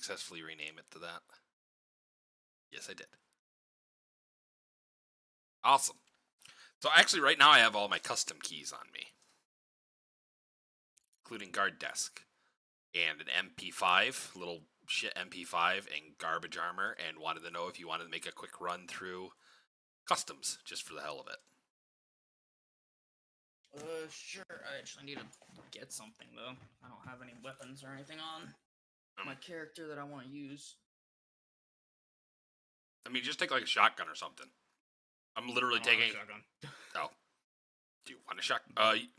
successfully rename it to that? Yes, I did. Awesome. So actually, right now I have all my custom keys on me, including guard desk and an MP5, little shit MP5, and garbage armor. And wanted to know if you wanted to make a quick run through customs, just for the hell of it. Sure. I actually need to get something though. I don't have any weapons or anything on my character that I want to use. I mean, just take like a shotgun or something. I'm literally taking. Shotgun. Oh, do you want a shotgun?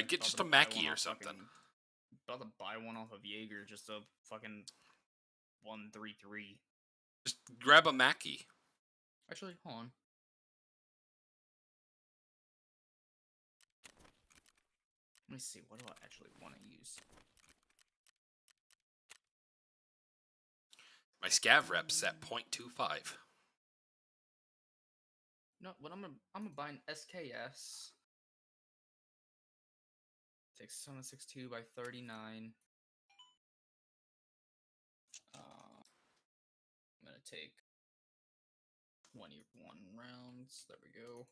Get just a Mackie or something. About to buy one off of Jaeger, just a fucking 133. Just grab a Mackie. Actually, hold on. Let me see. What do I actually want to use? My scav rep's at 0.25. No, what I'm gonna buy an SKS. Takes 762 by 39. I'm gonna take 21 rounds. There we go.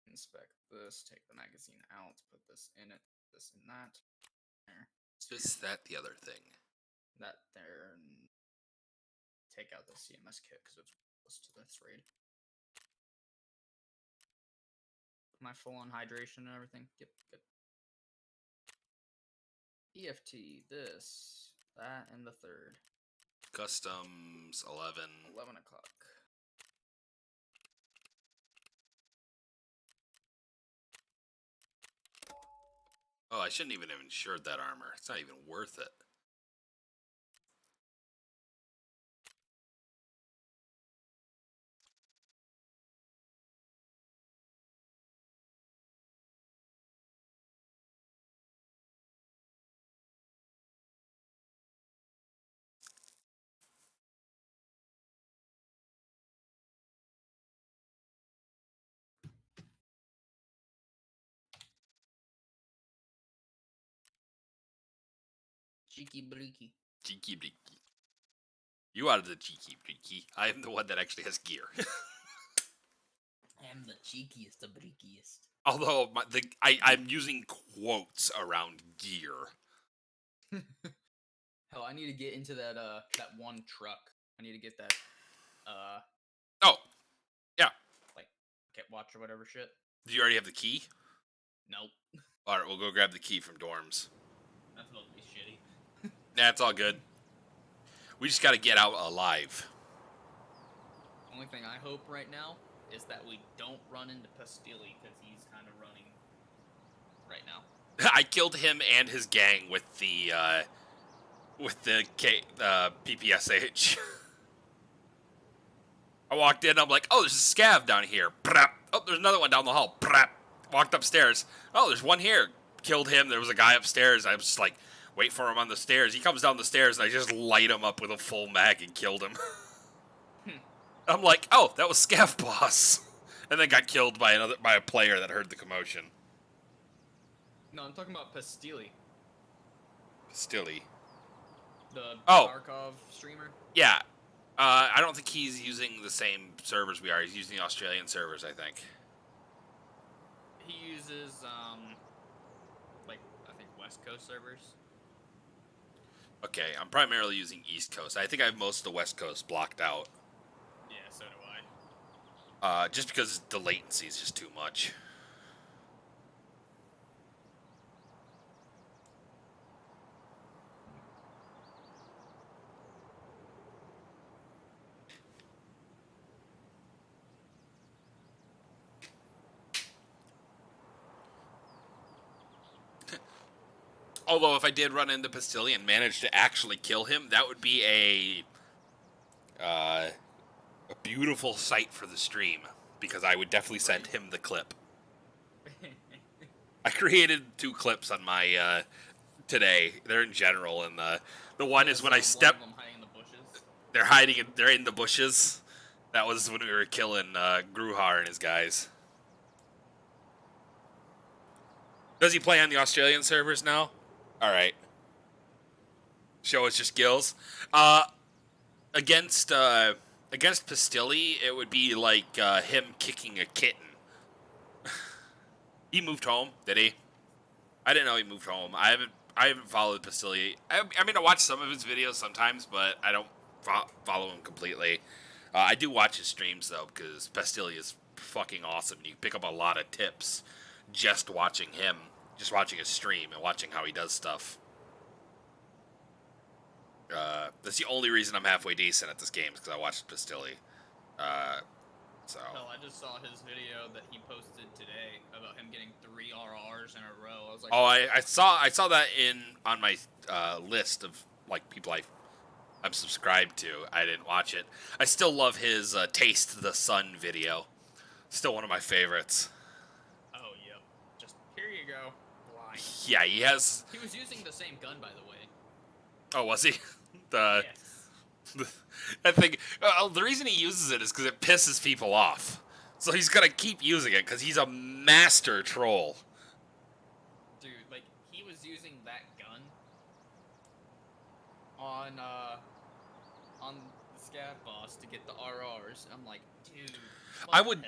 Inspect this. Take the magazine out. Put this in it. This in that. There. This, that, the other thing. That there. And take out the CMS kit because it's close to this raid. My full-on hydration and everything. Yep, good. EFT, this, that, and the third. Customs 11. 11 o'clock. Oh, I shouldn't even have insured that armor. It's not even worth it. Cheeky bleaky. Cheeky bleaky. You are the cheeky bleaky. I am the one that actually has gear. I am the cheekiest, the bleakiest. Although I'm using quotes around gear. Hell, I need to get into that that one truck. I need to get that Oh, yeah. Like watch or whatever shit. Do you already have the key? Nope. All right, we'll go grab the key from dorms. That's supposed to be shitty. Nah, it's all good. We just got to get out alive. Only thing I hope right now is that we don't run into Pastili because he's kind of running right now. I killed him and his gang with the PPSH. I walked in, I'm like, oh, there's a scav down here. Oh, there's another one down the hall. Walked upstairs. Oh, there's one here. Killed him. There was a guy upstairs. I was just like, wait for him on the stairs. He comes down the stairs, and I just light him up with a full mag and killed him. I'm like, oh, that was Scav Boss. And then got killed by a player that heard the commotion. No, I'm talking about Pastili. Pastili. The Oh. Tarkov streamer? Yeah. I don't think he's using the same servers we are. He's using the Australian servers, I think. He uses, I think West Coast servers. Okay, I'm primarily using East Coast. I think I have most of the West Coast blocked out. Yeah, so do I. Just because the latency is just too much. Although if I did run into Pastili and manage to actually kill him, that would be a beautiful sight for the stream, because I would definitely send him the clip. I created 2 clips on my today. They're in general, and the one is when I step. They're in the bushes. That was when we were killing Gruhar and his guys. Does he play on the Australian servers now? All right. show us just gills. Against Pastilli, it would be like him kicking a kitten. He moved home, did he? I didn't know he moved home. I haven't followed Pastilli. I mean, I watch some of his videos sometimes, but I don't follow him completely. I do watch his streams though, because Pastilli is fucking awesome. You pick up a lot of tips just watching him, just watching his stream and watching how he does stuff. That's the only reason I'm halfway decent at this game, is because I watched Pastilli. So. Hell, I just saw his video that he posted today about him getting 3 RRs in a row. I was like, oh, I saw that on my list of like people I'm subscribed to. I didn't watch it. I still love his Taste the Sun video. Still one of my favorites. oh, yep. Just, here you go. Blind. Yeah, he has. He was using the same gun, by the way. Oh, was he? Yes. I think the reason he uses it is because it pisses people off. So he's gonna keep using it because he's a master troll. Dude, like, he was using that gun on the scav boss to get the RRs. I'm like, dude, what I the would,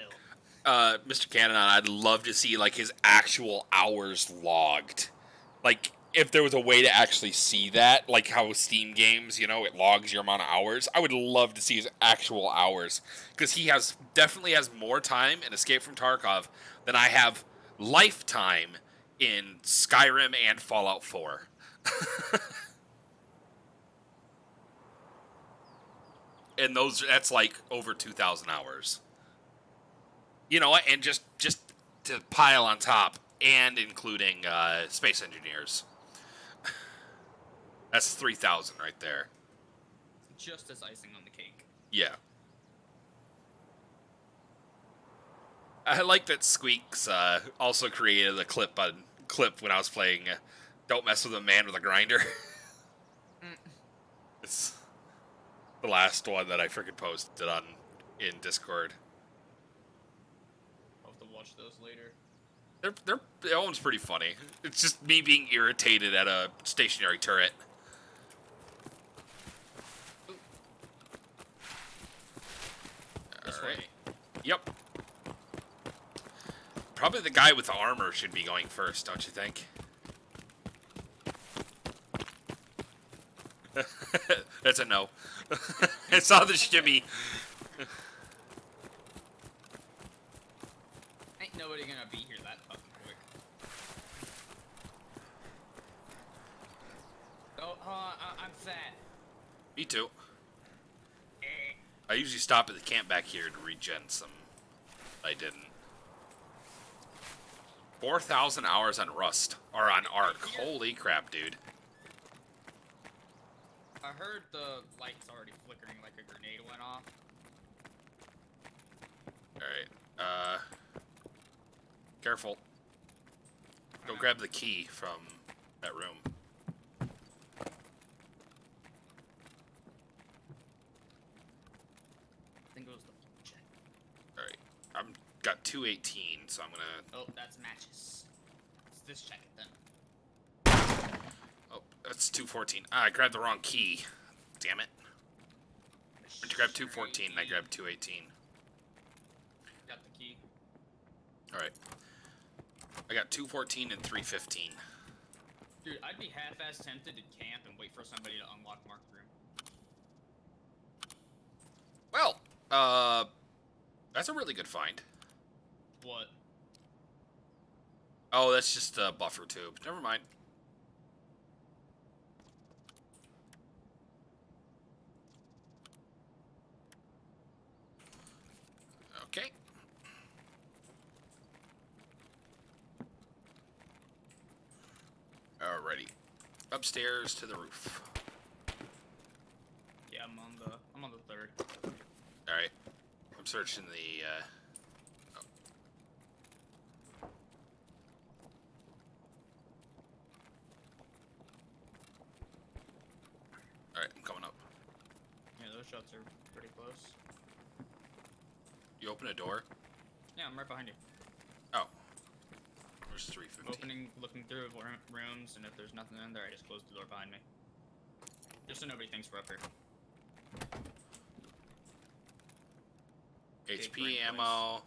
hell? Mr. Cannon, I'd love to see like his actual hours logged. Like, if there was a way to actually see that, like how Steam games, you know, it logs your amount of hours. I would love to see his actual hours, because he definitely has more time in Escape from Tarkov than I have lifetime in Skyrim and Fallout 4. And that's like over 2,000 hours. You know what? And just to pile on top, and including Space Engineers. That's 3,000 right there. Just as icing on the cake. Yeah. I like that Squeaks also created a clip when I was playing Don't Mess with a Man with a Grinder. It's the last one that I freaking posted in Discord. I'll have to watch those later. That one's pretty funny. It's just me being irritated at a stationary turret. This All right. way. Yep. Probably the guy with the armor should be going first, don't you think? That's a no. I saw the shimmy. Ain't nobody gonna be here that fucking quick. Oh, I'm fat. Me too. Eh. I usually stop at the camp back here to regen some. I didn't. 4,000 hours on Rust. Or on Ark. Holy crap, dude. I heard the light's already flickering like a grenade went off. Alright. Careful. Go grab the key from that room. I think it was the check. Alright. I'm got 218, so I'm gonna. Oh, that's matches. Let's just check it then. Oh, that's 214. Ah, I grabbed the wrong key. Damn it. I went to grab 214 and I grabbed 218. Got the key. Alright. I got 214 and 315. Dude, I'd be half-ass tempted to camp and wait for somebody to unlock Mark Room. Well, that's a really good find. What? Oh, that's just a buffer tube. Never mind. Okay. Alrighty. Upstairs to the roof. Yeah, I'm on the third. Alright. I'm searching the, oh. Alright, I'm coming up. Yeah, those shots are pretty close. You open a door? Yeah, I'm right behind you. Oh. Where's 315? Looking through rooms, and if there's nothing in there, I just close the door behind me. Just so nobody thinks we're up here. HP brain ammo.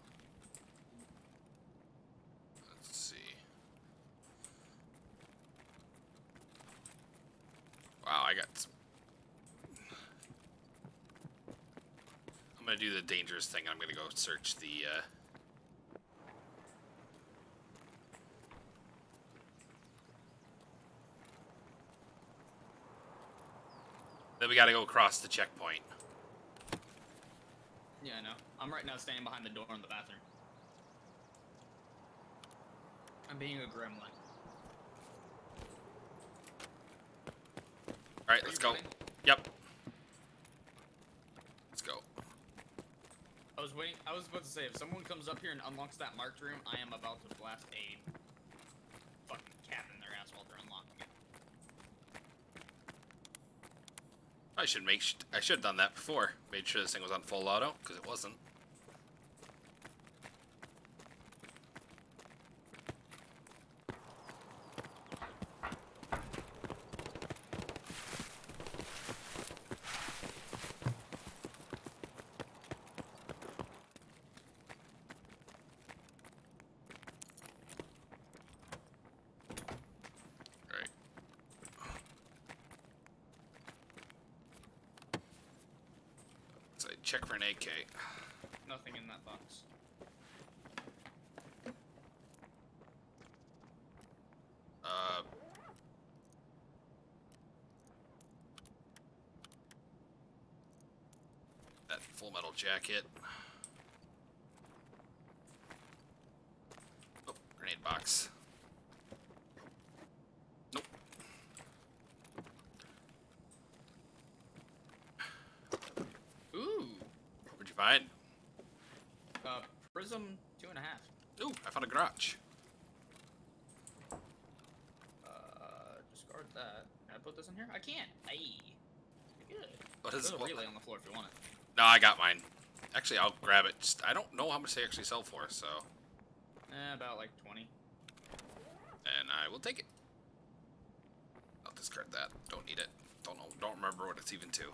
Let's see. Wow, I got some. I'm gonna do the dangerous thing. I'm gonna go search the. Then we gotta go across the checkpoint. Yeah, I know. I'm right now standing behind the door in the bathroom. I'm being a gremlin. All right, Are let's you go. running? Yep. Let's go. I was waiting. I was about to say, if someone comes up here and unlocks that marked room, I am about to blast a fucking cap in their ass while they're unlocking it. I should I should have done that before. Made sure this thing was on full auto, because it wasn't. Alright. So check for an AK. Nothing in that box. That full metal jacket. Oh, grenade box. Nope. Ooh. What'd you find? Prism 2.5. Ooh, I found a garage. Discard that. Can I put this in here? I can't. Aye. You're good. What is There's a what? relay on the floor if you want it. No, I got mine. Actually, I'll grab it. Just, I don't know how much they actually sell for, so. About like 20. And I will take it. I'll discard that. Don't need it. Don't know. Don't remember what it's even to.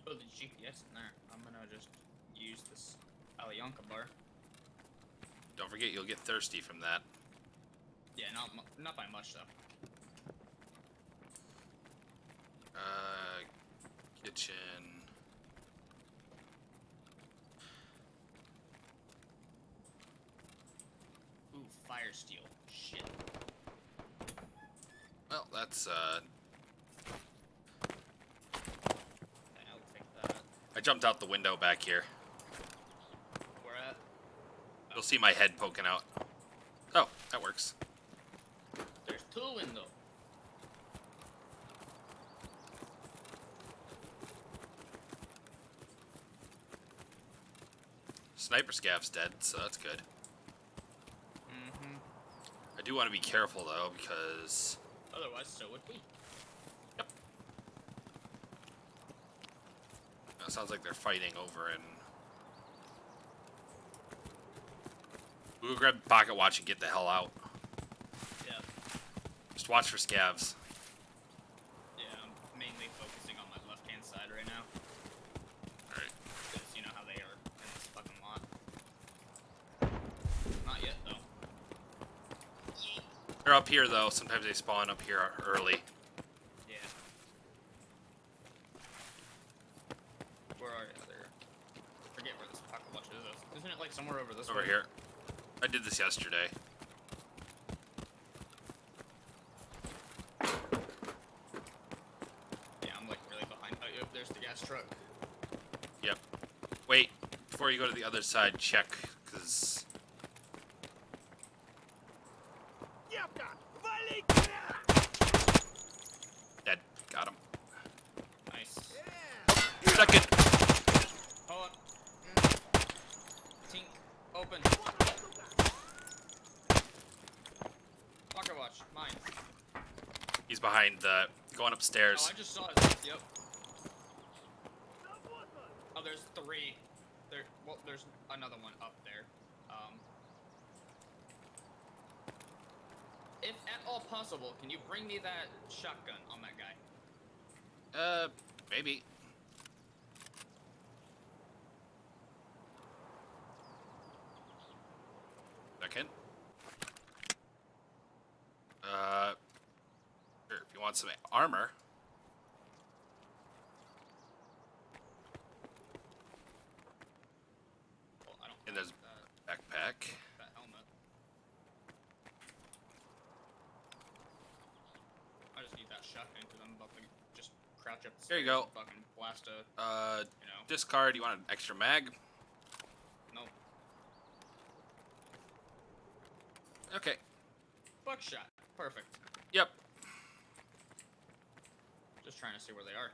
Oh, the GPS in there. I'm gonna just use this Alyonka bar. Don't forget, you'll get thirsty from that. Yeah, not by much though. Kitchen. Ooh, fire steel. Shit. Well, that's Okay, I'll take that. I jumped out the window back here. Where at? You'll see my head poking out. Oh, that works. There's two windows. Sniper scav's dead, so that's good. Mm-hmm. I do want to be careful though, because Otherwise, so would we. it sounds like they're fighting over in. We'll grab pocket watch and get the hell out. Yeah. Just watch for scavs. Yeah, I'm mainly focusing on my left-hand side right now. Alright. Because you know how they are in this fucking lot. Not yet, though. They're up here though. Sometimes they spawn up here early. Yeah. Where are you? There. I forget where this pocket watch is. Isn't it like somewhere over this Over way? here. I did this yesterday. Yeah, I'm like really behind. Oh, yep, there's the gas truck. Yep. Wait, before you go to the other side, check, because... Dead. Got him. Nice. Second. Hold on. Tink. Open. Pocket watch. Mine. He's behind the... going upstairs. Oh, I just saw it. Yep. Oh, there's three. Well, there's another one up there. If at all possible, can you bring me that shotgun on that guy? Maybe. Second. Sure, if you want some armor. Well, I don't And have there's backpack. that helmet. I just need that shotgun because I'm about to just crouch up the There you stairs go. and fucking blast a, you know. Discard. You want an extra mag? No. Okay. Buckshot. Perfect. Yep. Just trying to see where they are.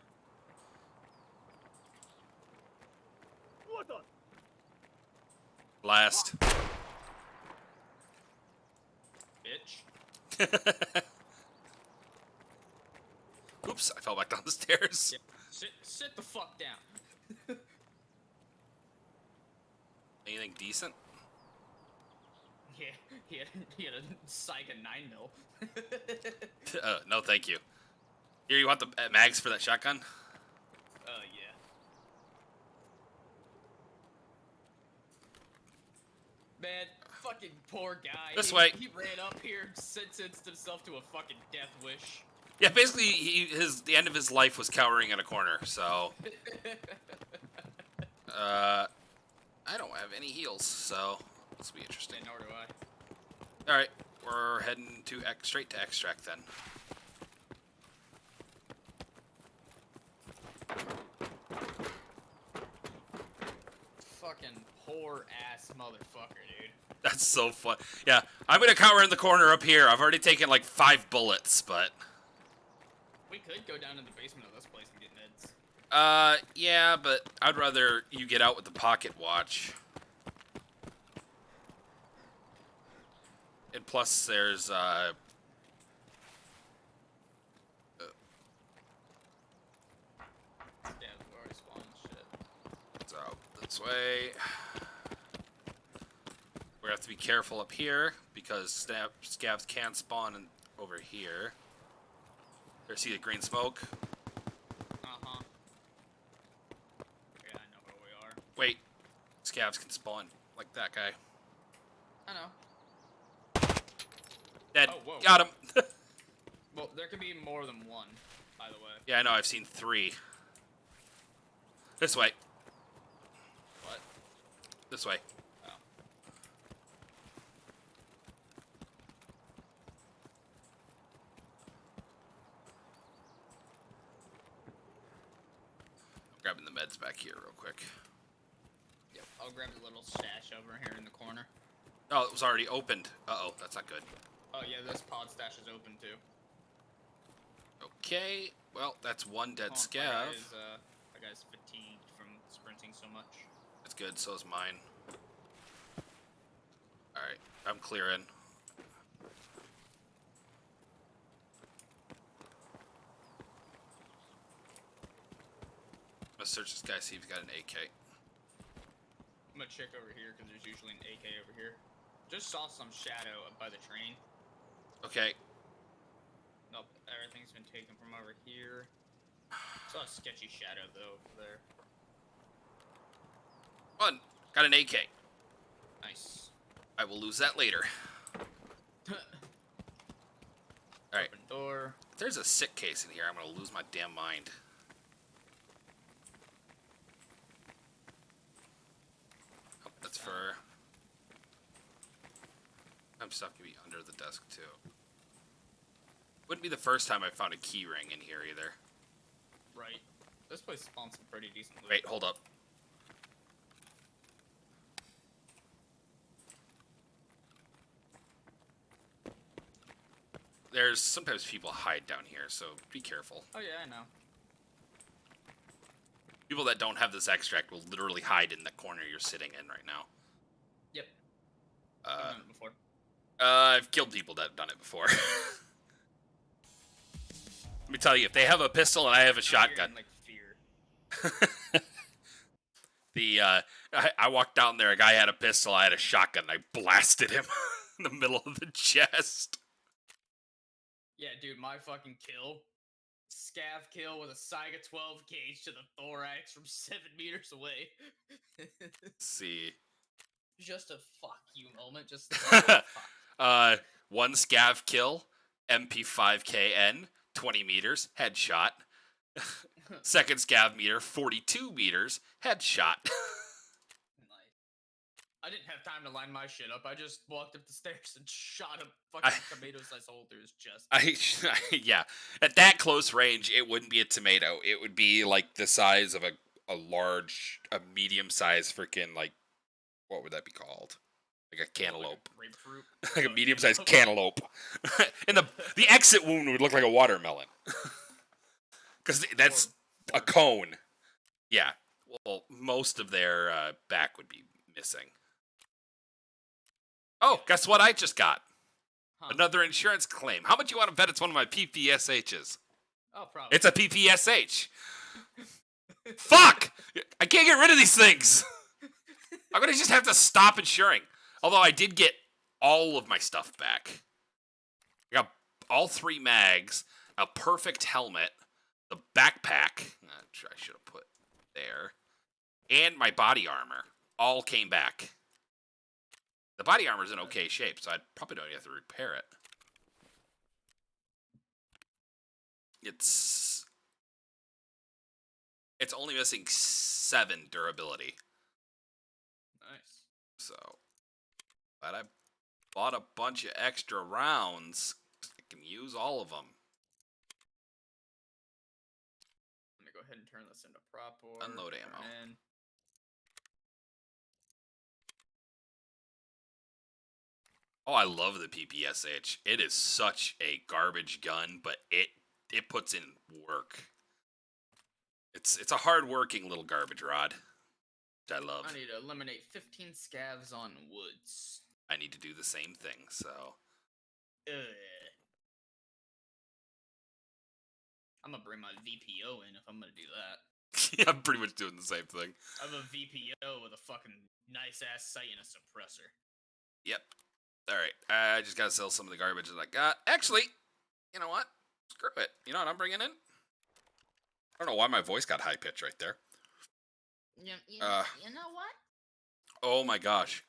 Last. Bitch. Oops, I fell back down the stairs. Yeah. Sit the fuck down. Anything decent? Yeah, he had a Saiga 9mm. No, thank you. Here, you want the mags for that shotgun? Yeah. Man, fucking poor guy. This way. He ran up here, sentenced himself to a fucking death wish. Yeah, basically, the end of his life was cowering in a corner. So, I don't have any heals, so this will be interesting. Nor do I. All right, we're heading to straight to extract then. Fucking poor ass motherfucker, dude. That's so fun. Yeah, I'm gonna cower in the corner up here. I've already taken like 5 bullets, but We could go down to the basement of this place and get meds. yeah, but I'd rather you get out with the pocket watch. And plus, there's Yeah, we've already spawned shit. so this way. We have to be careful up here because scavs can spawn over here. There, see the green smoke? Uh-huh. Yeah, I know where we are. Wait, scavs can spawn like that guy. I know. Dead. Oh, whoa. Got him. Well, there could be more than one, by the way. Yeah, I know. I've seen 3. This way. What? This way. Oh. I'm grabbing the meds back here real quick. Yep, I'll grab a little stash over here in the corner. Oh, it was already opened. Uh-oh, that's not good. Oh yeah, this pod stash is open too. Okay, well, that's 1 dead Oh, scav. That guy's fatigued from sprinting so much. That's good, so is mine. Alright, I'm clearing. Let's search this guy, see if he's got an AK. I'm gonna check over here because there's usually an AK over here. Just saw some shadow up by the train. Okay, Nope, everything's been taken from over here. Saw a sketchy shadow though over there. one. Got an AK. Nice. I will lose that later. Alright, Open door. if there's a sick case in here, I'm gonna lose my damn mind. Oh, that's for... stuff can be under the desk too. Wouldn't be the first time I found a key ring in here either. Right. This place spawns some pretty decent loot. Wait, hold up. There's sometimes people hide down here, so be careful. Oh yeah, I know. People that don't have this extract will literally hide in the corner you're sitting in right now. Yep. I've done it before. I've killed people that have done it before. Let me tell you, if they have a pistol and I have a shotgun, Like fear. I walked down there. A guy had a pistol. I had a shotgun. I blasted him in the middle of the chest. Yeah, dude, my fucking kill. Scav kill with a Saiga 12 gauge to the thorax from 7 meters away. See. Just a fuck you moment. Just fuck. One scav kill, MP5KN, 20 meters, headshot. Second scav meter, 42 meters, headshot. Nice. I didn't have time to line my shit up. I just walked up the stairs and shot a fucking tomato-sized hole through his chest. Yeah. At that close range, it wouldn't be a tomato. It would be like the size of a medium-sized freaking, like, what would that be called? Like a cantaloupe. Like a grapefruit. Like a medium-sized cantaloupe. And the exit wound would look like a watermelon. Because that's a cone. Yeah. Well, most of their back would be missing. Oh, guess what I just got? Huh. Another insurance claim. How much you want to bet it's one of my PPSHs? Oh, probably. It's a PPSH. Fuck! I can't get rid of these things. I'm going to just have to stop insuring. Although I did get all of my stuff back. I got all 3 mags, a perfect helmet, the backpack, I should have put there, and my body armor. All came back. The body armor's in okay shape, so I probably don't have to repair it. It's only missing 7 durability. Nice. So, but I bought a bunch of extra rounds. I can use all of them. Let me go ahead and turn this into prop or Unload ammo. Oh, I love the PPSH. It is such a garbage gun, but it puts in work. It's a hard-working little garbage rod, which I love. I need to eliminate 15 scavs on woods. I need to do the same thing, so. I'm gonna bring my VPO in if I'm gonna do that. Yeah, I'm pretty much doing the same thing. I have a VPO with a fucking nice-ass sight and a suppressor. Yep. Alright, I just gotta sell some of the garbage that I got. Actually, you know what? Screw it. You know what I'm bringing in? I don't know why my voice got high-pitched right there. You know what? Oh my gosh.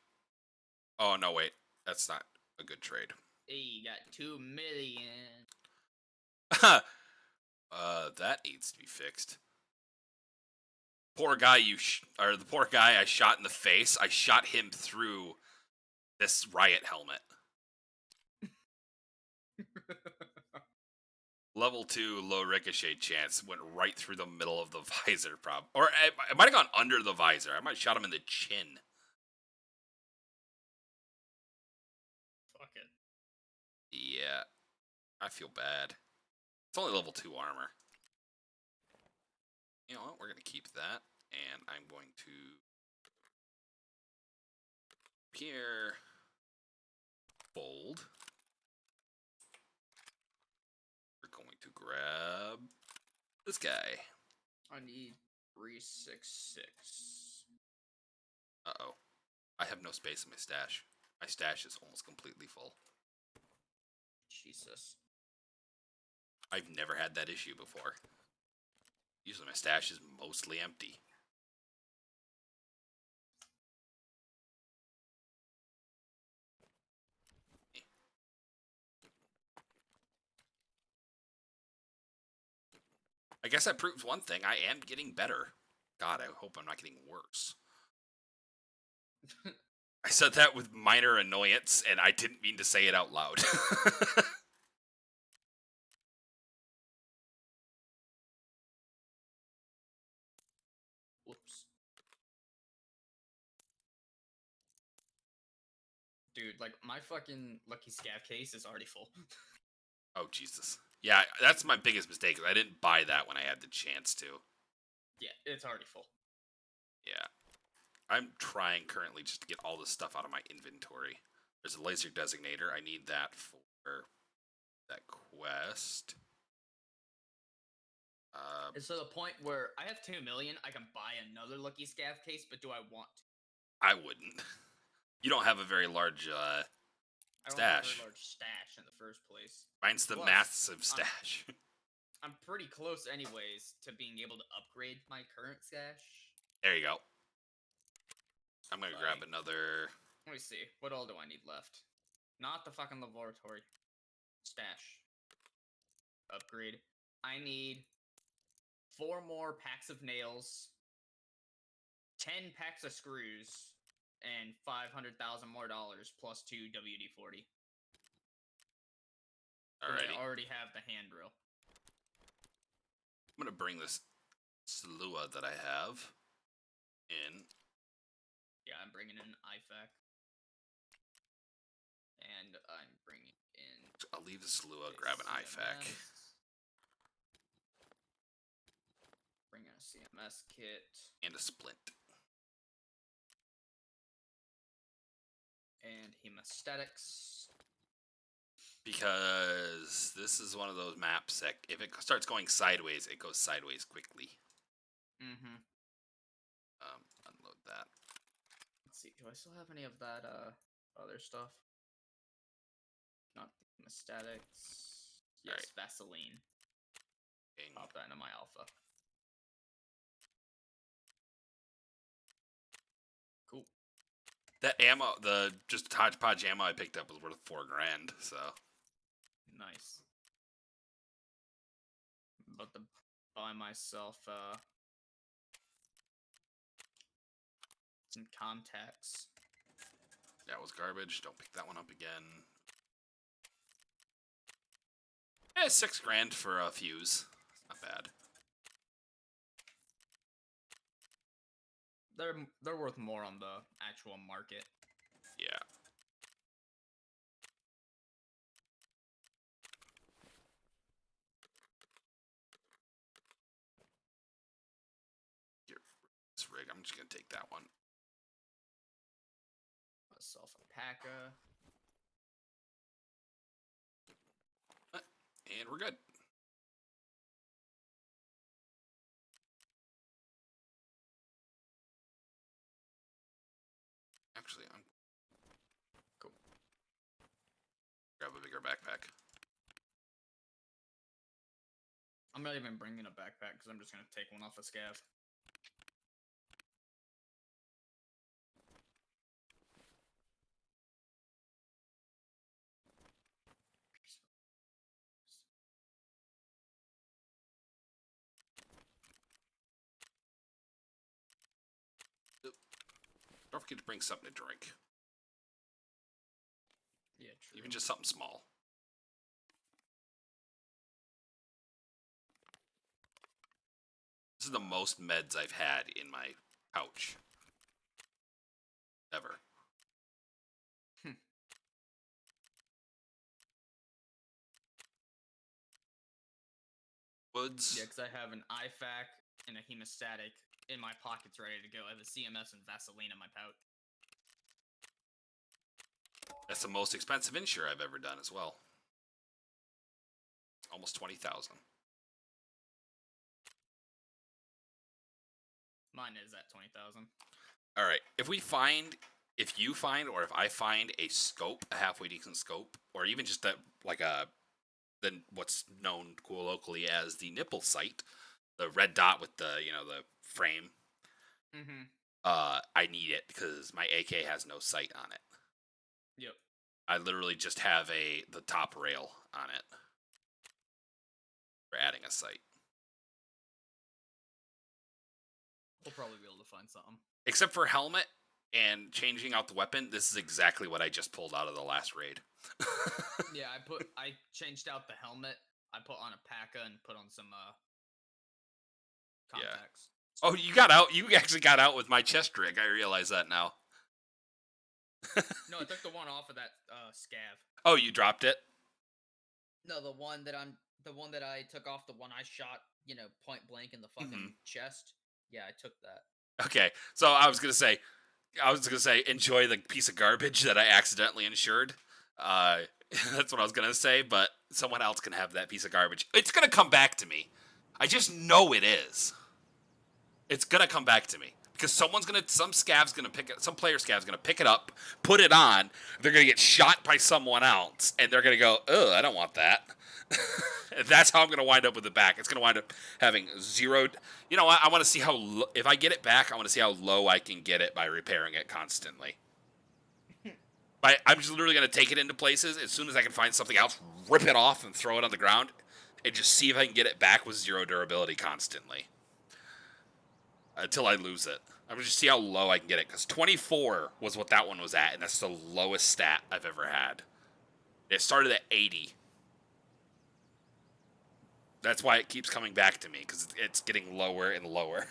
Oh, no, wait. That's not a good trade. Hey, you got 2 million. That needs to be fixed. Poor guy the poor guy I shot in the face, I shot him through this riot helmet. Level 2 low ricochet chance went right through the middle of the visor, or it might have gone under the visor. I might have shot him in the chin. Fuck it. Yeah, I feel bad. It's only level 2 armor. You know what? We're going to keep that. And I'm going to here fold. We're going to grab this guy. I need 366. Uh-oh. I have no space in my stash. My stash is almost completely full. Jesus. I've never had that issue before. Usually my stash is mostly empty. I guess that proves one thing. I am getting better. God, I hope I'm not getting worse. I said that with minor annoyance, and I didn't mean to say it out loud. Whoops. Dude, like, my fucking Lucky Scav case is already full. Oh, Jesus. Yeah, that's my biggest mistake. I didn't buy that when I had the chance to. Yeah, it's already full. Yeah. I'm trying currently just to get all this stuff out of my inventory. There's a laser designator. I need that for that quest. It's to the point where I have 2 million. I can buy another Lucky Scav case, but do I want to? I wouldn't. You don't have a very large I don't have a stash. very large stash in the first place. Mine's the Plus, massive stash. I'm pretty close, anyways, to being able to upgrade my current stash. There you go. I'm gonna grab Like- another. Let me see. What all do I need left? Not the fucking laboratory stash. Upgrade. I need 4 more packs of nails, 10 packs of screws, and 500,000 more dollars plus 2 WD-40. And Alrighty. I already have the hand drill. I'm gonna bring this Slua that I have in. Yeah, I'm bringing in IFAC. And I'm bringing in. I'll leave the Slua, grab an IFAC. CMS. Bring in a CMS kit. And a splint. And hemostatics. Because this is one of those maps that if it starts going sideways, it goes sideways quickly. Mm-hmm. Unload that. Let's see, do I still have any of that other stuff? Not the hemostatics. Yes, Alright. Vaseline. Dang. Pop that into my alpha. Cool. That ammo, the just hodgepodge ammo I picked up was worth $4,000. So Nice. I'm about to buy myself some contacts. that was garbage. Don't pick that one up again. Yeah, $6,000 for a fuse. Not bad. They're worth more on the actual market. Yeah. Here, this rig. I'm just gonna take that one. Myself a Paca. And we're good. Actually, I'm Cool. grab a bigger backpack. I'm not even bringing a backpack because I'm just gonna take one off a scav. Don't forget to bring something to drink. Yeah, true. Even just something small. This is the most meds I've had in my pouch. Ever. Woods. Yeah, because I have an IFAC and a hemostatic in my pockets ready to go. I have a CMS and Vaseline in my pouch. That's the most expensive insure I've ever done as well. Almost 20,000. Mine is at 20,000. All right. If you find, or if I find a scope, a halfway decent scope, or even just then what's known colloquially as the nipple sight, the red dot with the the frame. Mm-hmm. I need it because my AK has no sight on it. Yep. I literally just have the top rail on it for adding a sight. We'll probably be able to find something. Except for helmet and changing out the weapon, this is exactly what I just pulled out of the last raid. Yeah, I changed out the helmet. I put on a Paca and put on some Yeah. contacts. Oh, you got out. You actually got out with my chest rig. I realize that now. No, I took the one off of that scav. Oh, you dropped it? No, the one that I took off, the one I shot, point blank in the fucking chest. Yeah, I took that. Okay. So I was gonna say, enjoy the piece of garbage that I accidentally insured. That's what I was gonna say, but someone else can have that piece of garbage. It's gonna come back to me. I just know it is. It's gonna come back to me because some player scav's gonna pick it up, put it on. They're gonna get shot by someone else, and they're gonna go, "Ugh, I don't want that." And that's how I'm gonna wind up with it back. It's gonna wind up having 0. You know what? I want to see if I get it back. I want to see how low I can get it by repairing it constantly. I'm just literally gonna take it into places as soon as I can find something else, rip it off and throw it on the ground, and just see if I can get it back with 0 durability constantly until I lose it. I'm gonna just see how low I can get it, because 24 was what that one was at, and that's the lowest stat I've ever had. It started at 80. That's why it keeps coming back to me, because it's getting lower and lower.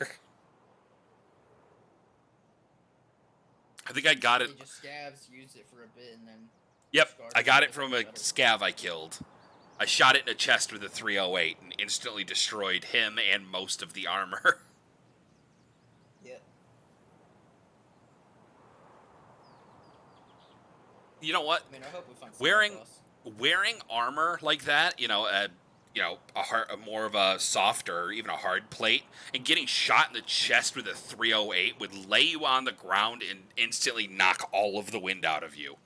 I think I got it. They just scavs, used it for a bit, and then... Yep, I got it from a scav I killed. I shot it in a chest with a 308 and instantly destroyed him and most of the armor. Yep. You know what? I mean, I hope we find Wearing armor like that, a more of a softer, or even a hard plate, and getting shot in the chest with a 308 would lay you on the ground and instantly knock all of the wind out of you.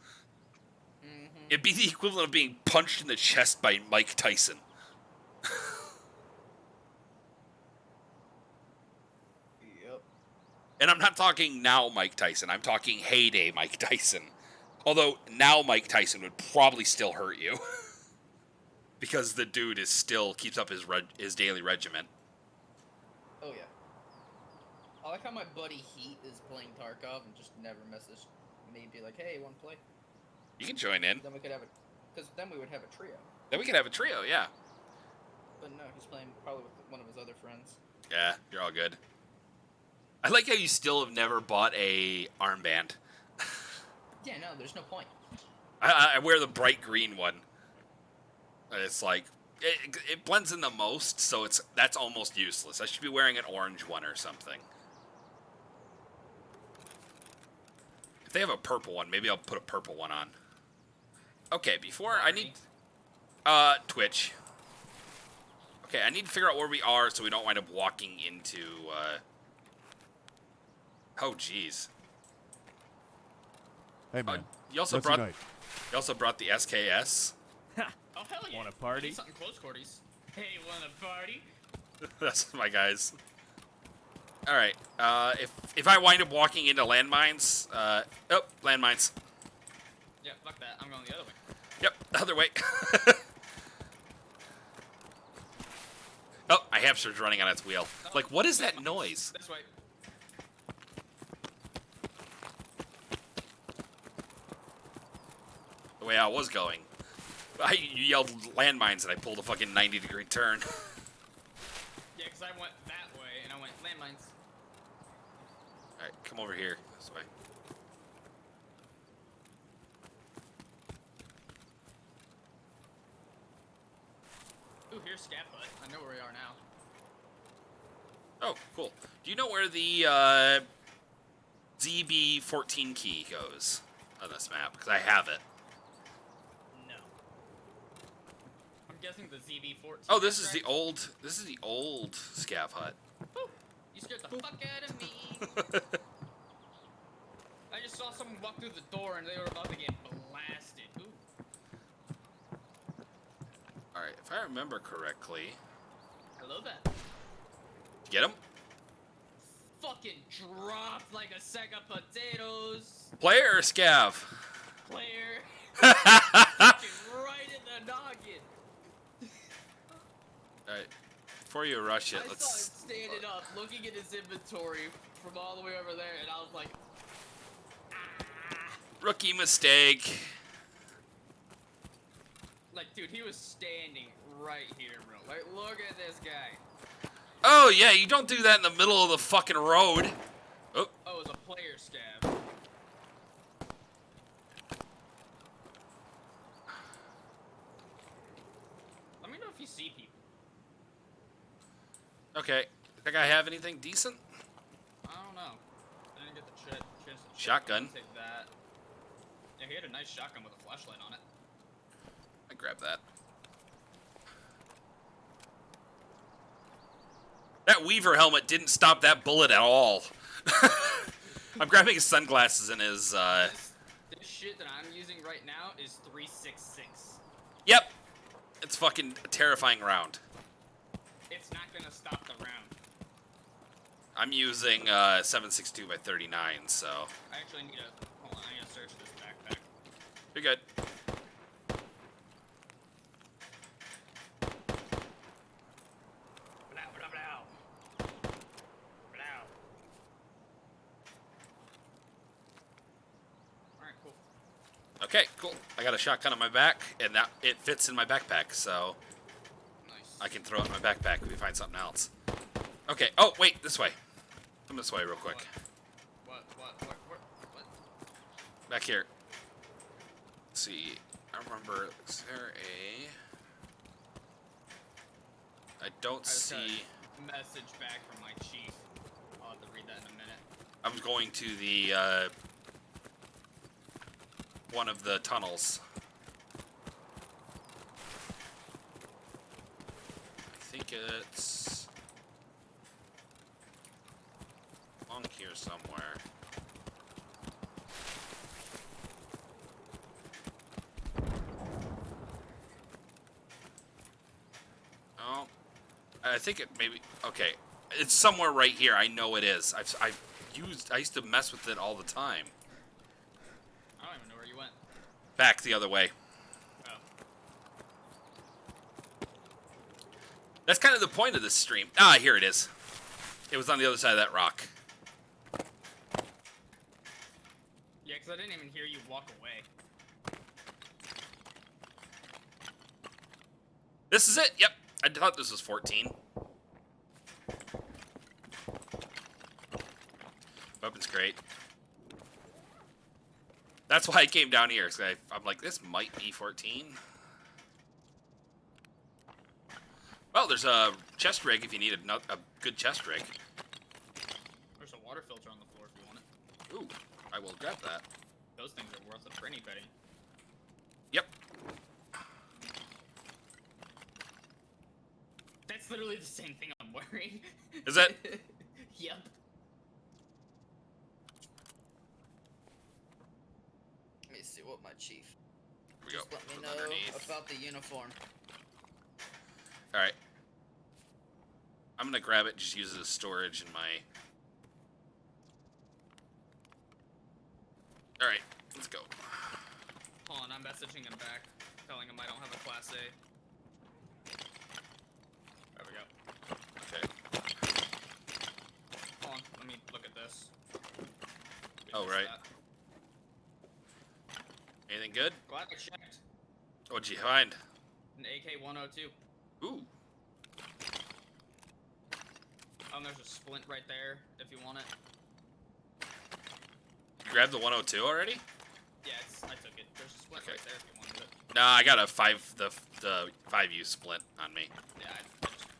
It'd be the equivalent of being punched in the chest by Mike Tyson. Yep. And I'm not talking now Mike Tyson. I'm talking heyday Mike Tyson. Although now Mike Tyson would probably still hurt you. Because the dude keeps up his daily regimen. Oh, yeah. I like how my buddy Heat is playing Tarkov and just never messaged me, be like, hey, wanna play? You can join in. Then we could have because then we would have a trio. Then we could have a trio, yeah. But no, he's playing probably with one of his other friends. Yeah, you're all good. I like how you still have never bought a armband. Yeah, no, there's no point. I wear the bright green one. It's like it blends in the most, so that's almost useless. I should be wearing an orange one or something. If they have a purple one, maybe I'll put a purple one on. Okay, I need Twitch. Okay, I need to figure out where we are so we don't wind up walking into oh jeez. Hey man. You also brought the SKS. Oh hell yeah! Want a party? Something close quarters. Hey, want a party? That's my guys. All right. If I wind up walking into landmines, landmines. Yeah, fuck that. I'm going the other way. Yep, the other way. Oh, my hamster's running on its wheel. Like, what is that noise? This way. The way I was going. You yelled landmines and I pulled a fucking 90-degree turn. Yeah, because I went that way and I went landmines. Alright, come over here. This way. Ooh, here's Scat Hut. I know where we are now. Oh, cool. Do you know where the ZB14 key goes on this map? Because I have it. No. I'm guessing the ZB14. Oh, this is the old scav hut. Ooh, you scared the fuck out of me. I just saw someone walk through the door and they were about to get blasted. Ooh. Alright, if I remember correctly. Hello there. Get him? Fucking dropped like a sack of potatoes. Player or scav? Player. Fucking right in the noggin. Alright, before you rush it, I let's... saw him standing up, looking at his inventory from all the way over there, and I was like, ah. Rookie mistake. Like, dude, he was standing right here, bro. Like, look at this guy. Oh, yeah, you don't do that in the middle of the fucking road. Oh. Oh, it's a player scav. Let me know if you see people. Okay. Think I have anything decent? I don't know. I didn't get the chance to Shotgun. take that. Yeah, he had a nice shotgun with a flashlight on it. I grab that. That Weaver helmet didn't stop that bullet at all. I'm grabbing his sunglasses and his, This shit that I'm using right now is 366. Yep. It's fucking a terrifying round. It's not gonna stop the round. I'm using 7.62 by 39, so I actually need to hold on. I need to search this backpack. you're good. Alright, cool. Okay, cool. I got a shotgun on my back, and that it fits in my backpack, so Nice. I can throw it in my backpack if we find something else. Okay. Oh, wait, this way. Come this way real quick. What? Back here. Let's see. I remember. Is there a? I don't I just got see. a message back from my chief. I'll have to read that in a minute. I'm going to the one of the tunnels. I think it's along here somewhere. Oh, I think it maybe. Okay, it's somewhere right here. I know it is. I used to mess with it all the time. I don't even know where you went. Back the other way. Oh. That's kind of the point of this stream. Ah, here it is. It was on the other side of that rock. Yeah, because I didn't even hear you walk away. This is it. Yep. I thought this was 14. Weapon's great. That's why I came down here. Cause I'm like, this might be 14. Well, there's a chest rig if you need a good chest rig. There's a water filter on the floor if you want it. Ooh, I will grab that. Those things are worth a pretty penny. Yep. That's literally the same thing I'm wearing. Is it? Yep. Let me see what my chief. Here we go. Just let me From know underneath. about the uniform. All right. I'm gonna grab it. Just use it as storage in my. All right, let's go. Hold on, I'm messaging him back, telling him I don't have a Class A. There we go. Okay. Hold on, let me look at this. We Oh, missed right. that. Anything good? Glad I checked. What'd you find? An AK-102. Ooh. There's a splint right there if you want it. You grabbed the 102 already? Yeah, I took it. There's a splint Okay. right there if you wanted it. No, I got a the 5U splint on me. Yeah,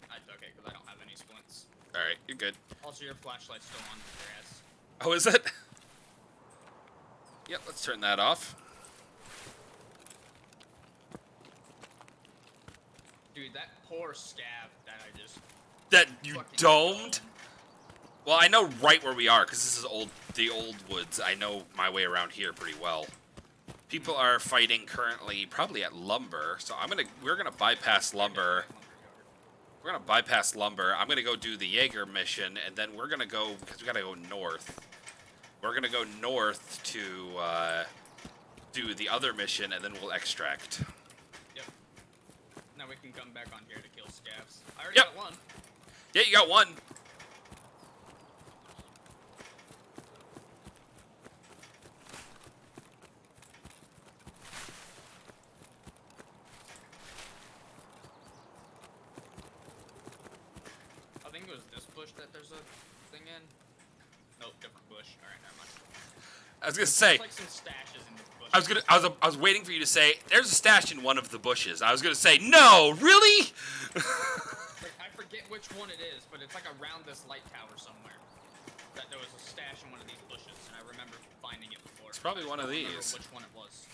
I took it because I don't have any splints. All right, you're good. Also, your flashlight's still on your ass. Oh, is it? Yep, let's turn that off. Dude, that poor scav that I just That you fucking domed? Well, I know right where we are because this is the old woods. I know my way around here pretty well. People are fighting currently, probably at lumber. So we're gonna bypass lumber. We're gonna bypass lumber. I'm gonna go do the Jaeger mission, and then we're gonna go because we gotta go north. We're gonna go north to do the other mission, and then we'll extract. Yep. Now we can come back on here to kill scavs. I already Yep. got one. Yeah, you got one. I think it was this bush that there's a thing in. Nope, different bush. All right, never mind. I was gonna say. There's like some stashes in this bush. I was waiting for you to say there's a stash in one of the bushes. I was gonna say no, really? Like, I forget which one it is, but it's like around this light tower somewhere. That there was a stash in one of these bushes, and I remember finding it before. It's probably I one of don't remember these. Which one it was?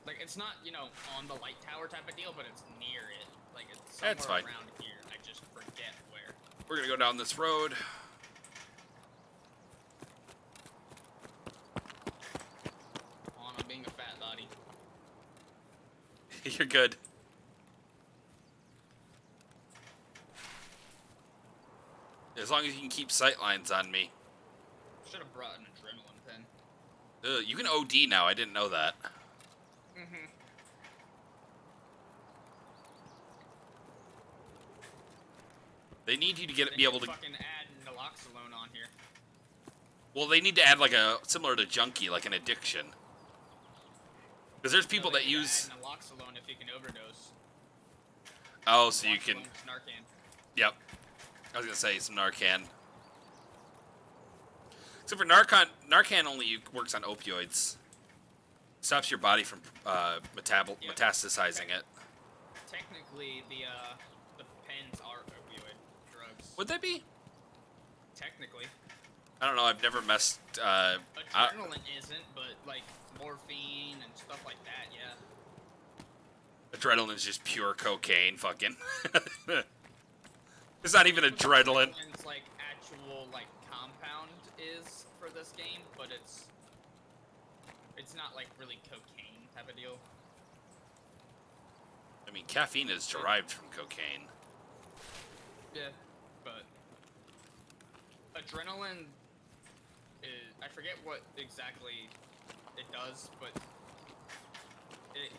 Like, it's not, you know, on the light tower type of deal, but it's near it. Like, it's somewhere That's fine. around here. I just forget We're gonna go down this road. On, I'm being a fat body. You're good. As long as you can keep sight lines on me. Should have brought an adrenaline pen. You can OD now. I didn't know that. Mm-hmm. They need you to be able to fucking add naloxone on here. Well, they need to add like a similar to junkie, like an addiction. Because there's people that use naloxone if you can overdose. Oh, so you can. Narcan. Yep. I was gonna say some Narcan. Except for Narcan only works on opioids. Stops your body from metastasizing it. Technically, the pens are opioid drugs. Would they be? Technically. I don't know. I've never messed. Adrenaline isn't, but like morphine and stuff like that, yeah. Adrenaline's just pure cocaine, fucking. It's not even adrenaline. Adrenaline's like actual like compound is for this game, but it's not like really cocaine type of deal. I mean, caffeine is derived from cocaine. Yeah, but adrenaline is, I forget what exactly it does, but it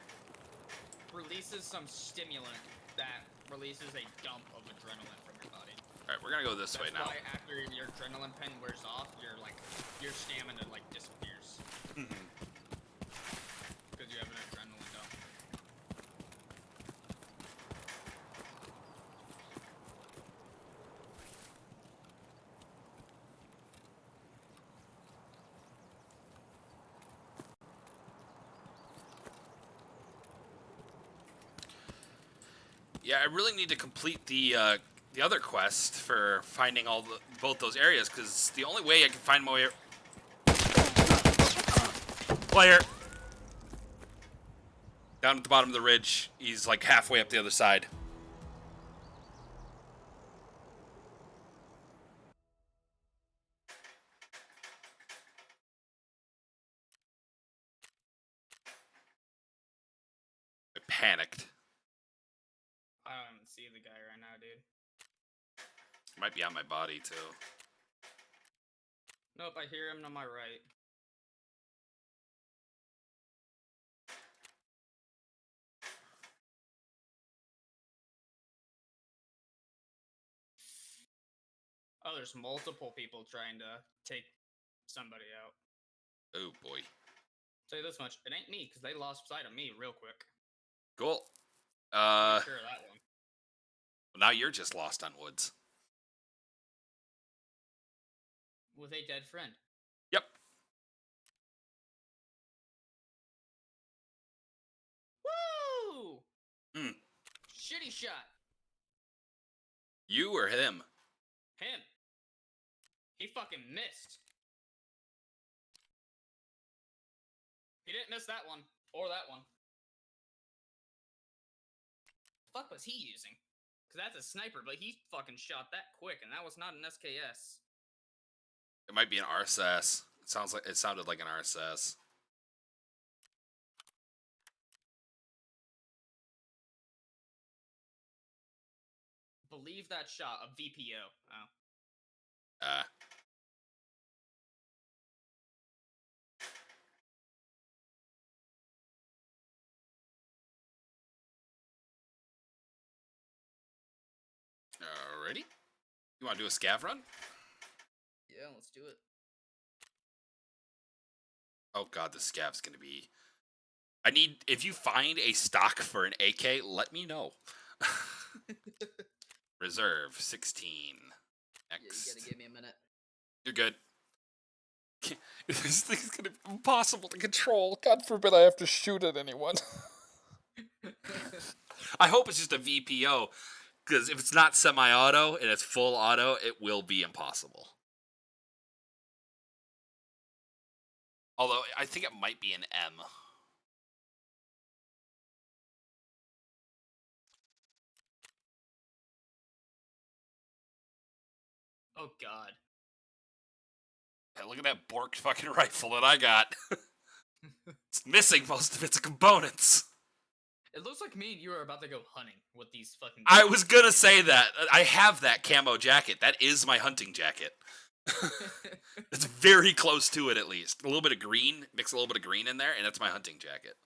releases some stimulant that releases a dump of adrenaline from your body. Alright, we're gonna go this way now. That's why after your adrenaline pen wears off, your stamina like disappears. Because you have an adrenaline dump. Yeah, I really need to complete the other quest for finding both those areas, because the only way I can find more player down at the bottom of the ridge. He's like halfway up the other side. I panicked. I don't even see the guy right now, dude. Might be on my body too. Nope, I hear him on my right. Oh, there's multiple people trying to take somebody out. Oh boy. Say this much, it ain't me, because they lost sight of me real quick. Cool. I'm sure of that one. Now you're just lost on woods. With a dead friend. Yep. Woo! Hmm. Shitty shot. You or him? Him. He fucking missed. He didn't miss that one. Or that one. Fuck was he using? Because that's a sniper, but he fucking shot that quick, and that was not an SKS. It might be an RSS. It sounded like an RSS. Believe that shot, a VPO. Oh. Alrighty. You want to do a scav run? Yeah, let's do it. Oh god, the scav's gonna be... if you find a stock for an AK, let me know. Reserve, 16. Next. Yeah, you gotta give me a minute. You're good. This thing's gonna be impossible to control. God forbid I have to shoot at anyone. I hope it's just a VPO, because if it's not semi-auto and it's full auto, it will be impossible. Although, I think it might be an M. Oh god. Yeah, look at that Bork fucking rifle that I got. It's missing most of its components. It looks like me and you are about to go hunting with these fucking. I was gonna say that. I have that camo jacket. That is my hunting jacket. It's very close to it, at least. A little bit of green. Mix a little bit of green in there, and that's my hunting jacket.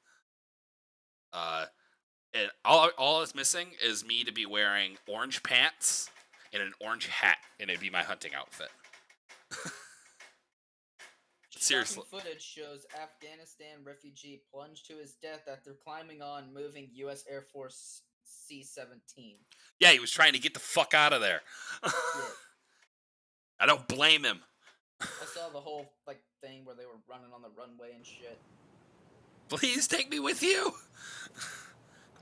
And all it's missing is me to be wearing orange pants and an orange hat, and it'd be my hunting outfit. Seriously. Shocking footage shows Afghanistan refugee plunged to his death after climbing on moving U.S. Air Force C-17. Yeah, he was trying to get the fuck out of there. Yeah. I don't blame him. I saw the whole thing where they were running on the runway and shit. Please take me with you.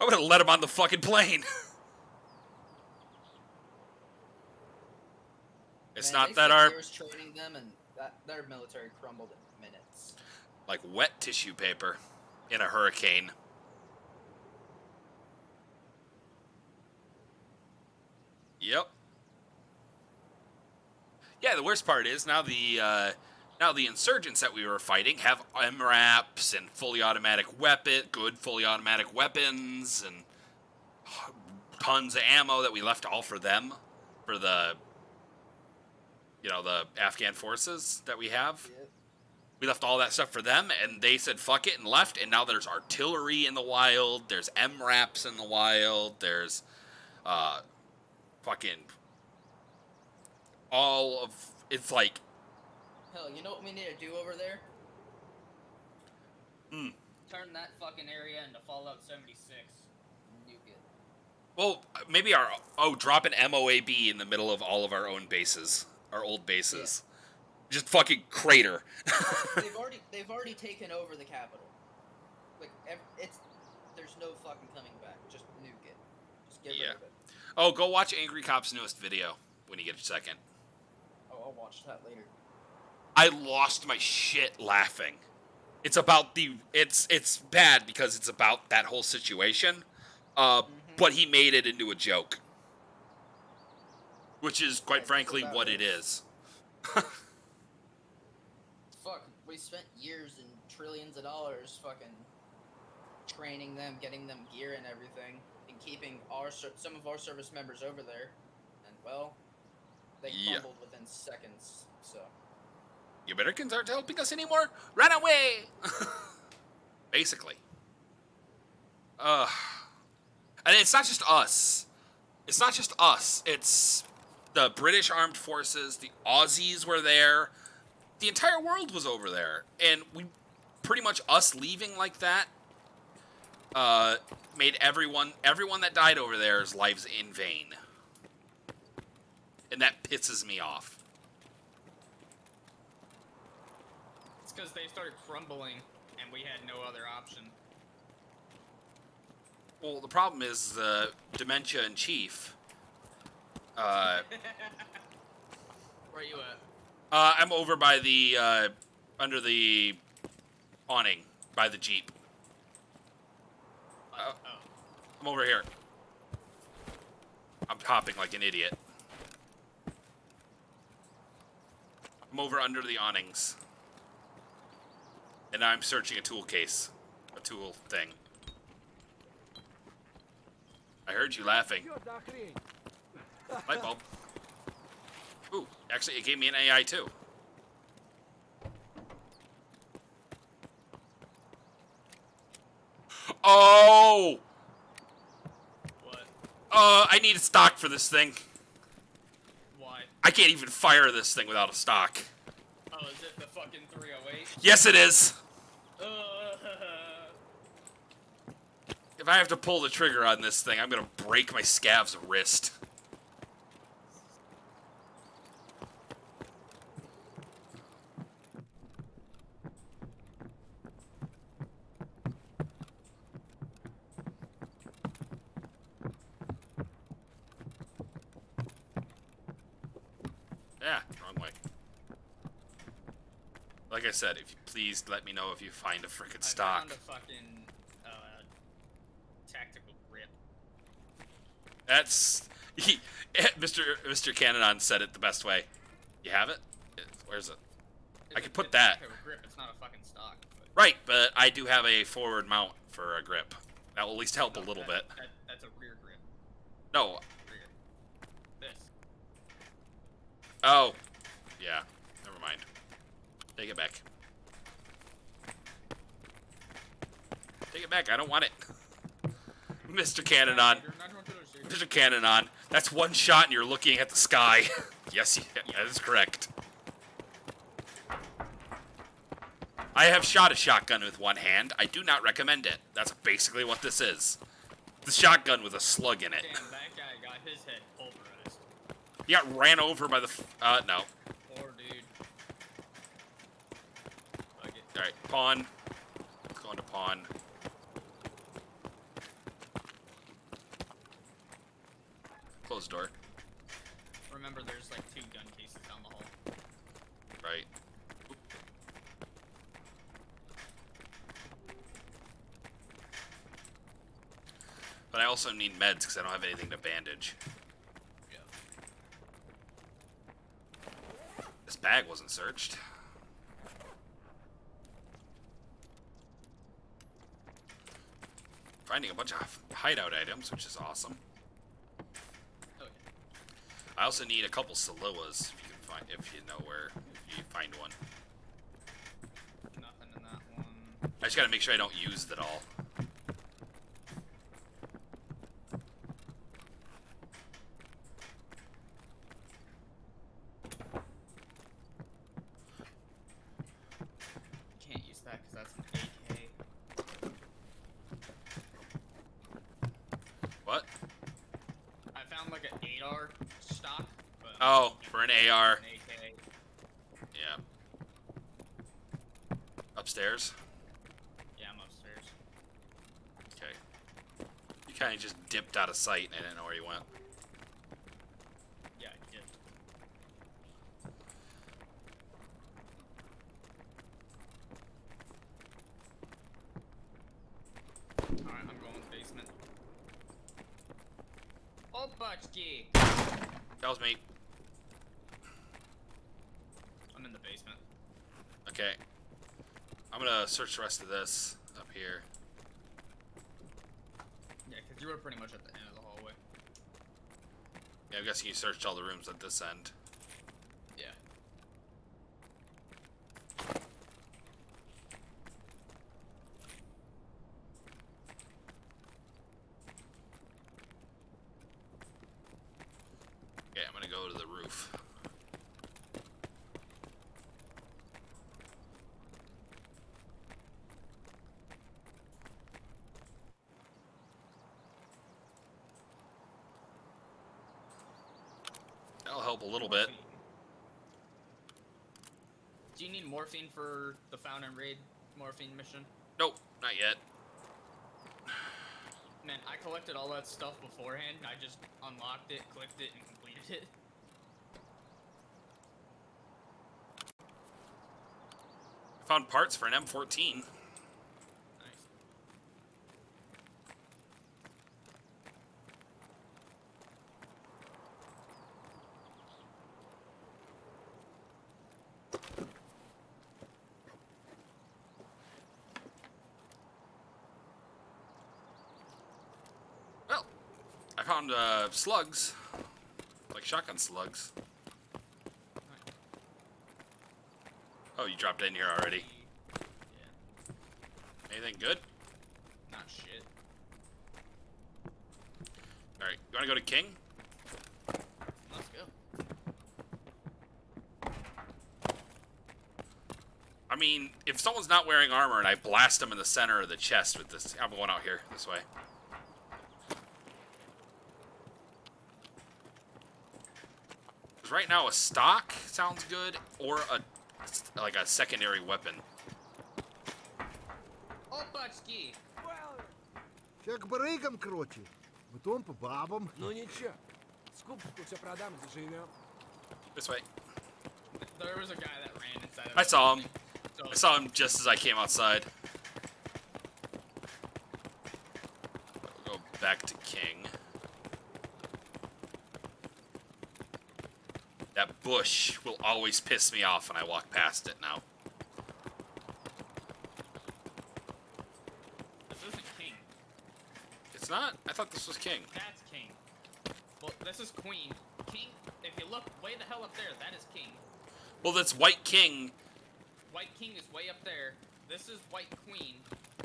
I would have let him on the fucking plane. It's Man, not they that spent our years training them, and their military crumbled in minutes. like wet tissue paper in a hurricane. Yep. Yeah, the worst part is now the insurgents that we were fighting have MRAPs and fully automatic good fully automatic weapons, and tons of ammo that we left all for them, for the the Afghan forces that we have. Yep. We left all that stuff for them, and they said fuck it and left, and now there's artillery in the wild, there's MRAPs in the wild, there's fucking all of it's like Hell, you know what we need to do over there? Turn that fucking area into Fallout 76. Nuke it. well, maybe drop an MOAB in the middle of all of our own bases, our old bases. Just fucking crater. They've already taken over the capital. There's no fucking coming back. Just nuke it. Just get rid of it. Oh, go watch Angry Cop's newest video when you get a second. Oh, I'll watch that later. I lost my shit laughing. It's about it's bad because it's about that whole situation. But he made it into a joke. Which is, quite frankly, what it is. Fuck, we spent years and trillions of dollars fucking training them, getting them gear and everything, and keeping some of our service members over there. And, well, they crumbled within seconds, so... You Americans aren't helping us anymore? Run away! Basically. And it's not just us. It's not just us. It's the British Armed Forces, the Aussies were there. The entire world was over there. And we pretty much us leaving like that made everyone that died over there's lives in vain. And that pisses me off. It's because they started crumbling, and we had no other option. Well, the problem is the dementia in chief. Where you at? I'm over by the under the awning by the Jeep. I'm over here. I'm hopping like an idiot. I'm over under the awnings. And now I'm searching a tool case. A tool thing. I heard you laughing. Light bulb. Ooh, actually it gave me an AI too. Oh! What? I need a stock for this thing. Why? I can't even fire this thing without a stock. Oh, is it the fucking 308? Yes, it is. If I have to pull the trigger on this thing, I'm gonna break my scav's wrist. Yeah, wrong way. Like I said, if you please let me know if you find a frickin' stock. I found a fucking tactical grip. That's Mr. Cananon said it the best way. You have it? Where's it? I could put it's that. a grip. It's not a fucking stock. But Right, but I do have a forward mount for a grip. That will at least help a little bit. That's a rear grip. No. Rear. This. Oh. Yeah. Never mind. Take it back. Take it back. I don't want it. Mr. Canonon. Mr. Canonon. That's one shot and you're looking at the sky. Yes, that is correct. I have shot a shotgun with one hand. I do not recommend it. That's basically what this is. The shotgun with a slug in it. Damn, that guy got his head pulverized. He got ran over by the... no. Poor dude. Fuck it. Alright, pawn. Going to pawn. Close door. Remember, there's like 2 gun cases down the hall. Right. But I also need meds because I don't have anything to bandage. Yeah. This bag wasn't searched. Finding a bunch of hideout items, which is awesome. Oh, yeah. I also need a couple Saloas if you can find, if you know where, if you find one. Nothing in that one. I just gotta make sure I don't use it all. Can't use that because that's an AK. What? I found like an 8R stock. But Oh, for an AR. An AK. Yeah. Upstairs? Yeah, I'm upstairs. Okay. You kind of just dipped out of sight and I didn't know where you went. Yeah, I did. Alright, I'm going basement. Opachki! That was me. I'm in the basement. Okay. I'm gonna search the rest of this up here. Yeah, because you were pretty much at the end of the hallway. Yeah, I'm guessing you searched all the rooms at this end. Yeah. Okay, I'm gonna go to the roof. That'll help a little bit. Morphine. Do you need morphine for the Fountain Raid morphine mission? Nope, not yet. Man, I collected all that stuff beforehand. I just unlocked it, clicked it, and completed it. I found parts for an M14. Nice. Well, I found slugs. Like shotgun slugs. Oh, you dropped in here already. Yeah. Anything good? Not shit. Alright, you wanna go to King? Let's go. I mean, if someone's not wearing armor and I blast them in the center of the chest with this... I'm going out here, this way. Because right now a stock sounds good, or like a secondary weapon. Opachki! Ще к барыгам, короче. Потом по бабам. Ну ничего, скупку все продам и заживем. This way. There was a guy that ran inside of I the saw him. building, so I saw him just as I came outside. We'll go back to King. That bush will always piss me off when I walk past it now. This isn't King. It's not? I thought this was King. That's King. Well, this is Queen. King, if you look way the hell up there, that is King. Well, that's White King. White King is way up there. This is White Queen.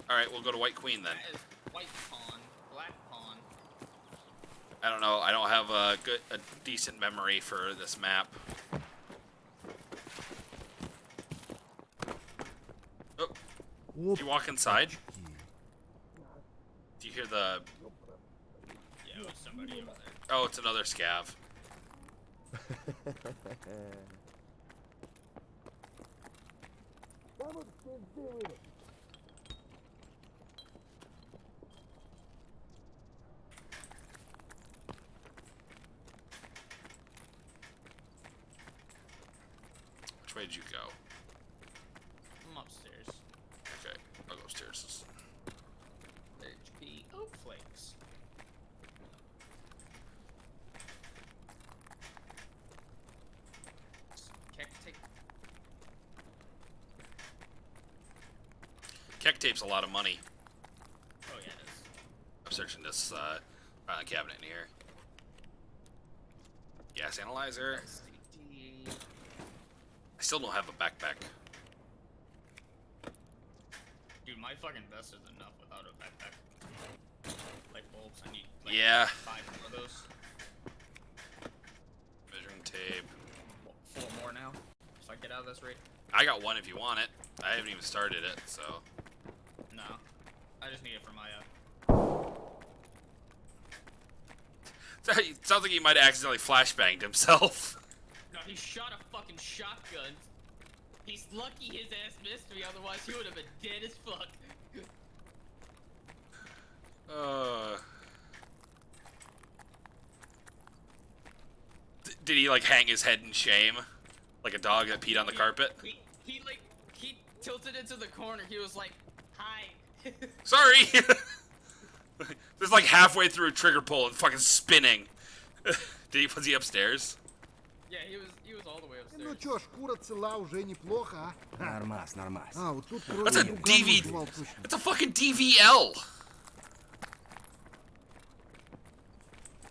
Alright, we'll go to White Queen then. That is White Pawn. Black Pawn. I don't know. I don't have a decent memory for this map. Oh, Оп, do you walk inside? Do you hear the... Yeah, it was somebody over there. Oh, it's another scav. Which way did you go? I'm upstairs. Okay, I'll go upstairs. HP Oak Flakes. Take. Keck tape's a lot of money. Oh yeah, it is. I'm searching this filing cabinet in here. Gas analyzer. STD. I still don't have a backpack. Dude, my fucking vest is enough without a backpack. Light bulbs, I need like Yeah. 5 more of those. Measuring tape. Well, 4 more now. So I get out of this rate. I got one if you want it. I haven't even started it, so. No. I just need it for my It sounds like he might have accidentally flashbanged himself. No, he shot a fucking shotgun. He's lucky his ass missed me, otherwise he would have been dead as fuck. Did he like hang his head in shame? Like a dog that peed on the carpet? He tilted into the corner. He was like, hi. Sorry! This like halfway through a trigger pull and fucking spinning. Was he upstairs? Yeah, he was all the way Ну upstairs. чё, шкура цела уже неплохо, а? Нормас, нормас. А, вот тут That's a вроде друган DV. называл точно. It's a fucking DVL!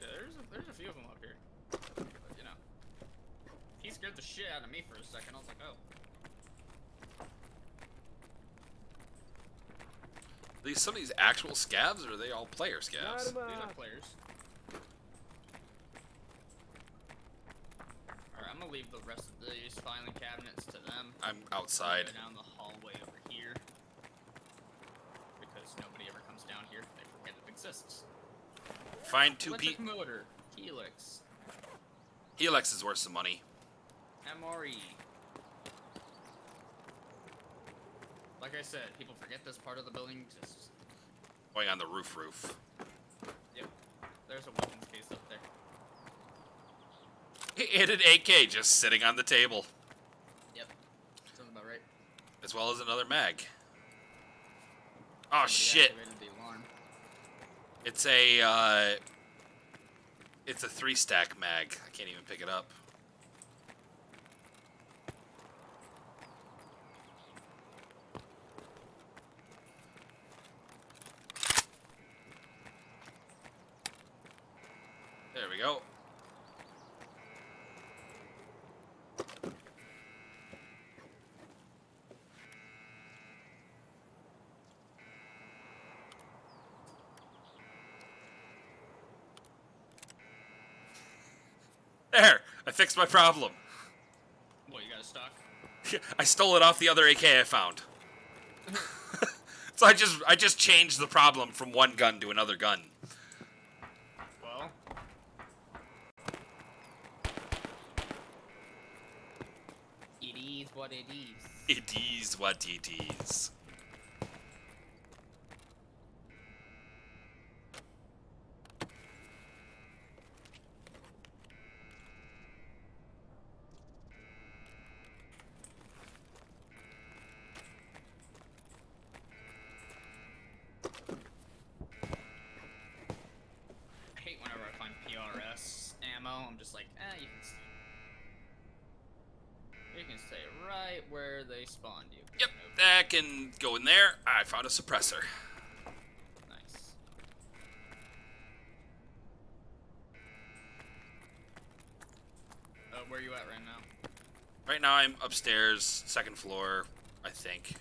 Yeah, there's a few of them up here. But, you know. He scared the shit out of me for a second. I was like, oh. Are these some of these actual scavs, or are they all player scavs? These are players. Alright, I'm gonna leave the rest of these filing cabinets to them. I'm outside. Go down the hallway over here. Because nobody ever comes down here. They forget it exists. Find two Electric motor. Helix. Helix is worth some money. MRE. Like I said, people forget this part of the building exists. Going on the roof. Yep. There's a weapons case up there. He hit an AK just sitting on the table, Yep. Sounds about right. as well as another mag. Oh Somebody shit! activated the alarm. It's a 3-stack mag. I can't even pick it up. There we go. There! I fixed my problem. What, you got a stock? I stole it off the other AK I found. So I just changed the problem from one gun to another gun. Well. It is what it is. It is what it is. I hate whenever I find PRS ammo. I'm just like, you can see. can stay right where they spawned you. Yep, Nope. that can go in there. I found a suppressor. Nice. Where are you at right now? Right now I'm upstairs, second floor, I think.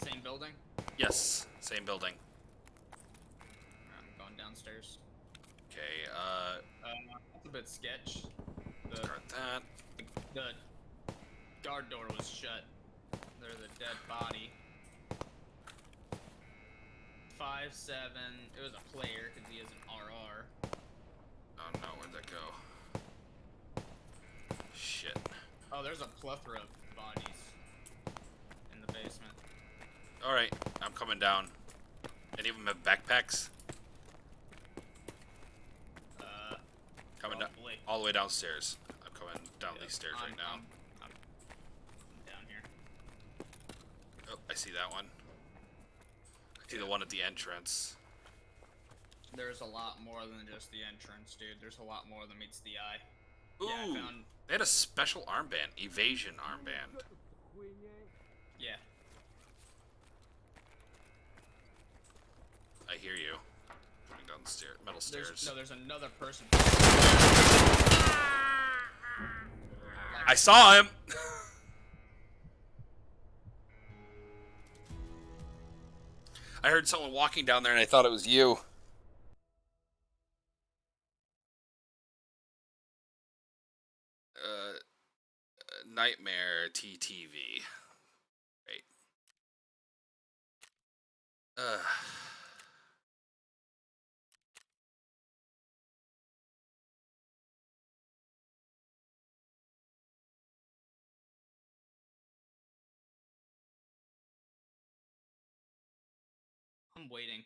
Same building? Yes, same building. I'm going downstairs. Okay, That's a bit sketch. The, discard that. the guard door was shut. There's a dead body. 5-7. It was a player because he has an RR. Oh no, where'd that go? Shit. Oh, there's a plethora of bodies in the basement. Alright, I'm coming down. Any of them have backpacks? Coming down, Probably. all the way downstairs. I'm coming down Yeah, these stairs right now. I'm down here. Oh, I see that one. I see the one at the entrance. There's a lot more than just the entrance, dude. There's a lot more than meets the eye. Ooh, Yeah, I found. they had a special armband, evasion armband. Yeah. I hear you. Coming down the stairs, metal stairs. There's another person. I saw him. I heard someone walking down there, and I thought it was you. Nightmare TTV. Right. I'm waiting.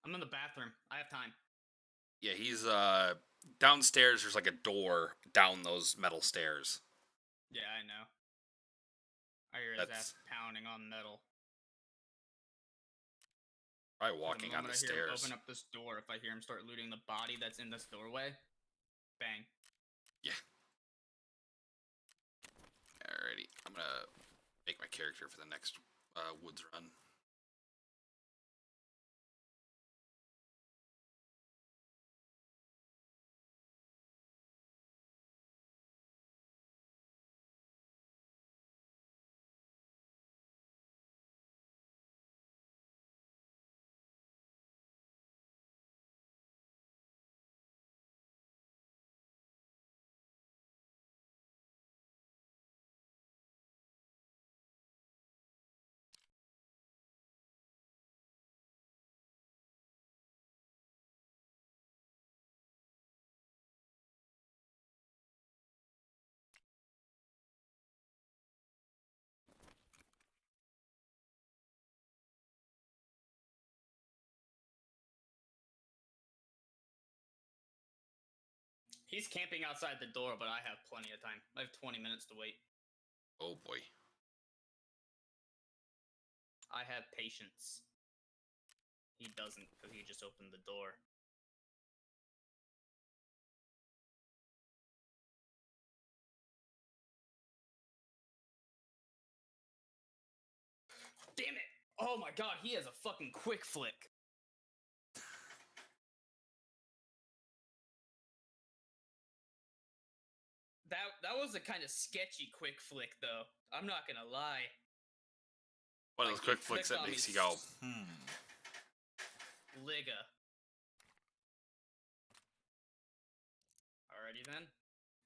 I'm in the bathroom. I have time. Yeah, he's downstairs. There's like a door down those metal stairs. Yeah, I know. I hear his ass pounding on metal. Probably walking on the moment I hear him stairs. open up this door, if I hear him start looting the body that's in this doorway, bang. Yeah. Alrighty, I'm gonna make my character for the next woods run. He's camping outside the door, but I have plenty of time. I have 20 minutes to wait. Oh boy. I have patience. He doesn't, because he just opened the door. Damn it! Oh my god, he has a fucking quick flick. That was a kind of sketchy quick flick, though. I'm not gonna lie. One of Like, those quick he flicks flicked that on makes me you go, Liga. Alrighty then.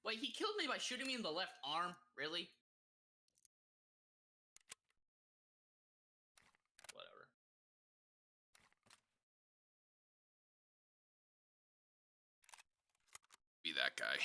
Wait, he killed me by shooting me in the left arm? Really? Whatever. be that guy.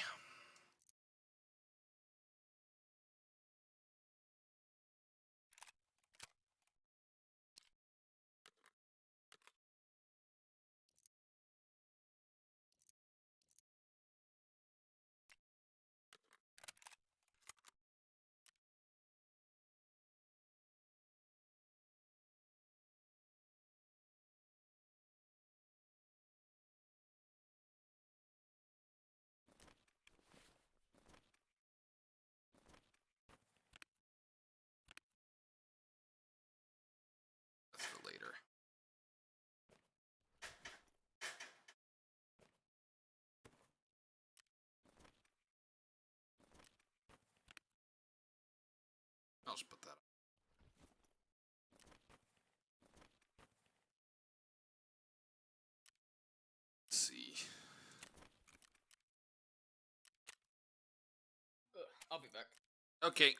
I'll be back. Okay.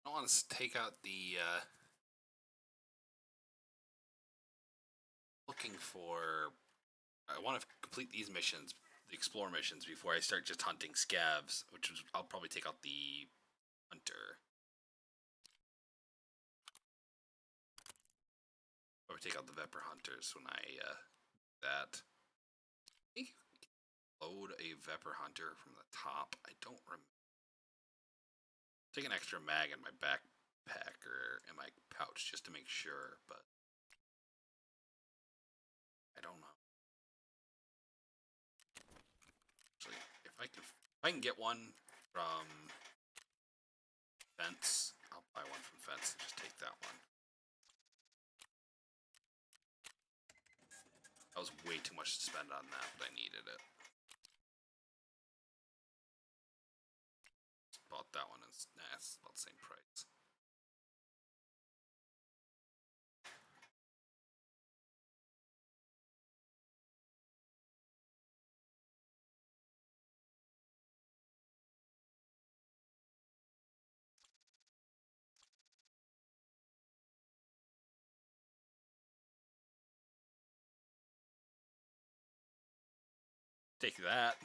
I want to take out the, looking for, I want to complete these missions, the explore missions, before I start just hunting scavs, which is, I'll probably take out the hunter. Or take out the Vepr hunters when I, that. I think you can load a Vepr hunter from the top. I don't remember. Take an extra mag in my backpack or in my pouch just to make sure, but I don't know. Actually, if I can get one from Fence, I'll buy one from Fence and just take that one. That was way too much to spend on that, but I needed it. Just bought that one, and nah, it's about the same price. Take that.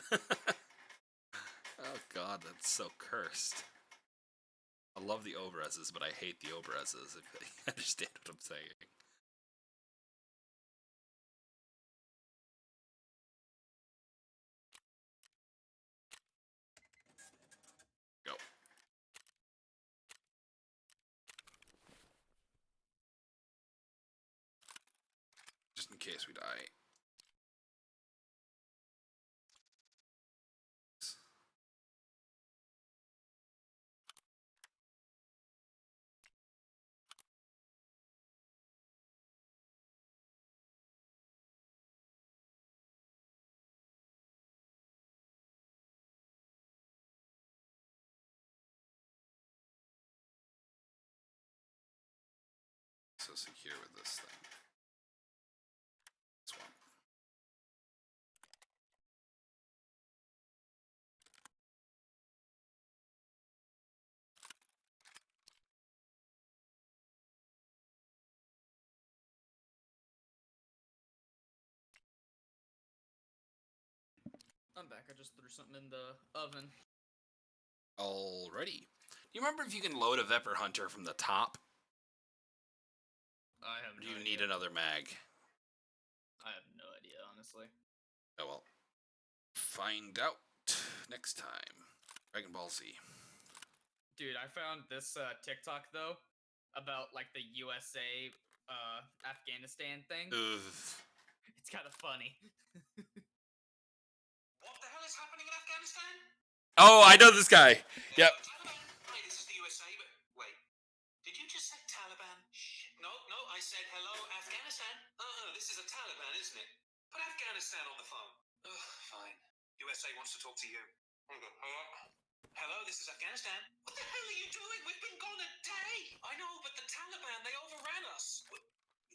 Oh god, that's so cursed. I love the Obereses, but I hate the Obereses, if you understand what I'm saying. Go. Just in case we die. So secure with this thing. This one. I'm back. I just threw something in the oven. Alrighty. Do you remember if you can load a Vepr hunter from the top? I have Or do no you idea. need another mag? I have no idea, honestly. Oh well. Find out next time. Dragon Ball Z. Dude, I found this TikTok though about like the USA Afghanistan thing. Ugh. It's kind of funny. What the hell is happening in Afghanistan? Oh, I know this guy. Yep. Taliban. Hi, this is the USA, but wait. Did you just say Taliban? Shit. No, I said hello, Afghanistan. This is a Taliban, isn't it? Put Afghanistan on the phone. Fine. USA wants to talk to you. Hello, this is Afghanistan. What the hell are you doing? We've been gone a day. I know, but the Taliban, they overran us.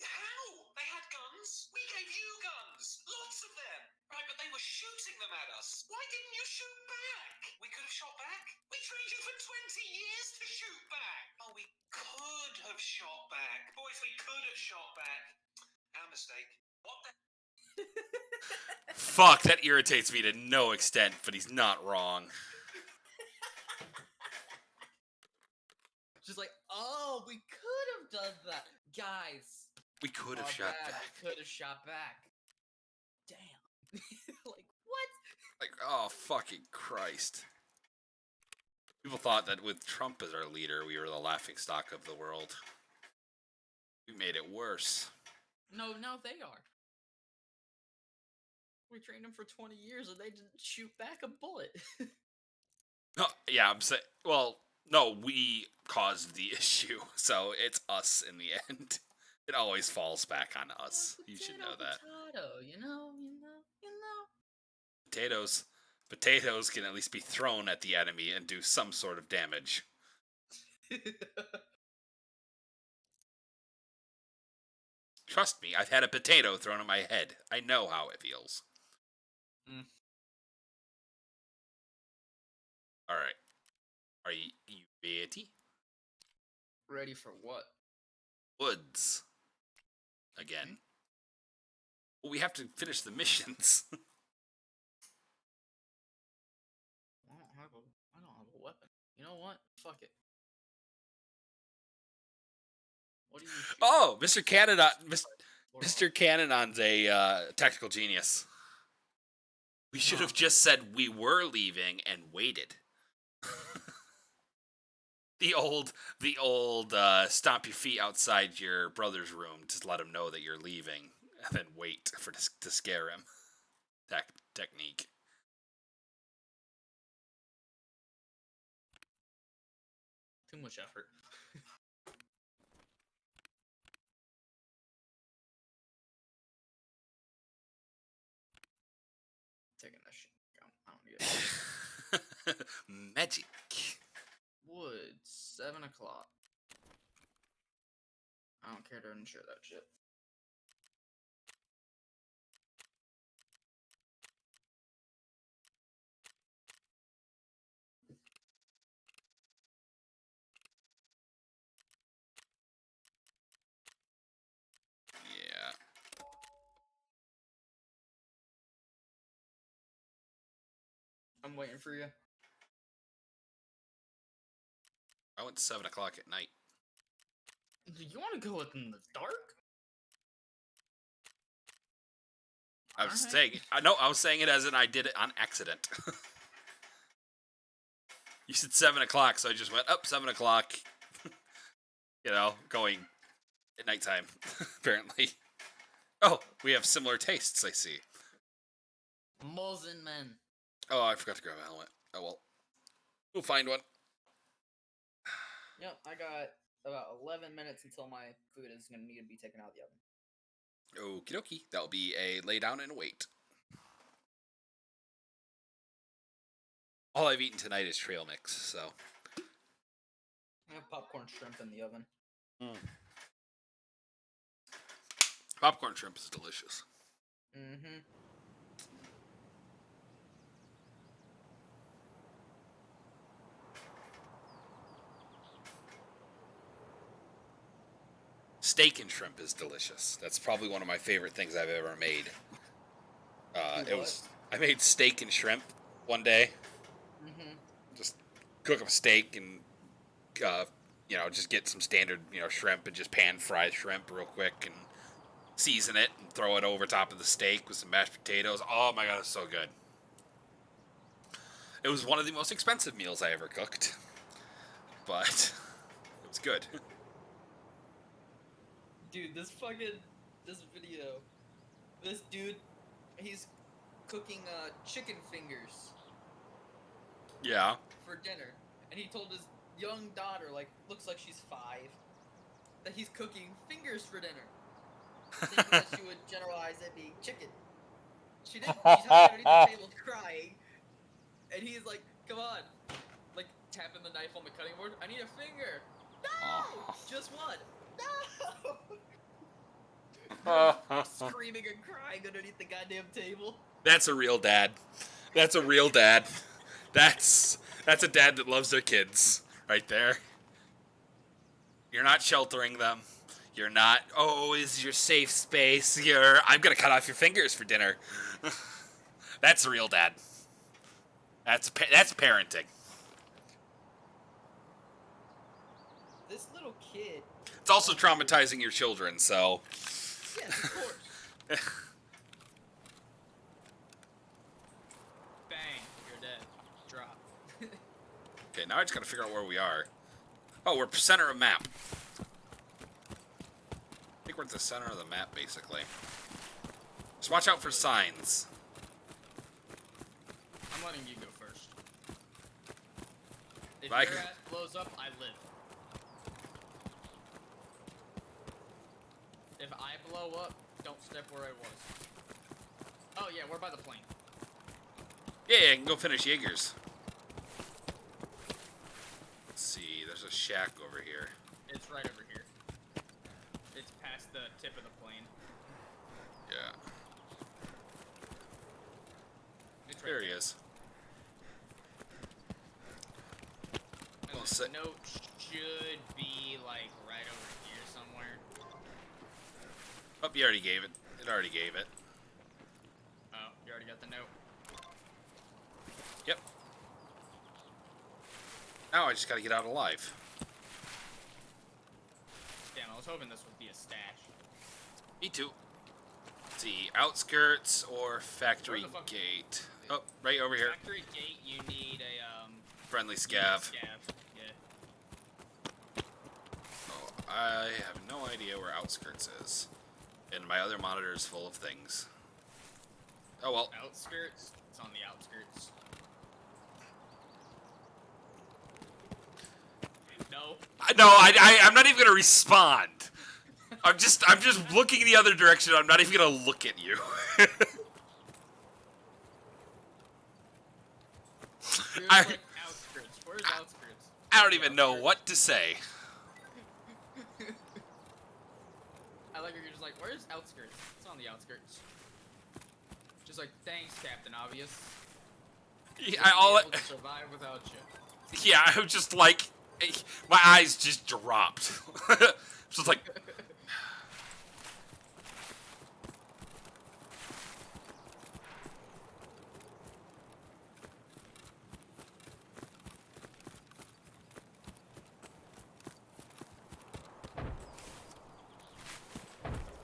How? They had guns. We gave you guns. Lots of them. Right, but they were shooting them at us. Why didn't you shoot back? We could have shot back. We trained you for 20 years to shoot back. Oh, we could have shot back. Boys, we could have shot back. Our mistake. What the? Fuck, that irritates me to no extent, but he's not wrong. Just like, oh, we could have done that, guys. We could have Our shot bad, back. We could have shot back. Damn. Like what? Like, oh, fucking Christ. People thought that with Trump as our leader, we were the laughingstock of the world. We made it worse. No, they are. We trained them for 20 years and they didn't shoot back a bullet. No, yeah, I'm saying. Well, no, we caused the issue, so it's us in the end. It always falls back on us. You should know that. Potato, you know. Potatoes can at least be thrown at the enemy and do some sort of damage. Trust me, I've had a potato thrown at my head. I know how it feels. Mm. Alright. Are you ready? Ready for what? Woods. Again. Well, we have to finish the missions. I don't have a weapon. You know what? Fuck it. What do you shoot? Oh, Mr. Mr. Cannonon's a tactical genius. We should have just said we were leaving and waited. the old stomp your feet outside your brother's room to let him know that you're leaving, and then wait to scare him. Technique. Too much effort. Taking that shit. I don't need it. Magic. Woods, 7 o'clock. I don't care to insure that shit. Yeah. I'm waiting for you. I went 7 o'clock at night. Do you want to go in the dark? I was Alright. saying, I was saying it as in I did it on accident. You said 7 o'clock, so I just went up 7 o'clock. Going at nighttime, apparently. Oh, we have similar tastes, I see. Mosin men. Oh, I forgot to grab a helmet. Oh well. We'll find one. Yep, I got about 11 minutes until my food is going to need to be taken out of the oven. Okie dokie. That'll be a lay down and wait. All I've eaten tonight is trail mix, so. I have popcorn shrimp in the oven. Popcorn shrimp is delicious. Mm-hmm. Steak and shrimp is delicious. That's probably one of my favorite things I've ever made. I made steak and shrimp one day. Mm-hmm. Just cook up a steak and just get some standard shrimp and just pan fry shrimp real quick and season it and throw it over top of the steak with some mashed potatoes. Oh my god, it's so good. It was one of the most expensive meals I ever cooked, but it was good. Dude, this video, this dude, he's cooking chicken fingers Yeah. for dinner, and he told his young daughter, looks like she's 5, that he's cooking fingers for dinner, thinking that she would generalize it being chicken. She didn't. She's hiding underneath the table crying, and he's like, "Come on!" Tapping the knife on the cutting board. I need a finger. No, just one. No. screaming and crying underneath the goddamn table. That's a real dad. That's a real dad. That's a dad that loves their kids right there. You're not sheltering them. You're not, oh, is your safe space. I'm going to cut off your fingers for dinner. That's a real dad. That's parenting. This little kid. It's also traumatizing your children, so. Yes, of course. Bang, you're dead. Drop. Okay, now I just gotta figure out where we are. Oh, we're center of map. I think we're at the center of the map, basically. Just watch out for signs. I'm letting you go first. If Like- your ass blows up, I live. If I blow up, don't step where I was. Oh yeah, we're by the plane. Yeah, I can go finish Jaegers. Let's see, there's a shack over here. It's right over here. It's past the tip of the plane. Yeah, It's there right he there. is. And Well, the sit. note should be like right over here somewhere. Oh, you already gave it. It already gave it. Oh, you already got the note. Yep. Now I just gotta get out alive. Damn, I was hoping this would be a stash. Me too. Let's see, outskirts or factory Where the fuck- gate. Oh, right over here. Factory gate, you need a Friendly you need scav. Scav. Yeah. Oh, I have no idea where outskirts is. And my other monitor is full of things. Oh well. Outskirts. It's on the outskirts. No. I'm not even gonna respond. I'm just looking the other direction. I'm not even gonna look at you. There's I- like outskirts. Where's outskirts? I don't even know what to say. I like you're just like, where's outskirts? It's on the outskirts. Just like, thanks, Captain Obvious. Yeah, Wouldn't be able to survive without you. yeah, I'm just like, my eyes just dropped. Just like,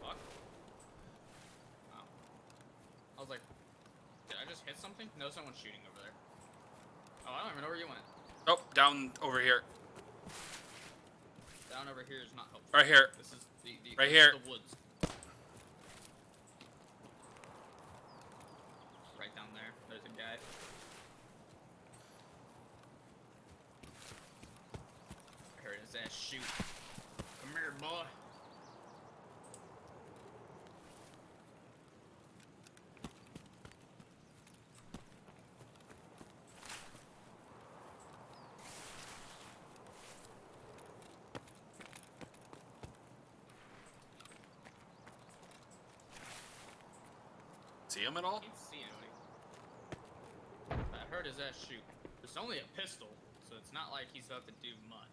Fuck. Oh. I was like, did I just hit something? No, someone's shooting over there. Oh, I don't even know where you went. oh, down over here. Down over here is not helpful. Right here. This is the Right this is here. the woods. Right down there. There's a guy. I heard his ass shoot. Come here, boy. See him at all? Can't see anybody. I heard his ass shoot. It's only a pistol, so it's not like he's about to do much.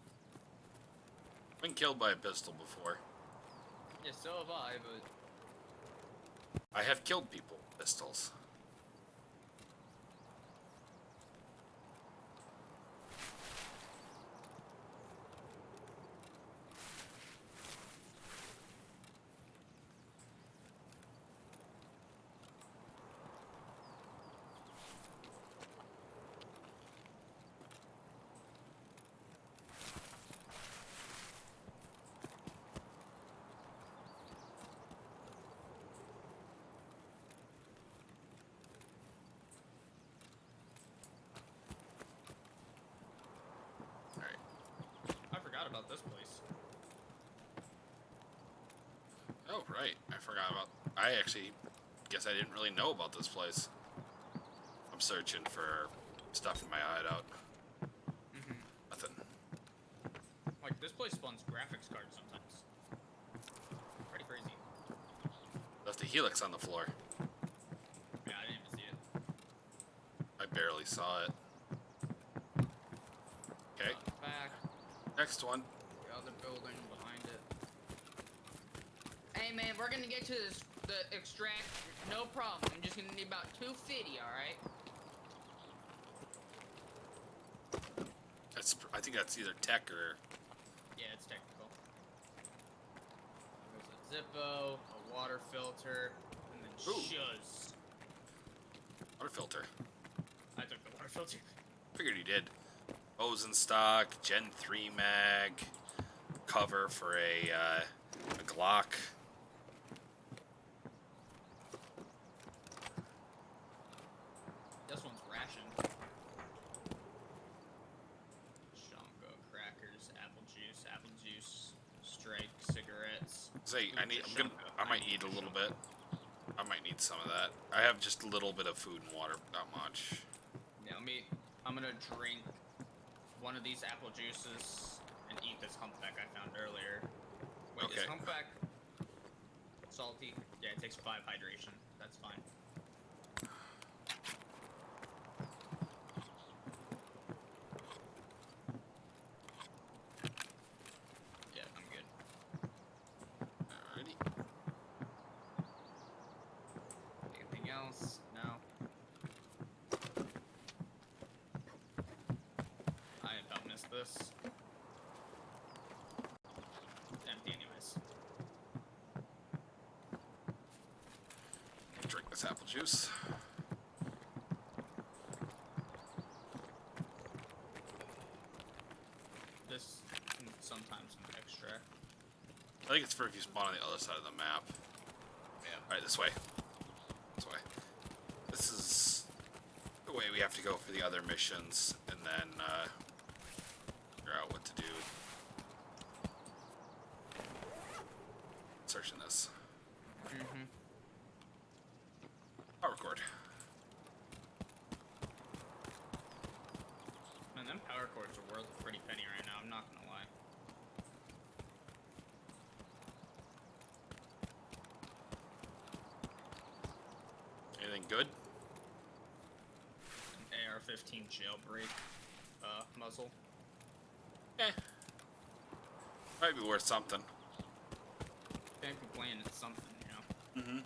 Been killed by a pistol before. Yeah, so have I, but I have killed people with pistols. Alright. I forgot about this place. Oh, right. I forgot about... I actually guess I didn't really know about this place. I'm searching for stuff in my hideout. Mm-hmm. Nothing. Like, this place spawns graphics cards sometimes. Pretty crazy. The left a helix on the floor. Yeah, I didn't even see it. I barely saw it. Okay, Back. next one. The other building behind it. Hey man, we're gonna get to the extract. No problem. I'm just gonna need about 250, alright? I think that's either tech or... Yeah, it's technical. There's a Zippo, a water filter, and then Ooh. Shuz. water filter. I took the water filter. Figured you did. Ozone stock, Gen 3 mag, cover for a Glock. This one's rationed. Shongo, crackers, apple juice, strike, cigarettes. Say, Food for Shongo. I might need a little bit. I might need some of that. I have just a little bit of food and water, not much. Yeah, I'm gonna drink one of these apple juices and eat this humpback I found earlier. Wait, is Okay. humpback salty? Yeah, it takes 5 hydration. That's fine. Yeah, I'm good. Alrighty. Anything else? No. I about missed this. Empty anyways. Drink this apple juice. This sometimes an extract. I think it's for if you spawn on the other side of the map. Yeah. Alright, this way. This way. This is the way we have to go for the other missions, and then, figure out what to do. Searching this. Mm-hmm. Power cord. Man, them power cords are worth a pretty penny right now, I'm not gonna lie. Anything good? An AR-15 jailbreak muzzle. Eh. Might be worth something. Can't complain, it's something, you know. Mm-hmm.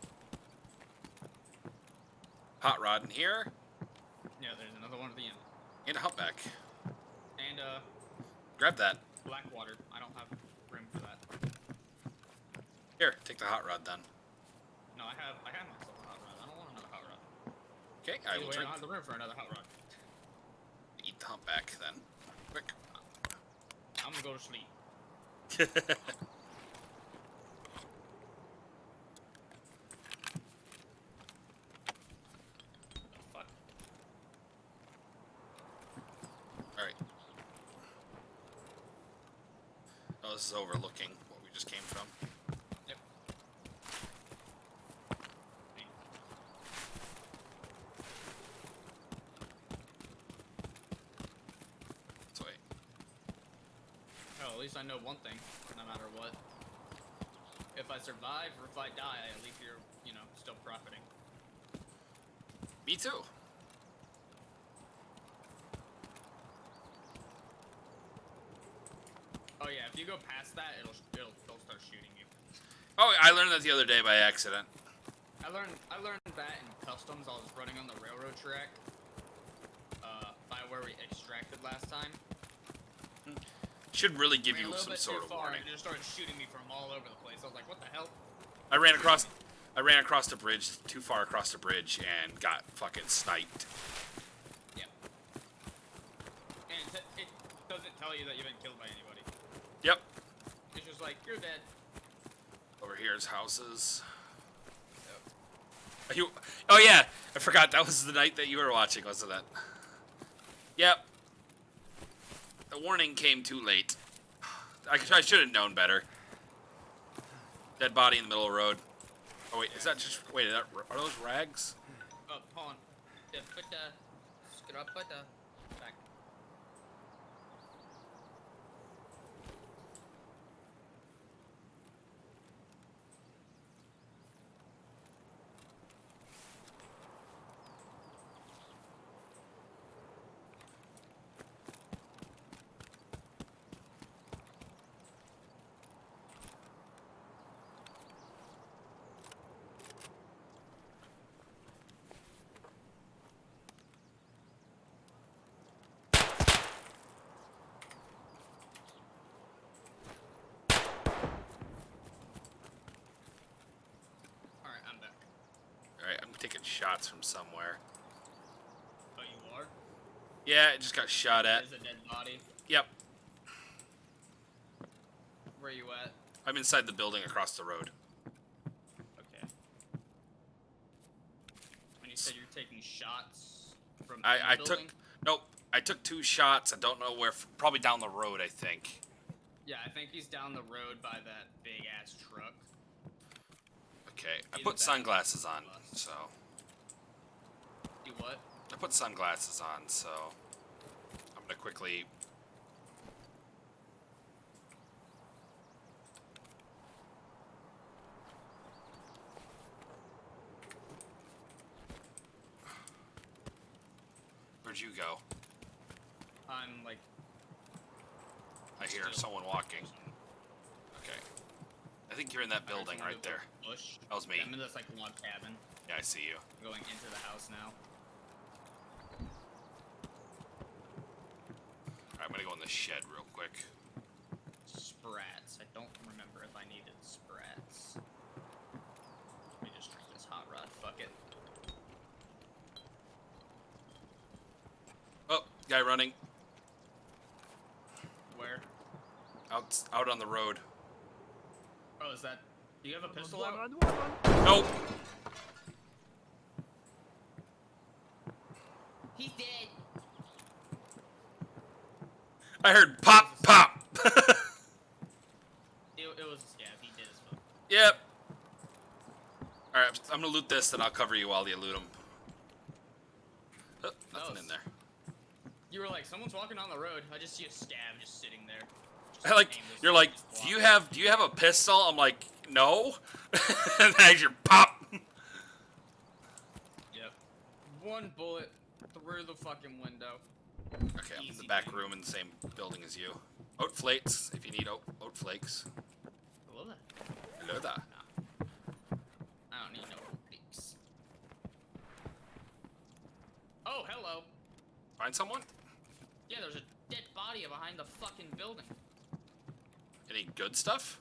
Hot rod in here, Yeah, there's another one at the end. and a humpback. And Grab that. black water. I don't have room for that. Here, take the hot rod then. No, I have myself a hot rod. I don't want another hot rod. Okay, I will Anyway, I drink. don't have the room for another hot rod. Eat the humpback then. Quick. I'm gonna go to sleep. The fuck? Alright. Oh, this is overlooking what we just came from. Yep. This way. Well, at least I know one thing, no matter what. If I survive or if I die, at least you're, you know, still profiting. Me too. Oh yeah, if you go past that, it'll start shooting you. Oh, I learned that the other day by accident. I learned that in customs. I was running on the railroad track, by where we extracted last time. Should really give Ran a you little some bit sort too of far, warning. and it just started shooting me from all over the place. I was like, what the hell? I ran across the bridge, too far across the bridge, and got fucking sniped. Yep. And it doesn't tell you that you've been killed by anybody. Yep. It's just like, you're dead. Over here's houses. Oh yeah, I forgot that was the night that you were watching, wasn't it? Yep. The warning came too late. I should have known better. Dead body in the middle of the road. Oh wait, is that just... Wait, are those rags? Oh, hold on. Back. shots from somewhere. Oh, you are? Yeah, it just got shot at. There's a dead body. Yep. Where you at? I'm inside the building across the road. Okay. When you said you're taking shots from I the took... building? Nope. I took 2 shots. I don't know where... Probably down the road, I think. Yeah, I think he's down the road by that big ass truck. Okay. I Either put that sunglasses on, bus. so... Do what? I put sunglasses on, so... I'm gonna quickly... Where'd you go? I'm like. I hear still- someone walking. Okay. I think you're in that building right there. Bush. That was me. Yeah, I'm in this like log cabin. Yeah, I see you. I'm going into the house now. Alright, I'm gonna go in the shed real quick. Sprats. I don't remember if I needed sprats. Let me just drink this hot rod. Fuck it. Oh, guy running. Where? Out on the road. Oh, is that? Do you have a pistol out? Nope. He's dead. I heard pop, pop. It was a scab. He did his fuck. Yep. Alright, I'm gonna loot this, then I'll cover you while you loot them. Oh, nothing in there. You were like, someone's walking on the road. I just see a scab just sitting there. Just I like, aimless, you're like, just do you walking. have a pistol? I'm like, no. And as you pop. Yep. One bullet through the fucking window. Okay, I'm in the Easy back peasy. room in the same building as you. Oat flakes, if you need oat flakes. Hello there. Hello there. I don't need no peaks. Oh, hello. Find someone? Yeah, there's a dead body behind the fucking building. Any good stuff?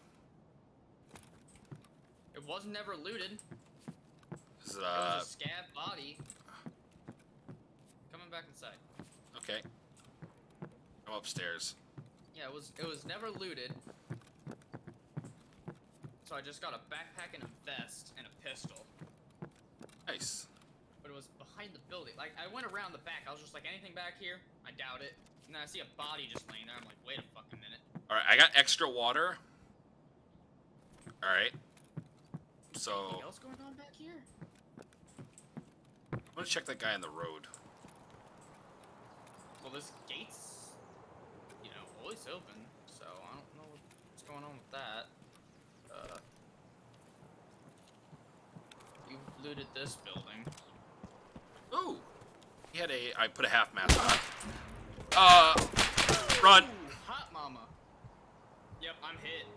It was never looted. Is it, It was a scab body. Coming back inside. okay. I'm upstairs. Yeah, it was never looted. So I just got a backpack and a vest and a pistol. Nice. But it was behind the building. Like, I went around the back. I was just like, anything back here? I doubt it. And then I see a body just laying there. I'm like, wait a fucking minute. Alright, I got extra water. Alright. So, Anything else going on back here? I'm gonna check that guy on the road. Well, this gate's, you know, always open. So I don't know what's going on with that. You looted this building. Ooh! He had I put a half mask on. Run! Ooh, hot mama. Yep, I'm hit.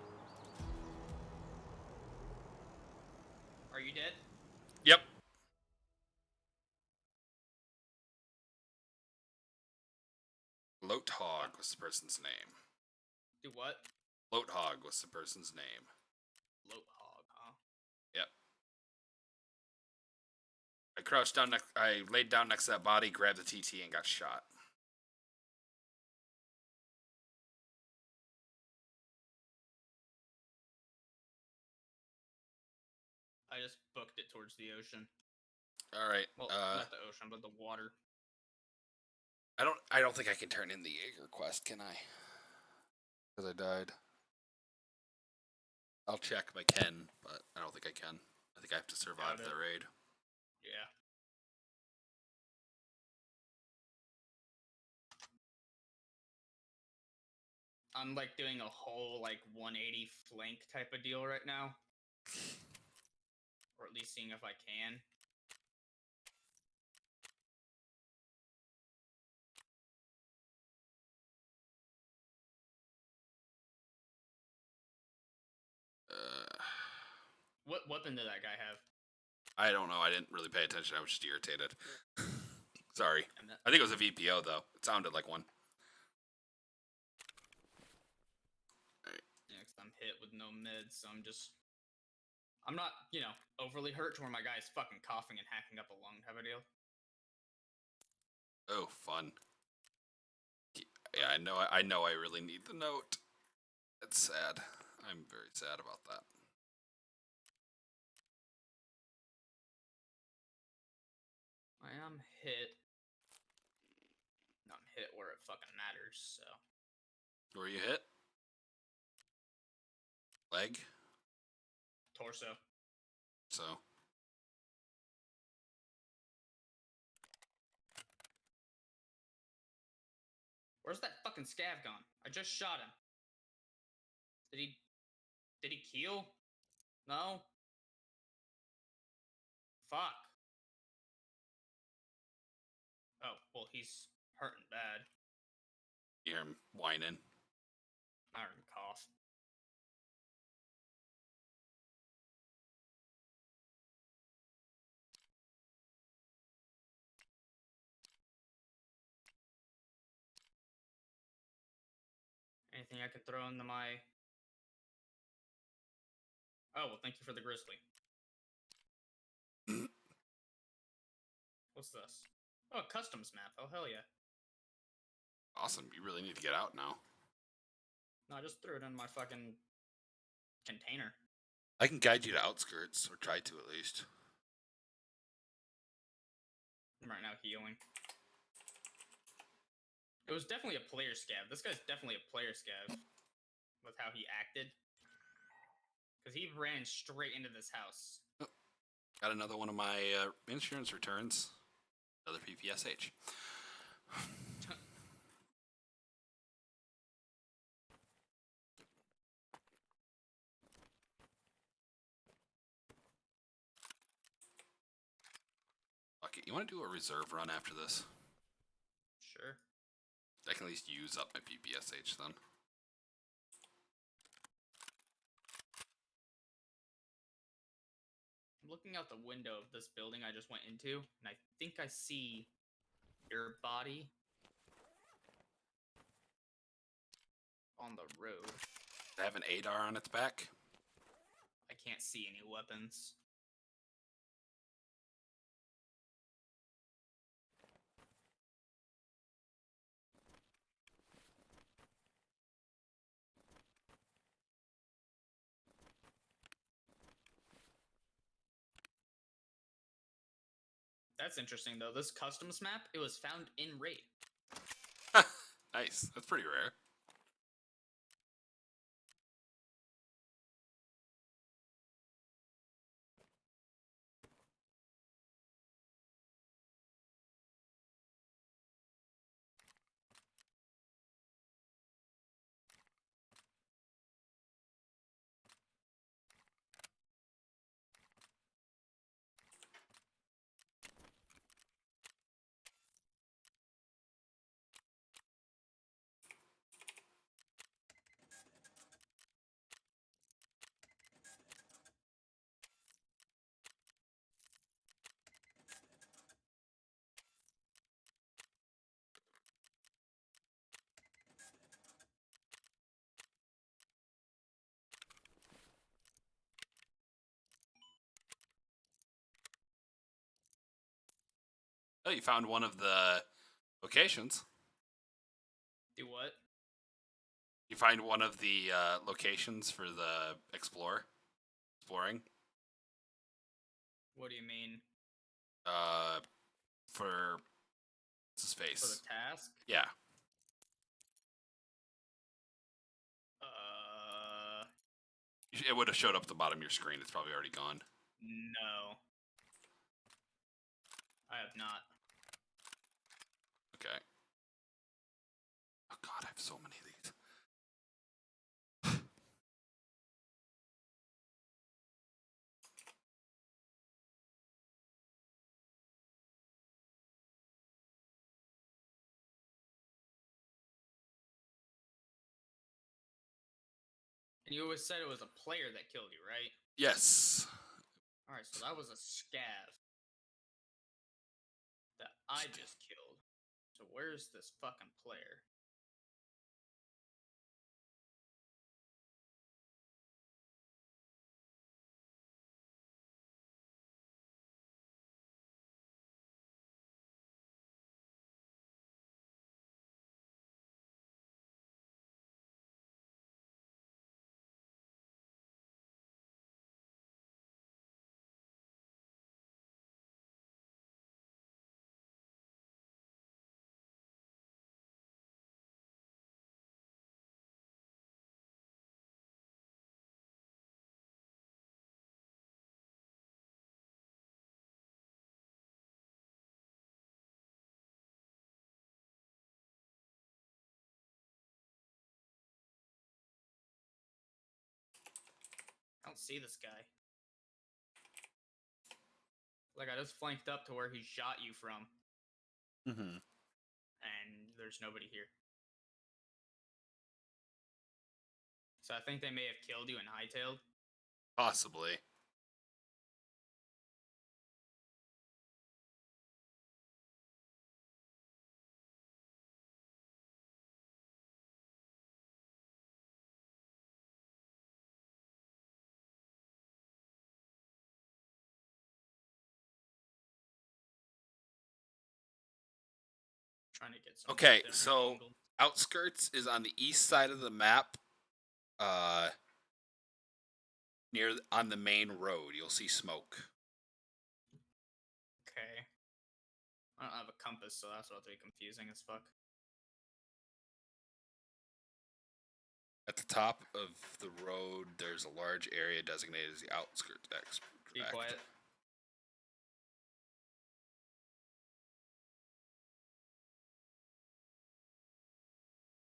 Are you dead? Yep. Loathog was the person's name. Do what? Loathog was the person's name. Loat hog, huh? Yep. I crouched down I laid down next to that body, grabbed the TT, and got shot. I just booked it towards the ocean. Alright. Well, not the ocean, but the water. I don't think I can turn in the Jaeger quest, can I? Because I died. I'll check if I can, but I don't think I can. I think I have to survive Doubt it. the raid. Yeah. I'm like doing a whole like 180 flank type of deal right now. Or at least seeing if I can. What weapon did that guy have? I don't know. I didn't really pay attention. I was just irritated. Sorry. And that- I think it was a VPO, though. It sounded like one. Yeah, 'cause I'm hit with no meds, so I'm just I'm not, overly hurt to where my guy's fucking coughing and hacking up a lung type of deal. Oh, fun. Yeah, I know. I know. I really need the note. It's sad. I'm very sad about that. I am hit. No, I'm hit where it fucking matters, so. Where you hit? Leg? Torso. So. Where's that fucking scav gone? I just shot him. Did he heal? No? Fuck. Oh, well, he's hurting bad. You hear him whining. I heard him cough. Anything I can throw into my... Oh, well, thank you for the grizzly. What's this? Oh, a customs map. Oh, hell yeah. Awesome. You really need to get out now. No, I just threw it in my fucking container. I can guide you to outskirts, or try to at least. I'm right now healing. It was definitely a player scav. This guy's definitely a player scav with how he acted. Because he ran straight into this house. Got another one of my insurance returns. Another PPSH. Fuck it. You want to do a reserve run after this? Sure. I can at least use up my PPSH then. I'm looking out the window of this building I just went into, and I think I see your body on the road. Does it have an ADAR on its back? I can't see any weapons. That's interesting, though. This customs map, it was found in Raid. Nice. That's pretty rare. Oh, you found one of the locations. Do what? You find one of the locations for the exploring. What do you mean? For what's his For face? the task? Yeah. It would have showed up at the bottom of your screen. It's probably already gone. No. I have not. Okay. Oh god, I have so many of these. And you always said it was a player that killed you, right? Yes. Alright, so that was a scav that I just killed. So where's this fucking player? see this guy. Like, I just flanked up to where he shot you from, Mm-hmm. and there's nobody here. So I think they may have killed you and hightailed. Possibly. Trying to get some. Okay, different so angle. Outskirts is on the east side of the map. Near on the main road, you'll see smoke. Okay. I don't have a compass, so that's about to be confusing as fuck. At the top of the road, there's a large area designated as the outskirts. Be quiet.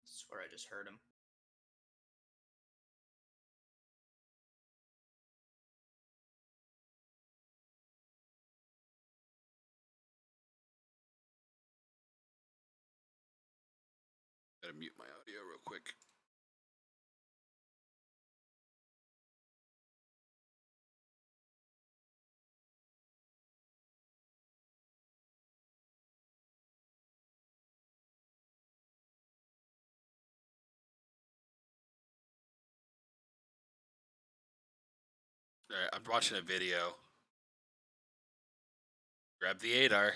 Swear I just heard him. Gotta mute my audio real quick. Alright, I'm watching a video. Grab the ADAR.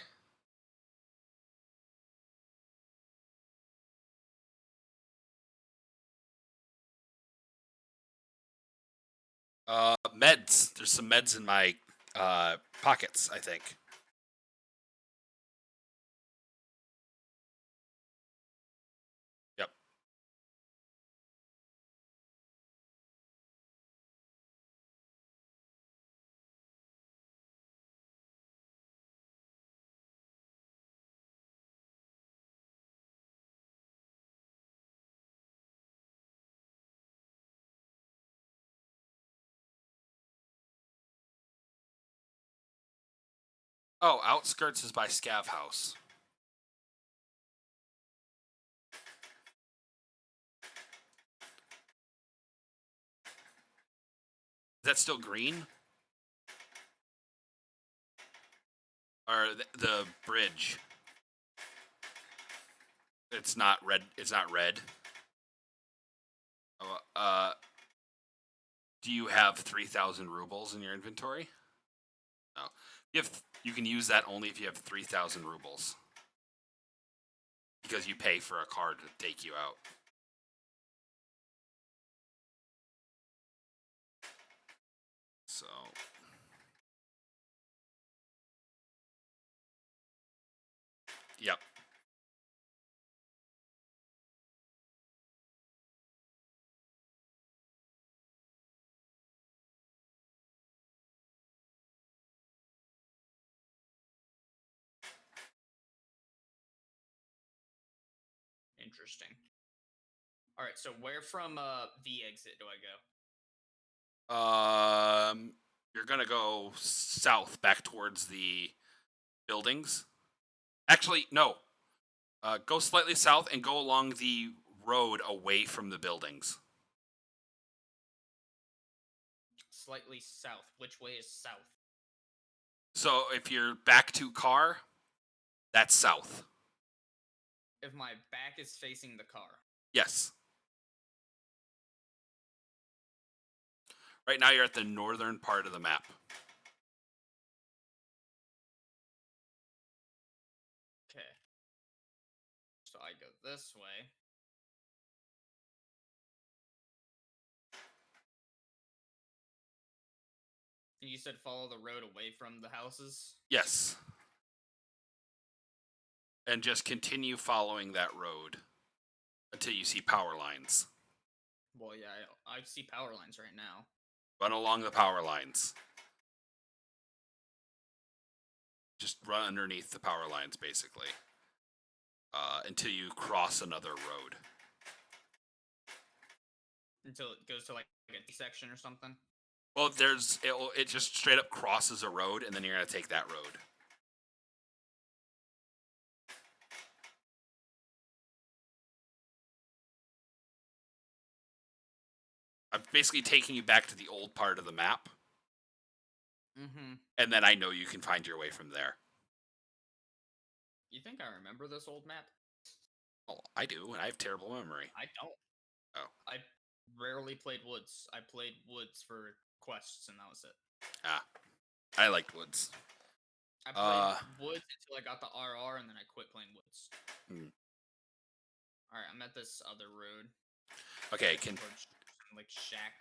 Meds. There's some meds in my pockets, I think. Yep. Oh, Outskirts is by Scav House. Is that still green? Or the bridge? It's not red. It's not red. Oh, do you have 3,000 rubles in your inventory? No. You can use that only if you have 3,000 rubles. Because you pay for a car to take you out. So. Yep. Interesting. All right, so where from the exit do I go? You're gonna go south, back towards the buildings. Actually, no. Go slightly south and go along the road away from the buildings. Slightly south. Which way is south? So if you're back to car, that's south. If my back is facing the car. Yes. Right now you're at the northern part of the map. Okay. So I go this way. And you said follow the road away from the houses? Yes. And just continue following that road until you see power lines. Well, yeah, I see power lines right now. Run along the power lines. Just run underneath the power lines, basically. Until you cross another road. Until it goes to like a D section or something? Well, it just straight up crosses a road, and then you're gonna take that road. I'm basically taking you back to the old part of the map, Mm-hmm. and then I know you can find your way from there. You think I remember this old map? Oh, I do, and I have terrible memory. I don't. Oh. I rarely played Woods. I played Woods for quests, and that was it. Ah, I liked Woods. I played Woods until I got the RR, and then I quit playing Woods. Hmm. All right, I'm at this other road. Okay, Towards, like shack.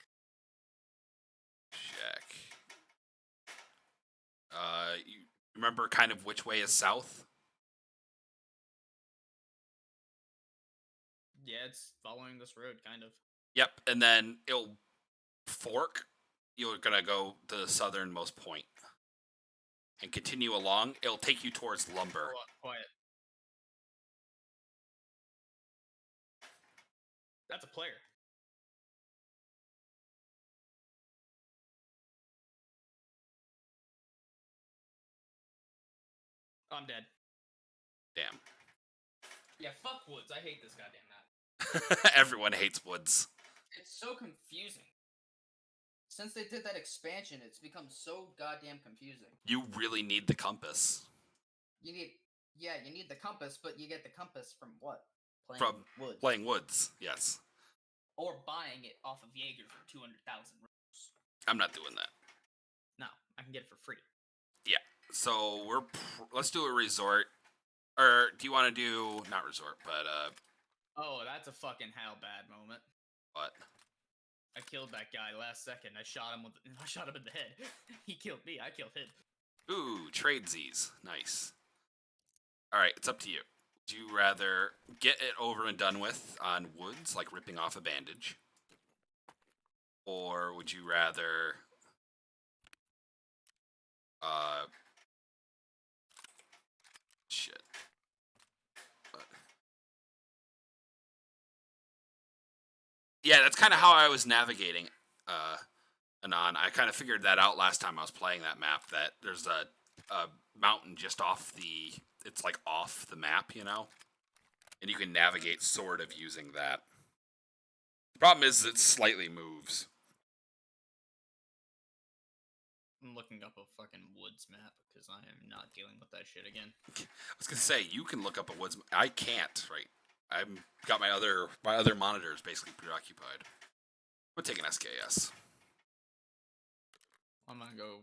You remember kind of which way is south? Yeah, it's following this road, kind of. Yep, and then it'll fork. You're gonna go to the southernmost point and continue along. It'll take you towards lumber. Hold on, quiet. That's a player. I'm dead. Damn. Yeah, fuck Woods. I hate this goddamn map. Everyone hates Woods. It's so confusing. Since they did that expansion, it's become so goddamn confusing. You really need the compass. You need the compass, but you get the compass from what? From Woods. Playing Woods, yes. Or buying it off of Jaeger for 200,000 rubles. I'm not doing that. No, I can get it for free. So let's do a resort. Or do you want to do not resort, but Oh, that's a fucking how bad moment. what? I killed that guy last second. I shot him in the head. He killed me. I killed him. Ooh, tradesies. Nice. All right, it's up to you. Would you rather get it over and done with on Woods, like ripping off a bandage? Or would you rather shit. But, yeah, that's kind of how I was navigating Anon. I kind of figured that out last time I was playing that map, that there's a mountain just off it's like off the map, you know? And you can navigate sort of using that. The problem is it slightly moves. I'm looking up a fucking Woods map because I am not dealing with that shit again. I was gonna say you can look up a Woods. I can't. Right. I've got my other monitors basically preoccupied. We'll take an SKS. I'm gonna go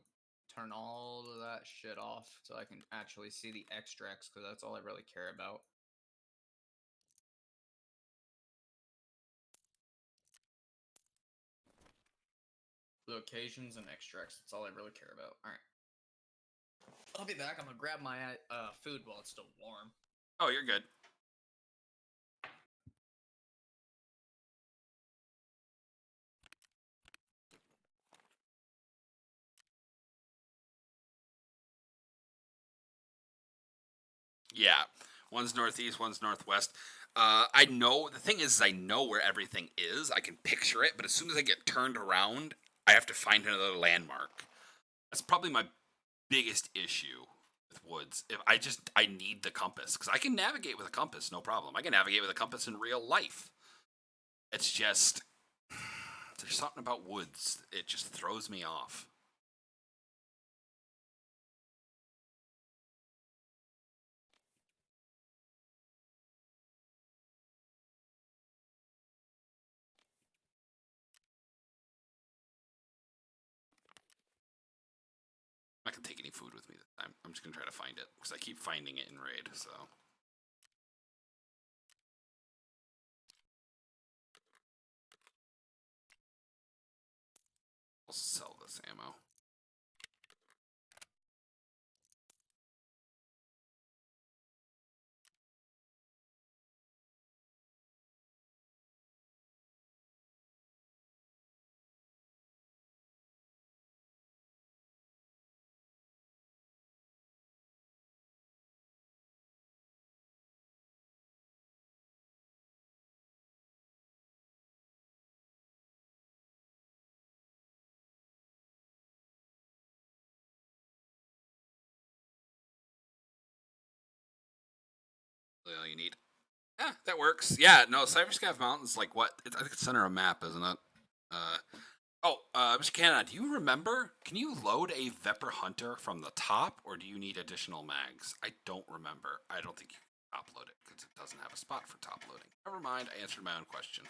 turn all of that shit off so I can actually see the extracts because that's all I really care about. Locations and extracts. That's all I really care about. All right. I'll be back. I'm gonna grab my food while it's still warm. Oh, you're good. Yeah, one's northeast, one's northwest. I know the thing is I know where everything is. I can picture it, but as soon as I get turned around, I have to find another landmark. That's probably my biggest issue with Woods. If I need the compass because I can navigate with a compass, no problem. I can navigate with a compass in real life. It's just there's something about Woods. It just throws me off. I'm not gonna take any food with me this time. I'm just gonna try to find it because I keep finding it in raid. So. I'll sell this ammo. Really all you need. Yeah, that works. Yeah, no, Cyberscav Mountain's like what? I think it's center of map, isn't it? Mr. Canada, do you remember? Can you load a Vepr Hunter from the top, or do you need additional mags? I don't remember. I don't think you can top load it because it doesn't have a spot for top loading. Never mind. I answered my own question.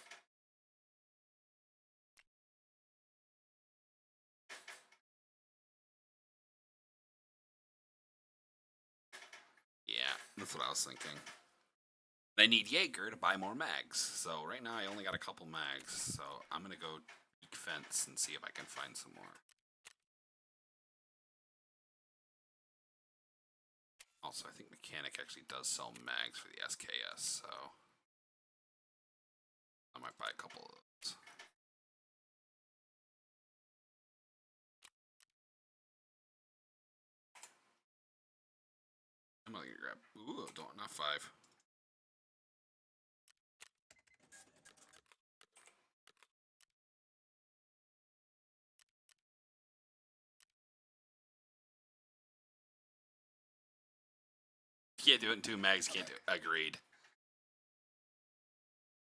Yeah, that's what I was thinking. I need Jaeger to buy more mags. So right now I only got a couple mags. So I'm going to go peek fence and see if I can find some more. Also, I think Mechanic actually does sell mags for the SKS, so I might buy a couple of those. I'm gonna grab. Ooh, don't, not 5. Can't do it in 2 mags. Can't do it. Agreed.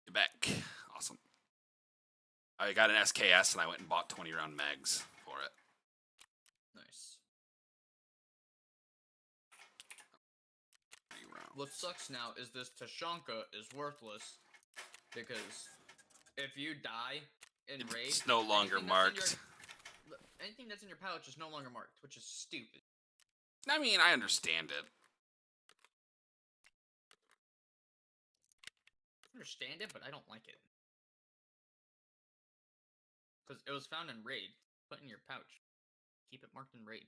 Get back. Awesome. I got an SKS and I went and bought 20 round mags for it. Nice. 3 rounds. What sucks now is this Tashanka is worthless because if you die in raid, It's no longer anything that's in marked. anything that's in your pouch is no longer marked, which is stupid. I mean, I understand it. I understand it, but I don't like it. Because it was found in raid. Put in your pouch. Keep it marked in raid.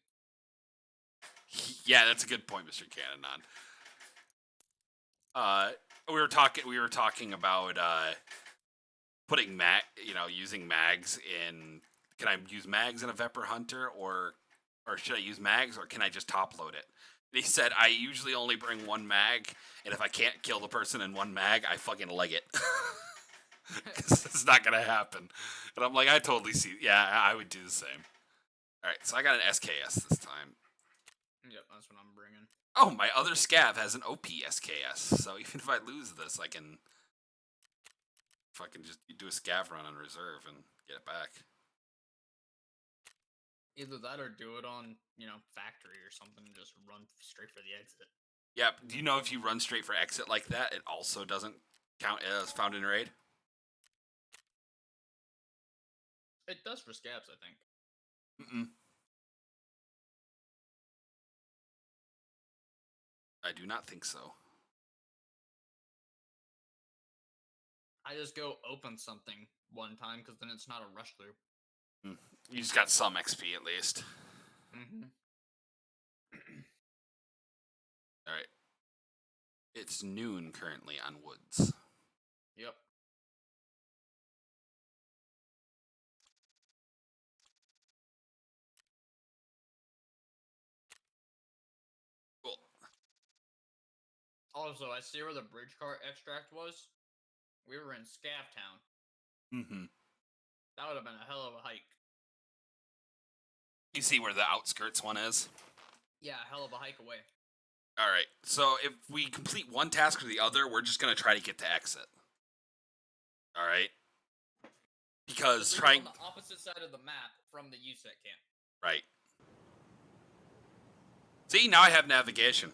Yeah, that's a good point, Mr. Cananon. We were talking about putting using mags in. Can I use mags in a Vepr Hunter, or should I use mags, or can I just top load it? And he said I usually only bring 1 mag, and if I can't kill the person in 1 mag, I fucking leg it. It's not gonna happen. And I'm like, I totally see. Yeah, I would do the same. All right, so I got an SKS this time. Yep, that's what I'm bringing. Oh, my other scav has an OP SKS, so even if I lose this, I can fucking just do a scav run on reserve and get it back. Either that or do it on, factory or something and just run straight for the exit. Yep. Do you know if you run straight for exit like that, it also doesn't count as found in raid? It does for scabs, I think. Mm-mm. I do not think so. I just go open something one time because then it's not a rush through. You just got some XP at least. Mm-hmm. All right. It's noon currently on Woods. Yep. Cool. Also, I see where the bridge car extract was. We were in Scav Town. Mm-hmm. That would have been a hell of a hike. You see where the outskirts one is? Yeah, a hell of a hike away. All right. So if we complete one task or the other, we're just gonna try to get to exit. All right. Because We're trying on the opposite side of the map from the USEC camp. right. See, now I have navigation.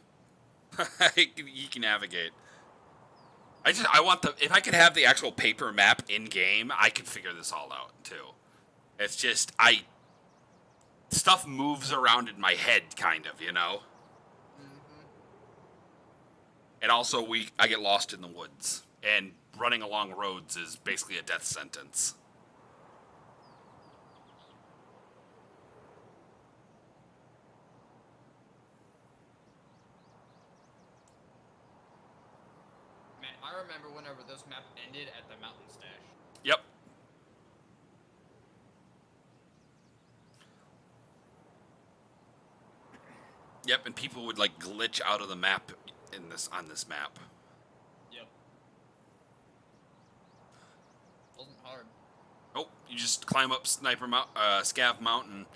You can navigate. I want if I could have the actual paper map in game, I could figure this all out too. It's just stuff moves around in my head, kind of, Mm-hmm. And also, I get lost in the woods, and running along roads is basically a death sentence. Man, I remember whenever this map ended at the mountain stash. Yep. Yep, and people would like glitch out of the map on this map. Yep. Wasn't hard. Oh, you just climb up Scav Mountain,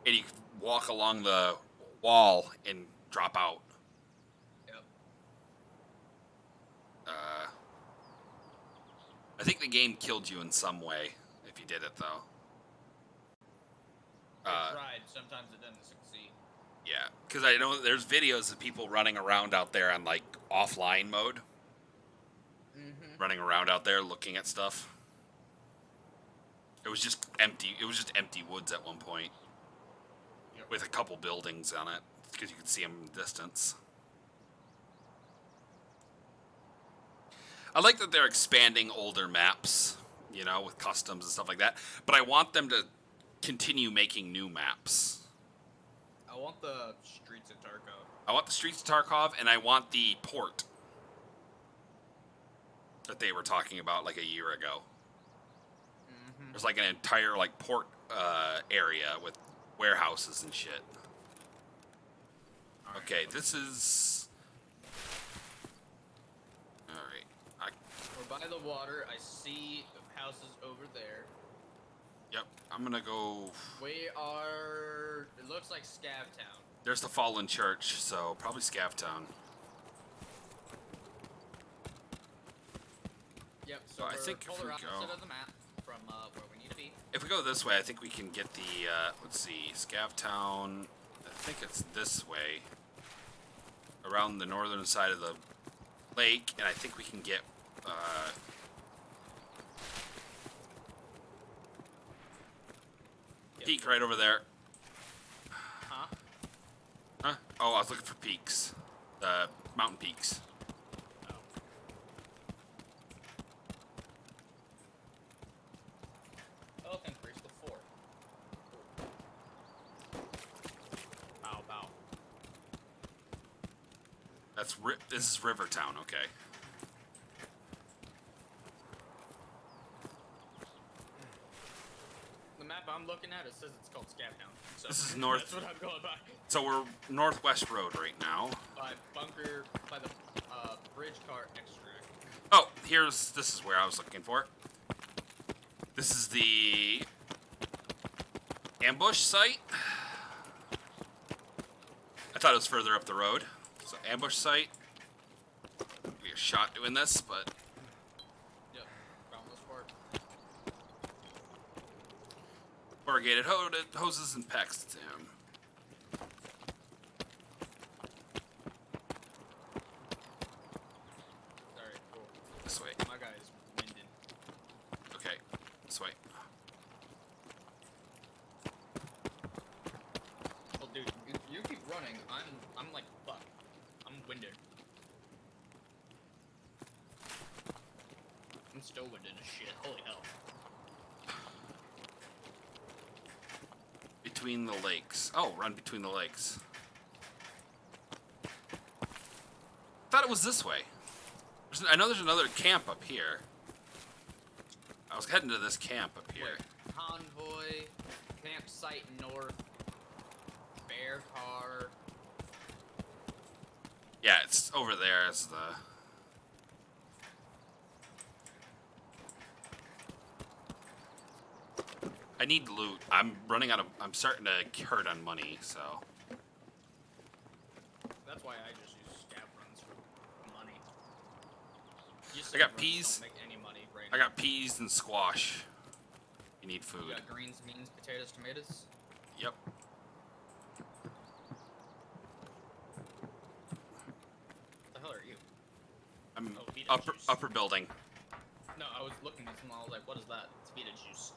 and you walk along the wall and drop out. Yep. the game killed you in some way if you did it, though. I tried. Sometimes it didn't succeed. Yeah, because I know there's videos of people running around out there on, like, offline mode. Mm-hmm. Running around out there looking at stuff. It was just empty. It was just empty woods at one point. Yep. With a couple buildings on it, because you could see them in the distance. I like that they're expanding older maps, you know, with customs and stuff like that. But I want them to continue making new maps. I want the streets of Tarkov. I want the streets of Tarkov, and I want the port that they were talking about like a year ago. Mm-hmm. There's like an entire like port area with warehouses and shit. Okay, this is... Alright. We're by the water. I see the houses over there. Yep, I'm gonna go... We are... It looks like Scav Town. There's the Fallen Church, so probably Scav Town. Yep, so I we're think if polar we opposite go- of the map from where we need to be. If we go this way, I think we can get the, let's see, Scav Town, I think it's this way, around the northern side of the lake, and I think we can get, Yep. peak right over there. Huh? Huh? Oh, I was looking for peaks. The mountain peaks. Oh. Oh, increase to 4. Bow, bow. That's this is Rivertown, okay. The map I'm looking at, it says it's called Scav Town. So This is north- That's what I'm going by. So we're Northwest Road right now. By bunker, by the bridge car extract. Oh, this is where I was looking for. This is the ambush site. I thought it was further up the road. So ambush site. We a shot doing this, but Yep, found this part. corrugated hoses and packs to him. Alright, cool. This way. My guy is winded. Okay, this way. Well, dude, you keep running. I'm like, fuck. I'm winded. I'm still winded as shit. Holy hell. Between the lakes. Oh, run between the lakes. Thought it was this way. I know there's another camp up here. I was heading to this camp up here. Wait, convoy, campsite north, bear car. Yeah, it's over there as the... I need loot. I'm running out of... I'm starting to hurt on money, so... That's why I just use scav runs for money. You I got runs peas. Don't make any money right I now. got peas and squash. You need food. You got greens, beans, potatoes, tomatoes. Yep. What the hell are you? I'm Oh, Vita upper juice. upper building. No, I was looking at some. I was like, what is that? It's Vita juice.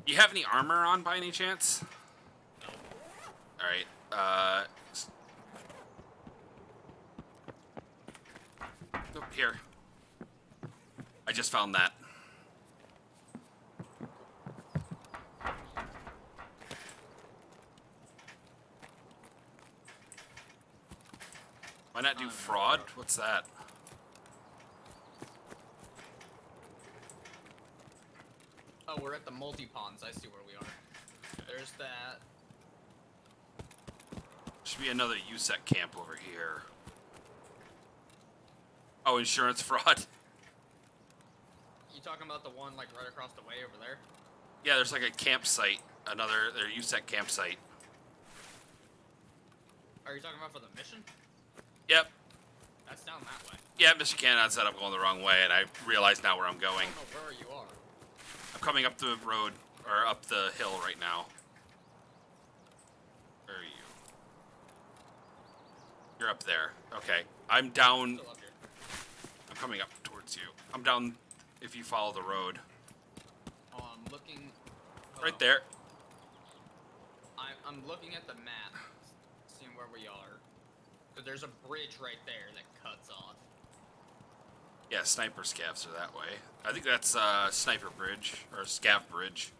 You have any armor on by any chance? No. Alright, oh, here. I just found that. Why not do fraud? What's that? Oh, we're at the multi-ponds. I see where we are. There's that. Should be another USEC camp over here. Oh, insurance fraud? You talking about the one like right across the way over there? Yeah, there's like a campsite. Their USEC campsite. Are you talking about for the mission? Yep. That's down that way. Yeah, Mr. Cannon said I'm going the wrong way, and I realize now where I'm I going. don't know where you are. I'm coming up the road, or up the hill right now. Where are you? You're up there. Okay. I'm down. Still up here. I'm coming up towards you. I'm down if you follow the road. Oh, I'm looking. Right there. I'm looking at the map, seeing where we are. So there's a bridge right there that cuts off. Yeah, sniper scavs are that way. I think that's Sniper Bridge, or Scav Bridge.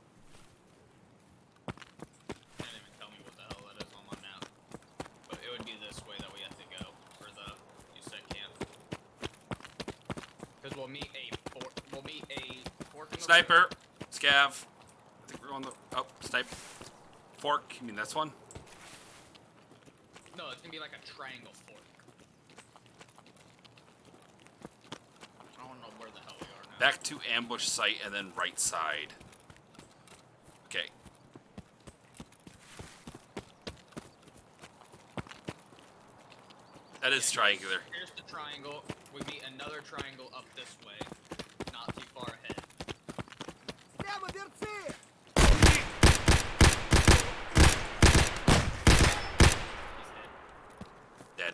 Can't even tell me what the hell that is on my map. But it would be this way that we have to go for the you said camp. Because we'll meet a fork in the Sniper! road. Scav. I think we're on the... Oh, sniper. Fork. You mean this one? No, it's gonna be like a triangle fork. I don't know where the hell we are now. Back to ambush site and then right side. Okay. That is triangular. Here's the triangle. We meet another triangle up this way. Not too far ahead. Прямо берцы! He's dead. Dead.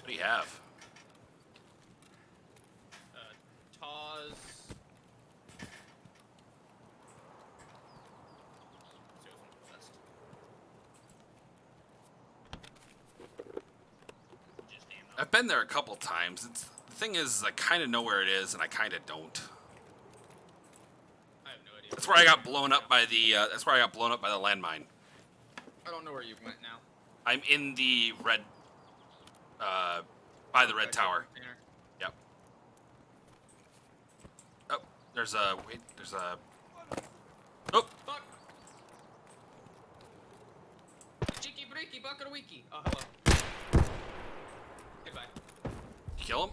What do you have? Taz. Let's see what's on the list. Just ammo. I've been there a couple times. The thing is, I kind of know where it is, and I kind of don't. I have no idea. That's where I got blown up by the. That's where I got blown up by the landmine. I don't know where you went now. I'm in the red. By the red Back tower. container. Yep. Oh, there's a. Wait, there's a. Oh, Fuck! Cheeky breaky buckawiki. Oh, hello. Goodbye. you kill him?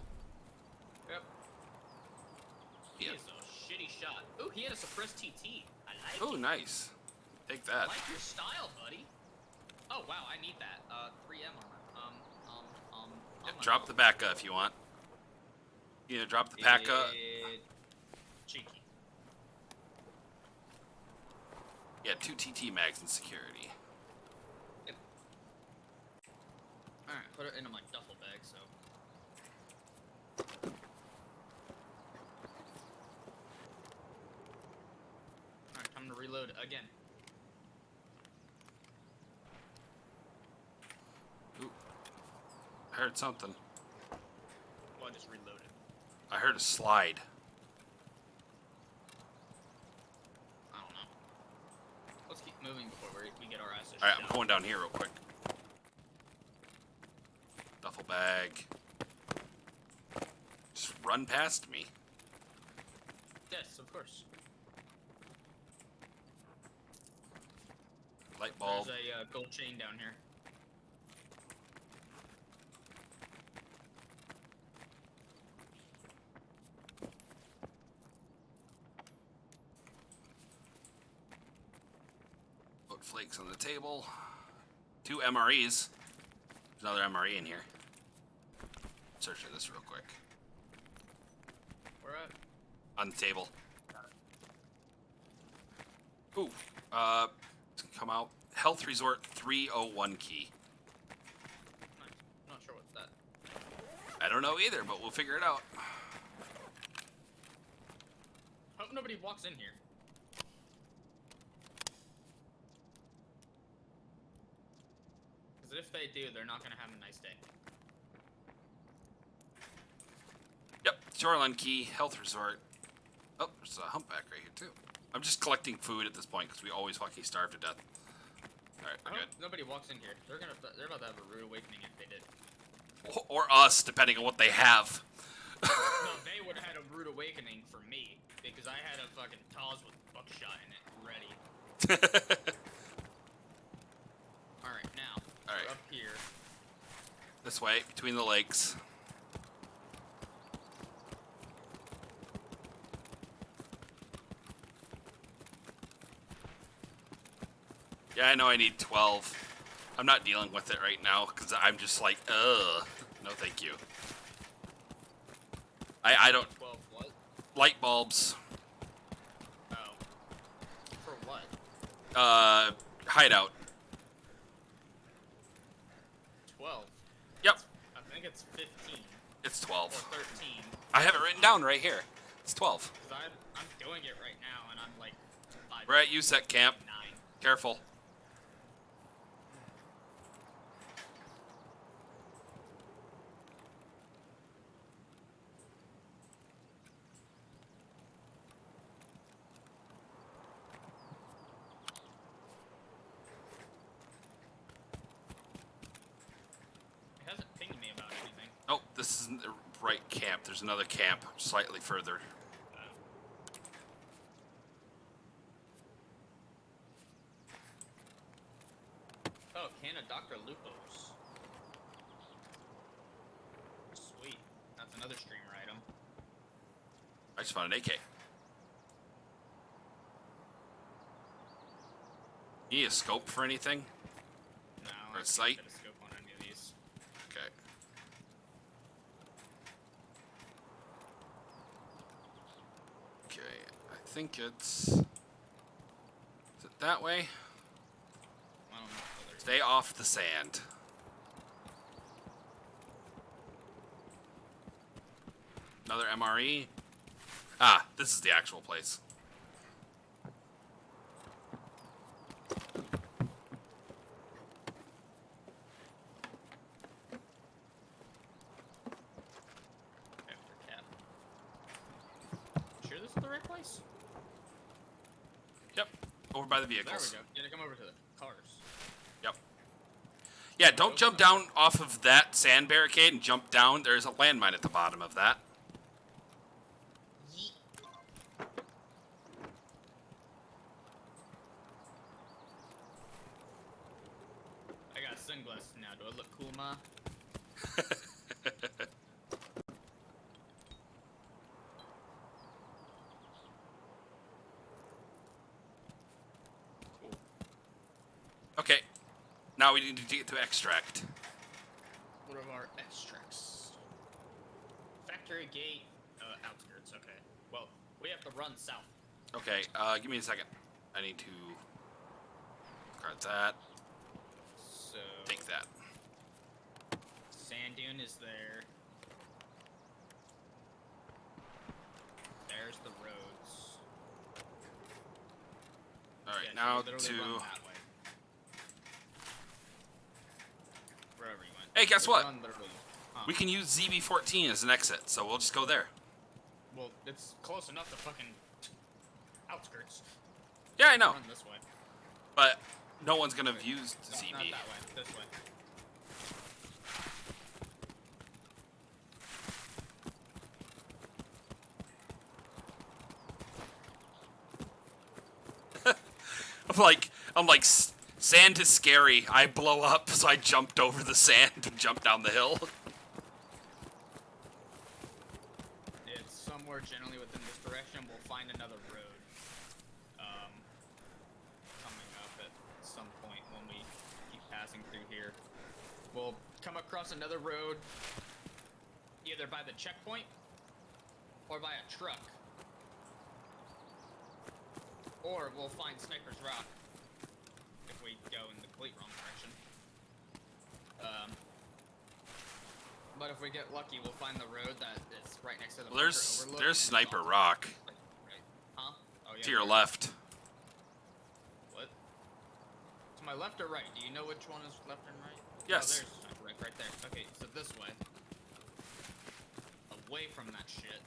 Yep. He Yeah. is a shitty shot. Ooh, he had a suppressed TT. I like Oh, it. nice. Take I that. like your style, buddy. Oh wow, I need that. 3M on that. Yeah, drop the Bacca if you want. Either drop the Bacca. Cheeky. Yeah, 2 TT mags in security. Alright, put it into my duffel bag, so. Alright, time to reload again. Ooh. I heard something. Well, I just reloaded. I heard a slide. I don't know. Let's keep moving before we get our asses Alright, shot. I'm going down here real quick. Duffel bag. Just run past me. Yes, of course. Light bulb. There's a gold chain down here. Put flakes on the table. 2 MREs. There's another MRE in here. Search for this real quick. Where at? On the table. Ooh. Come out. Health Resort 301 key. Nice. I'm not sure what's that. I don't know either, but we'll figure it out. Hope nobody walks in here. Because if they do, they're not gonna have a nice day. Yep. Shoreline key. Health Resort. Oh, there's a humpback right here too. I'm just collecting food at this point because we always fucking starve to death. Alright, I we're hope good. nobody walks in here. They're about to have a rude awakening if they did. Or us, depending on what they have. No, they would have had a rude awakening for me because I had a fucking Taz with buckshot in it ready. All right, now Alright. we're up here. This way, between the lakes. Yeah, I know I need 12. I'm not dealing with it right now because I'm just like, ugh. No, thank you. I don't. 12 what? Light bulbs. Oh. For what? Hideout. 12. Yep, I think it's 15 it's or 12. 13. I have it written down right here. It's 12. Cause I'm doing it right now, and I'm like 5. We're at USEC camp. 9. Careful. It hasn't pinged me about anything. Oh, this isn't the right camp. There's another camp slightly further. Oh, can of Dr. Lupo's. Sweet. That's another streamer item. I just found an AK. You need a scope for anything? No, Or a I can't sight? get a scope on any of these. Okay. Okay, I think it's... Is it that way? I don't know if there's Stay off the sand. Another MRE? Ah, this is the actual place. after cap. Sure this is the right place? Yep, over by the There we vehicles. go. You gotta come over to the cars. Yep. Yeah, don't jump down off of that sand barricade and jump down. There's a landmine at the bottom of that. Yeet. I got sunglasses now. Do I look cool, ma? Cool. Okay, now we need to get to extract. What are our extracts? Factory gate, outskirts. Okay. Well, we have to run south. Okay, give me a second. I need to card that. So Take that. sand dune is there. There's the roads. All right, Yeah, so now we literally to. run that way. Wherever you went. Hey, guess We what? run literally- huh. We can use ZB14 as an exit, so we'll just go there. Well, it's close enough to fucking outskirts. Yeah, I know, Run this way. but no one's gonna have used No, not ZB. that way. This way. I'm like, sand is scary. I blow up, so I jumped over the sand and jumped down the hill. It's somewhere generally within this direction. We'll find another road. Coming up at some point when we keep passing through here. We'll come across another road, either by the checkpoint or by a truck. Or we'll find Sniper's Rock if we go in the complete wrong direction. But if we get lucky, we'll find the road that is right next to the Well, there's bunker overlook, there's and it's Sniper all- Rock Right. Huh? Oh yeah. to your where? left. What? To my left or right? Do you know which one is left and right? Yes. Oh, there's Sniper right there. Okay, so this way. Away from that shit.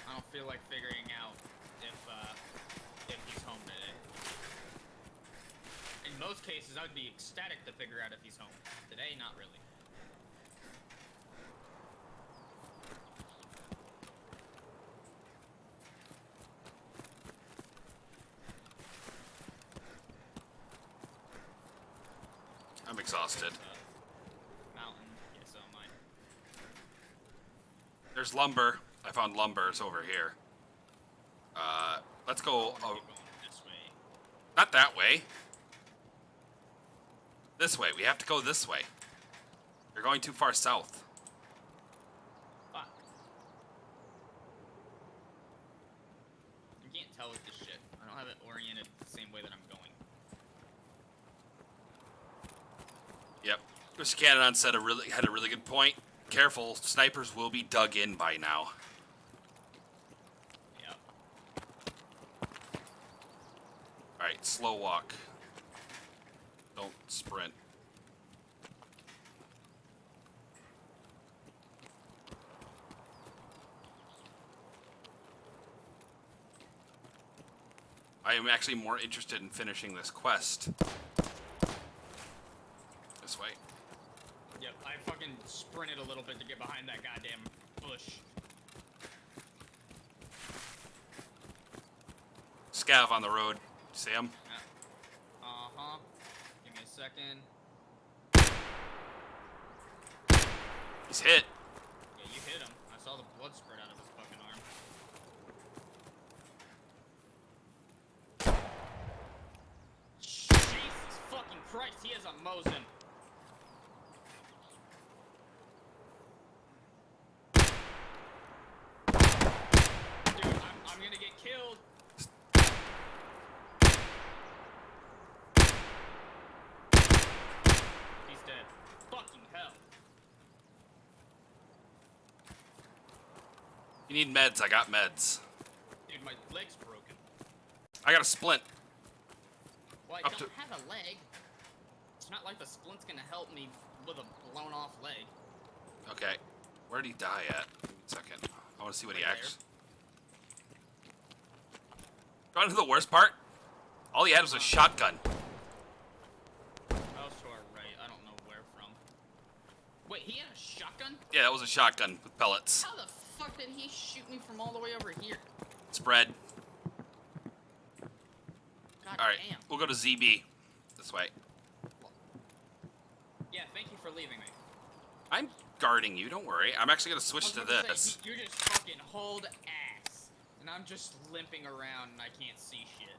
I don't feel like figuring out if he's home today. In most cases, I'd be ecstatic to figure out if he's home. Today, not really. I'm exhausted. Mountain. Yeah, so am I. There's lumber. I found lumber. It's over here. Let's go. We're going this way. Not that way. This way. We have to go this way. You're going too far south. Fuck. I can't tell with this shit. I don't have it oriented the same way that I'm going. Yep. Mr. Cananon said had a really good point. Careful, snipers will be dug in by now. Yep. Alright, slow walk. Don't sprint. I am actually more interested in finishing this quest. This way. Yep, I fucking sprinted a little bit to get behind that goddamn bush. Scav on the road. See him? Uh-huh. Give me a second. He's hit. Yeah, you hit him. I saw the blood spurt out of his fucking arm. Jesus fucking Christ, he has a Mosin. Dude, I'm gonna get killed. He's dead. Fucking hell. You need meds. I got meds. Dude, my leg's broken. I got a splint. Well, I Up don't have a leg. It's not like the splint's gonna help me with a blown off leg. Okay. Where did he die at? Give me a second. I want to see what he Right actually... You want to know the worst part? All he had was a shotgun. Oh, to our right. I don't know where from. Wait, he had a shotgun? Yeah, that was a shotgun with pellets. How the fuck did he shoot me from all the way over here? Spread. God Alright, damn. we'll go to ZB. This way. Yeah, thank you for leaving me. I'm guarding you, don't worry. I'm actually going to I switch was to about say, this. you just fucking hold ass. And I'm just limping around and I can't see shit.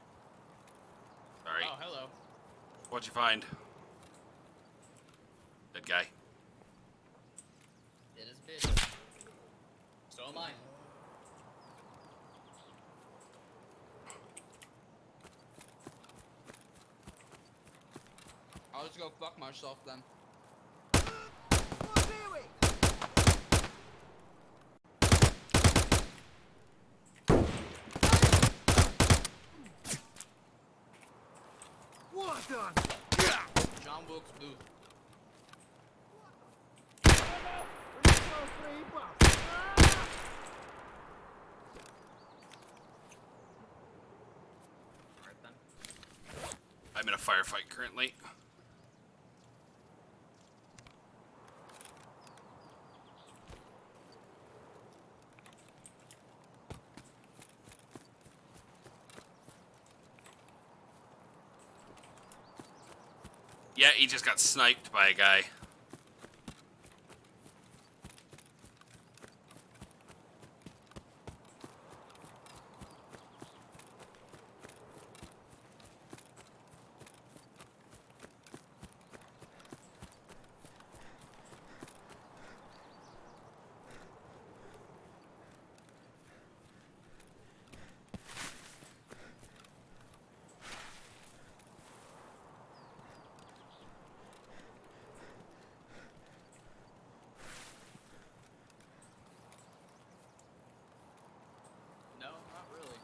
Alright, Oh, hello. what'd you find? Dead guy. It is bitch. So am I. I'll just go fuck myself then. What on? John Wilkes Booth. Alright then. I'm in a firefight currently. Yeah, he just got sniped by a guy. No, not really.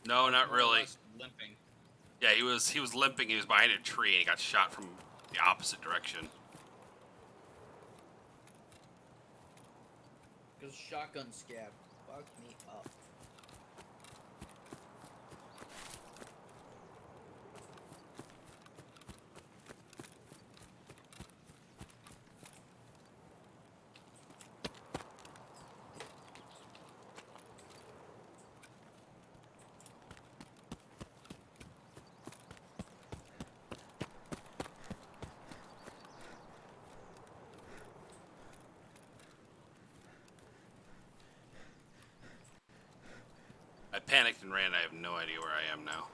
No, not More or really. less limping. Yeah, he was limping. He was behind a tree and he got shot from the opposite direction. Because shotgun scab fucked me up. panicked and ran. I have no idea where I am now.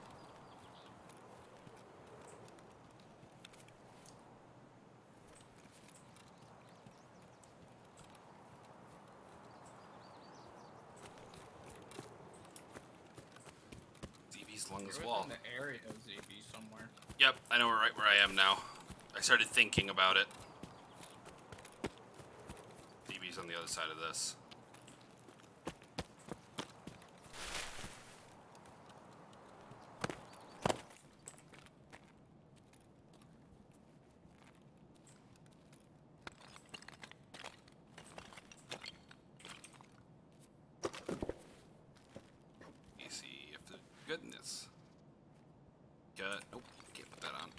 ZB's along this You're wall. within the area of ZB somewhere. Yep, I know right where I am now. I started thinking about it. ZB's on the other side of this. Easy, if the goodness. Nope, can't put that on.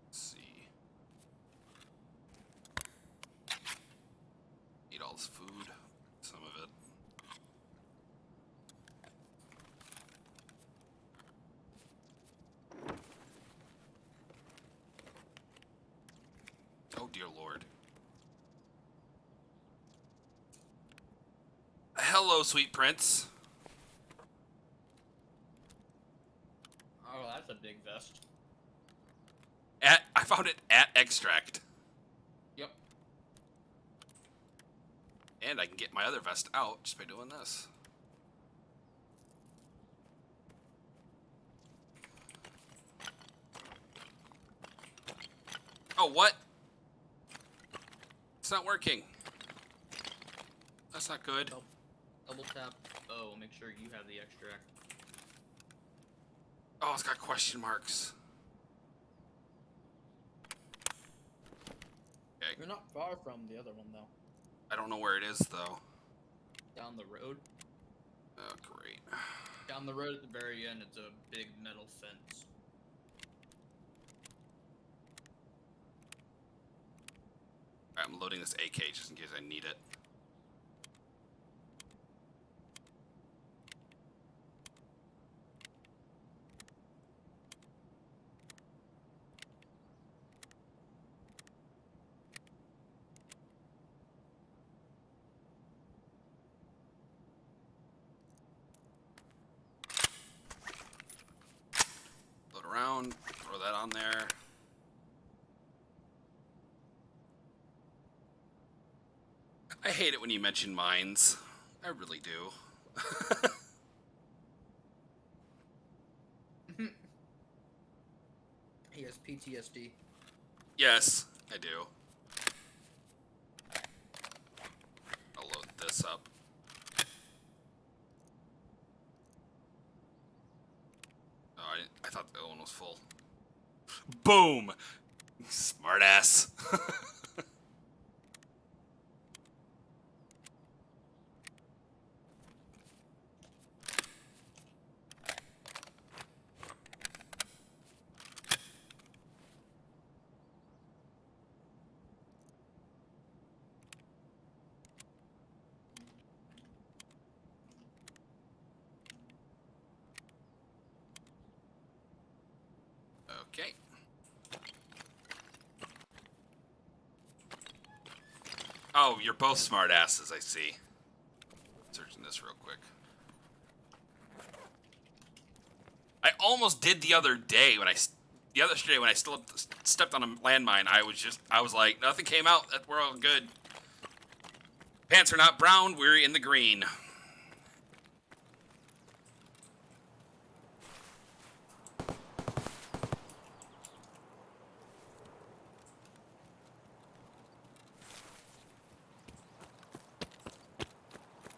Let's see. Eat all this food, some of it. Oh dear Lord. Hello, sweet prince. Oh, that's a big vest. I found it at Extract. Yep. And I can get my other vest out just by doing this. Oh, what? It's not working. That's not good. Double tap. Oh, make sure you have the extract. Oh, it's got question marks. Okay. You're not far from the other one, though. I don't know where it is, though. Down the road. Oh, great. Down the road at the very end, it's a big metal fence. I'm loading this AK just in case I need it. Load around, throw that on there. I hate it when you mention mines. I really do. He has PTSD. Yes, I do. I'll load this up. Oh, I thought the other one was full. Boom! Smartass. Okay. Oh, you're both smartasses, I see. Searching this real quick. I almost did the other day when I still stepped on a landmine. I was like, nothing came out. We're all good. Pants are not brown. We're in the green.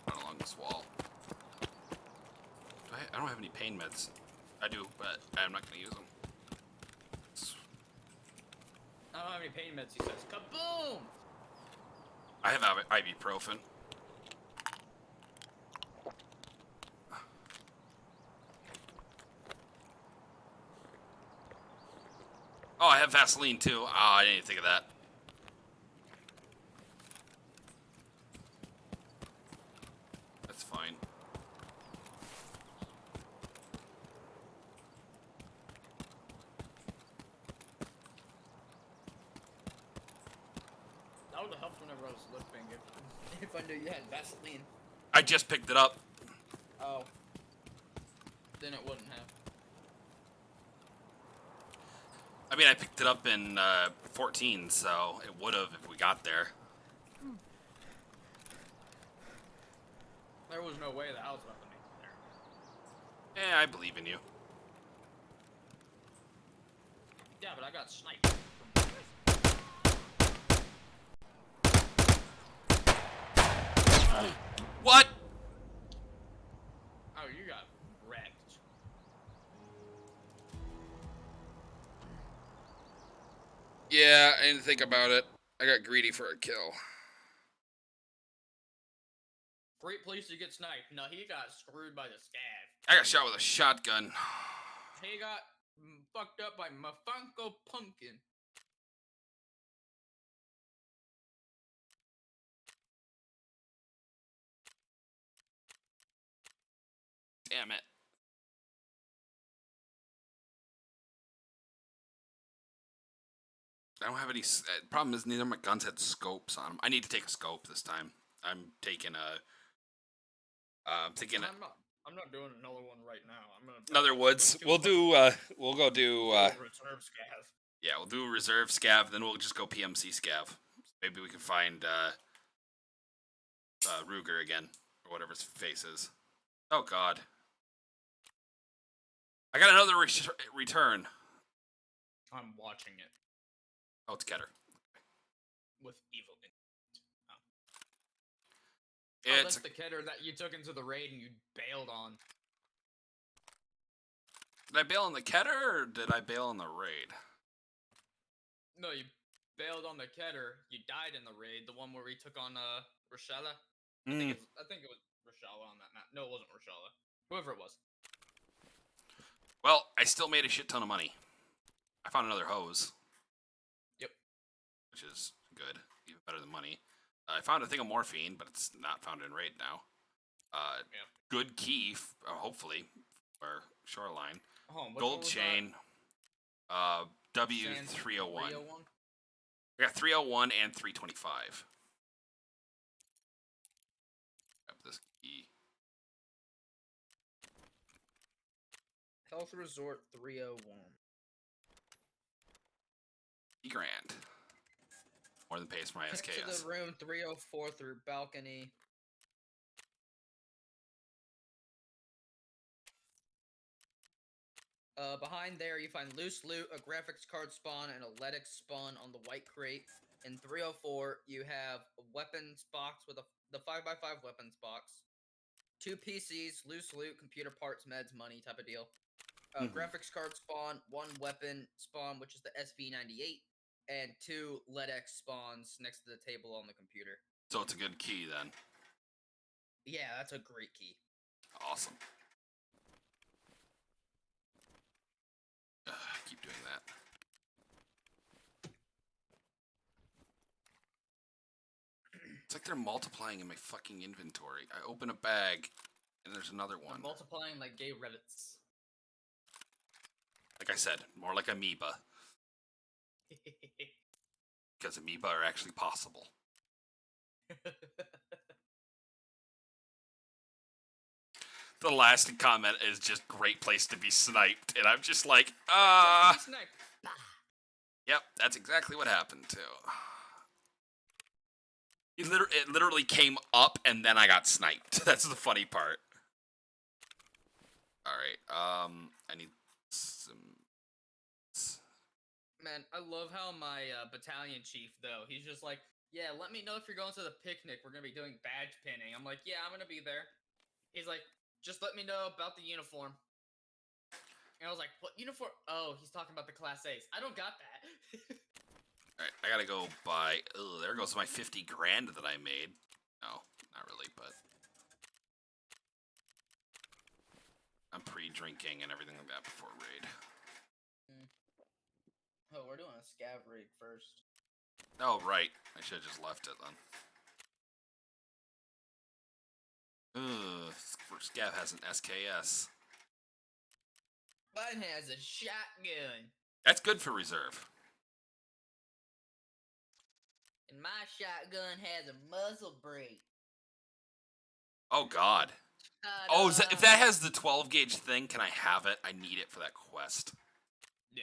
Not along this wall. I don't have any pain meds. I do, but I'm not going to use them. I don't have any pain meds, he says. Kaboom! I have ibuprofen. Oh, I have Vaseline too. Oh, I didn't even think of that. That's fine. whenever I was lifting if I knew you had Vaseline. I just picked it up. Oh. Then it wouldn't have. I mean, I picked it up in 14, so it would have if we got there. There was no way that I was about to make it there. I believe in you. Yeah, but I got sniped. What? Oh, you got wrecked. Yeah, I didn't think about it. I got greedy for a kill. Great place to get sniped. No, he got screwed by the scav. I got shot with a shotgun. He got fucked up by Mafunko Pumpkin. Damn it. I don't have any. Problem is, neither of my guns had scopes on them. I need to take a scope this time. I'm taking a. I'm thinking I'm not doing another one right now. I'm gonna another woods. We'll do. We'll go do. reserve scav. Yeah, we'll do reserve scav. Then we'll just go PMC scav. Maybe we can find Ruger again or whatever his face is. Oh God. I got another return. I'm watching it Oh, it's Keter. with evil in it. Oh, It's that's the kidder that you took into the raid and you bailed on. Did I bail on the Keter or did I bail on the raid? No, you bailed on the kidder. You died in the raid, the one where we took on Rochella. I think it was Rochella on that map. No, it wasn't Rochella. Whoever it was. Well, I still made a shit ton of money. I found another hose. Yep. Which is good. Even better than money. I found a thing of morphine, but it's not found in raid now. Yeah. Good key, hopefully, for Shoreline. Oh, which one Gold was chain. that? W301. 301? We got 301 and 325. Grab this key. Health Resort 301. $50,000. More than pays for my To SKS. the room 304 through balcony. Behind there, you find loose loot, a graphics card spawn, and a LEDX spawn on the white crate. In 304, you have a weapons box with the 5x5 weapons box, 2 PCs, loose loot, computer parts, meds, money type of deal. Graphics card spawn, 1 weapon spawn, which is the SV98, and 2 LEDX spawns next to the table on the computer. So it's a good key then. Yeah, that's a great key. Awesome. Keep doing that. It's like they're multiplying in my fucking inventory. I open a bag, and there's another They're one. multiplying like gay reddits. Like I said, more like amoeba. Because amoeba are actually possible. The last comment is just great place to be sniped, and I'm just like, Snipe. yep, that's exactly what happened too. It literally came up, and then I got sniped. That's the funny part. All right, I need some. Man, I love how my battalion chief, though, he's just like, yeah, let me know if you're going to the picnic. We're going to be doing badge pinning. I'm like, yeah, I'm going to be there. He's like, just let me know about the uniform. And I was like, what uniform? Oh, he's talking about the Class A's. I don't got that. Alright, I gotta go buy. Oh, there goes my $50,000 that I made. No, not really, but I'm pre-drinking and everything like that before raid. Oh, we're doing a scav raid first. Oh, right. I should have just left it then. Ugh, Scav has an SKS. Mine has a shotgun. That's good for reserve. And my shotgun has a muzzle brake. Oh God. Oh, if that has the 12 gauge thing, can I have it? I need it for that quest. Yeah.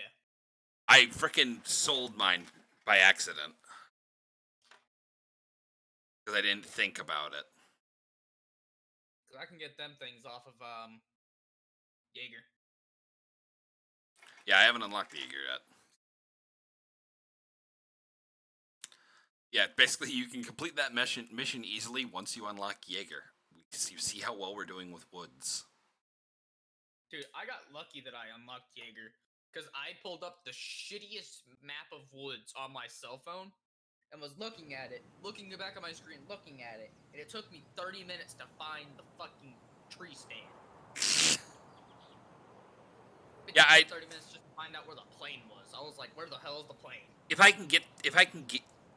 I frickin' sold mine by accident because I didn't think about it. Cause I can get them things off of Jaeger. Yeah, I haven't unlocked the Jaeger yet. Yeah, basically you can complete that mission easily once you unlock Jaeger. You see how well we're doing with woods. Dude, I got lucky that I unlocked Jaeger because I pulled up the shittiest map of woods on my cell phone And was looking at it, looking back on my screen, looking at it, and it took me 30 minutes to find the fucking tree stand. It Yeah, took me I- 30 minutes just to find out where the plane was. I was like, where the hell is the plane? If I can get,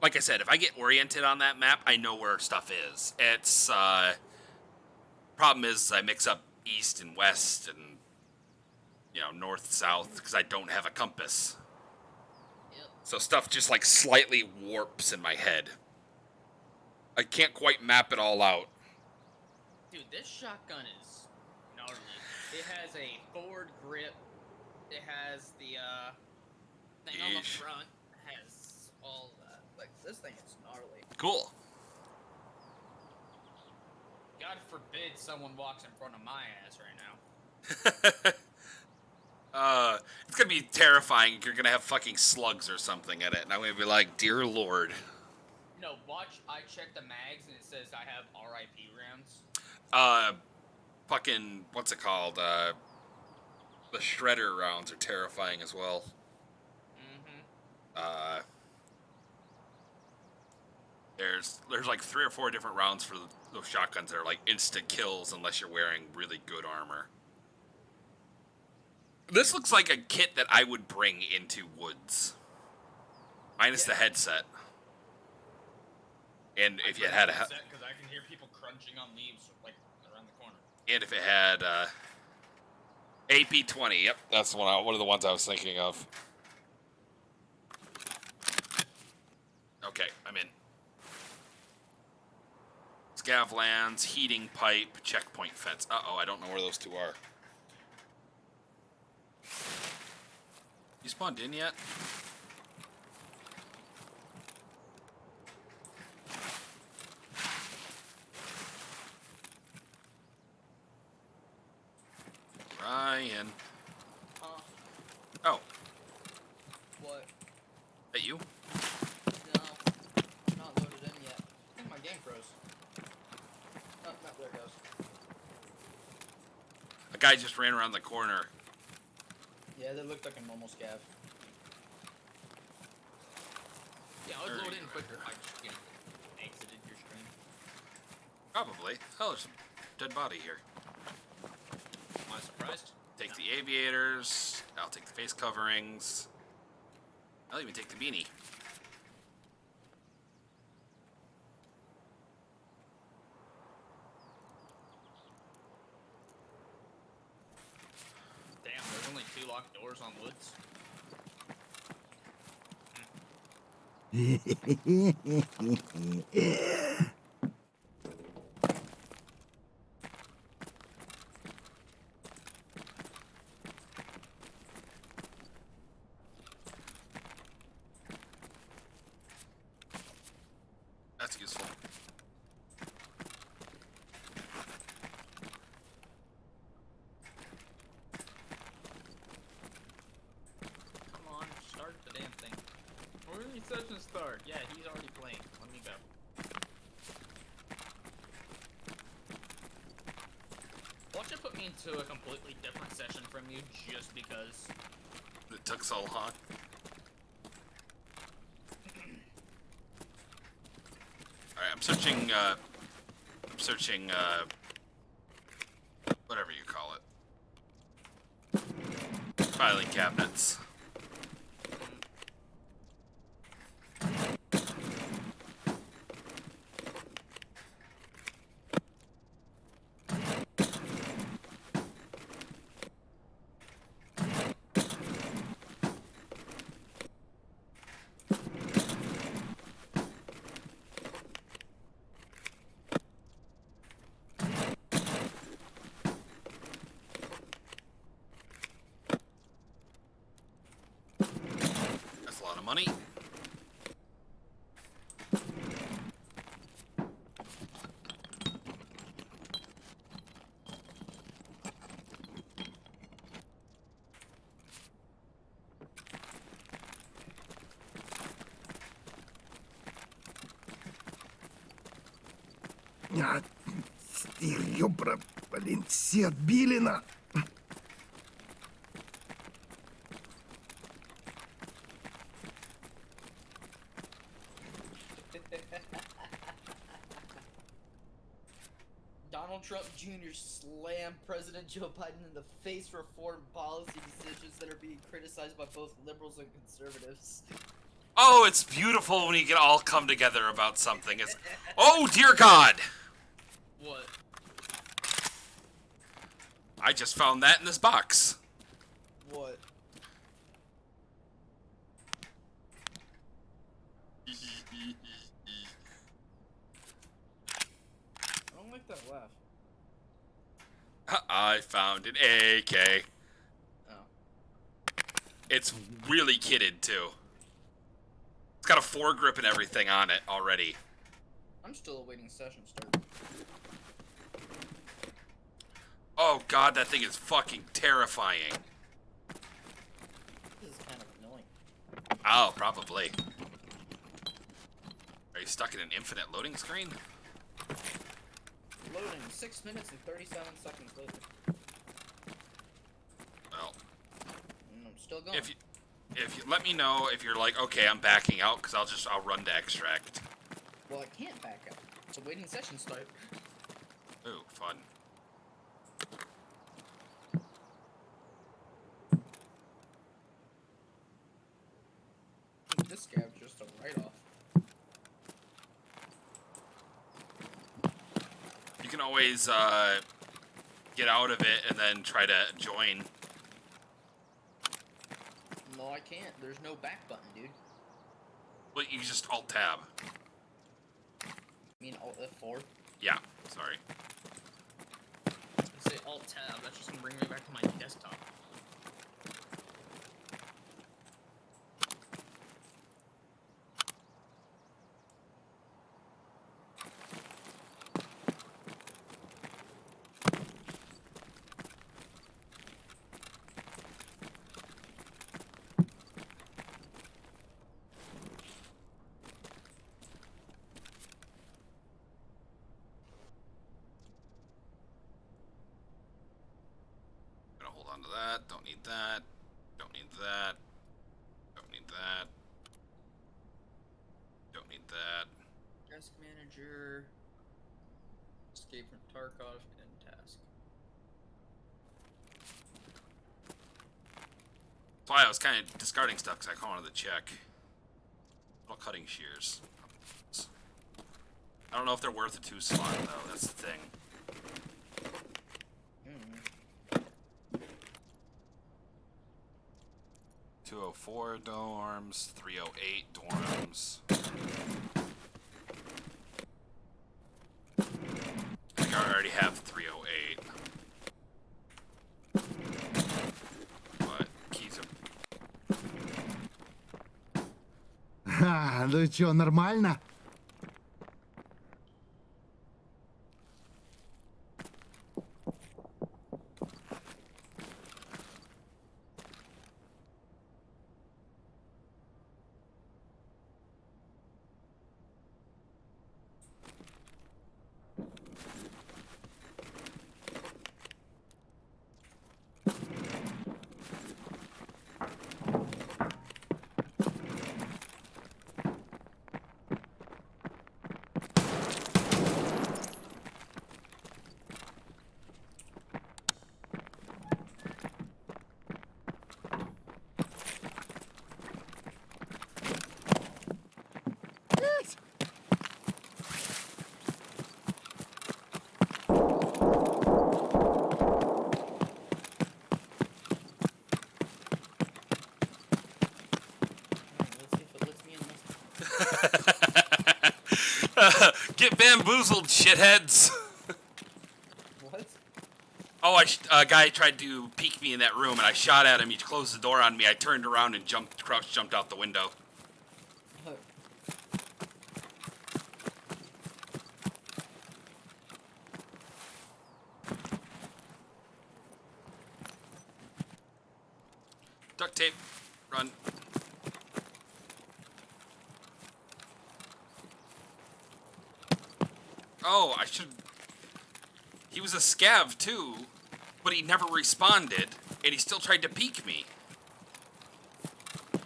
like I said, if I get oriented on that map, I know where stuff is. It's problem is I mix up east and west and north south because I don't have a compass. Yep. So stuff just like slightly warps in my head. I can't quite map it all out. Dude, this shotgun is gnarly. It has a forward grip. It has the thing on the Yeesh. front. It has all that. Like, this thing is gnarly. Cool. God forbid someone walks in front of my ass right now. It's gonna be terrifying if you're gonna have fucking slugs or something in it, and I'm gonna be like, dear lord. No, watch. I checked the mags and it says I have RIP rounds. Fucking, what's it called? The shredder rounds are terrifying as well. Mm-hmm. There's like 3 or 4 different rounds for those shotguns that are like instant kills unless you're wearing really good armor. This looks like a kit that I would bring into woods. Minus the headset. And if you had a because I can hear people crunching on leaves like around the corner. and if it had AP-20, yep, that's one of the ones I was thinking of. Okay, I'm in. Scav lands, heating pipe, checkpoint fence. Uh-oh, I don't know where those 2 are. You spawned in yet? Ryan. Huh? Oh, What? that you? No. Not loaded in yet. I think my game froze. Oh, no, there it goes. A guy just ran around the corner. Yeah, that looked like a normal scav. Yeah, I would There load you in go. quicker if I just, exited your stream. Probably. Oh, there's a dead body here. Am I surprised? Take the aviators. I'll take the face coverings. I'll even take the beanie. Damn, there's only 2 locked doors on woods. That's useful. Come on, start the damn thing. Early session start. Yeah, he's already playing. Let me go. Watch it put me into a completely different session from you just because. It took so long. Alright, I'm searching, whatever you call it. Filing cabinets. of money. Ёбра, блин, все отбили на... Donald Trump Jr. slammed President Joe Biden in the face for foreign policy decisions that are being criticized by both liberals and conservatives. Oh, it's beautiful when you can all come together about something. It's, oh, dear God! What? I just found that in this box. What? I don't like that laugh. I found an AK. Oh. It's really kitted, too. It's got a foregrip and everything on it already. I'm still awaiting session start. Oh God, that thing is fucking terrifying. This is kind of annoying. Oh, probably. Are you stuck in an infinite loading screen? Loading 6 minutes and 37 seconds later. Well, I'm still going. if you let me know if you're like, okay, I'm backing out, because I'll run to extract. Well, I can't back out. It's awaiting session start. Ooh, fun. This scab's just a write-off. You can always get out of it and then try to join. No, I can't. There's no back button, dude. Well, you just Alt-Tab. I mean, Alt F4. Yeah, sorry. Say Alt Tab. That's just gonna bring me back to my desktop. Gonna hold on to that. Don't need that. Don't need that. Don't need that. Don't need that. Desk manager. Escape from Tarkov and task. That's why I was kind of discarding stuff, because I kind of wanted to check. Little cutting shears. I don't know if they're worth a 2 slot, though. That's the thing. 204 dorms, 308 dorms. I think I already have 308. But keys are... Ха, ну чё, нормально? Let's see if it lets me in this. Get bamboozled, shitheads! What? Oh, a guy tried to peek me in that room, and I shot at him. He closed the door on me. I turned around and crouch jumped out the window. tape. Run. Oh, I should... He was a scav, too, but he never responded, and he still tried to peek me.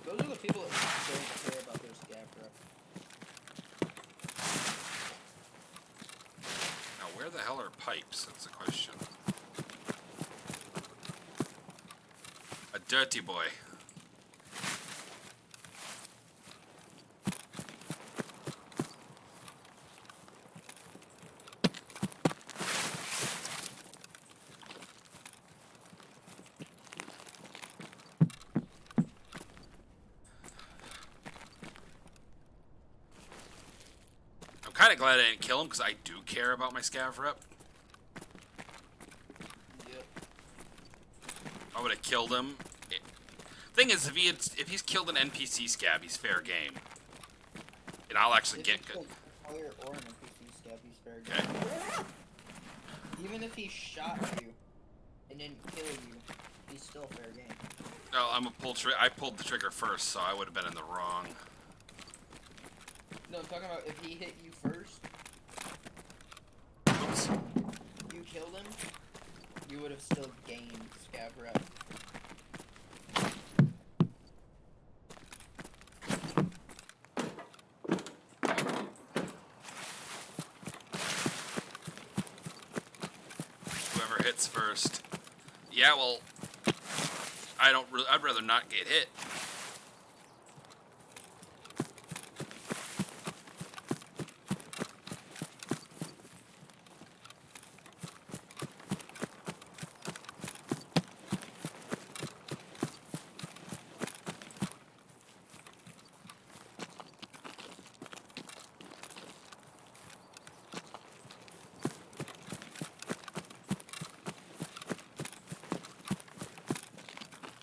Those are the people that don't care about their scav rep. Now, where the hell are pipes? That's the question. A dirty boy. I'm kind of glad I didn't kill him, because I do care about my scav rep. Yep. I would have killed him. Thing is, if he's killed an NPC scav, he's fair game. And I'll actually If get he's good. a player or an NPC scab, he's fair Okay. game. Even if he shot you and didn't kill you, he's still fair game. No, I pulled the trigger first, so I would have been in the wrong. No, I'm talking about if he hit you first, Oops. you killed him, you would have still gained scab rep. Whoever hits first. Yeah, well, I'd rather not get hit.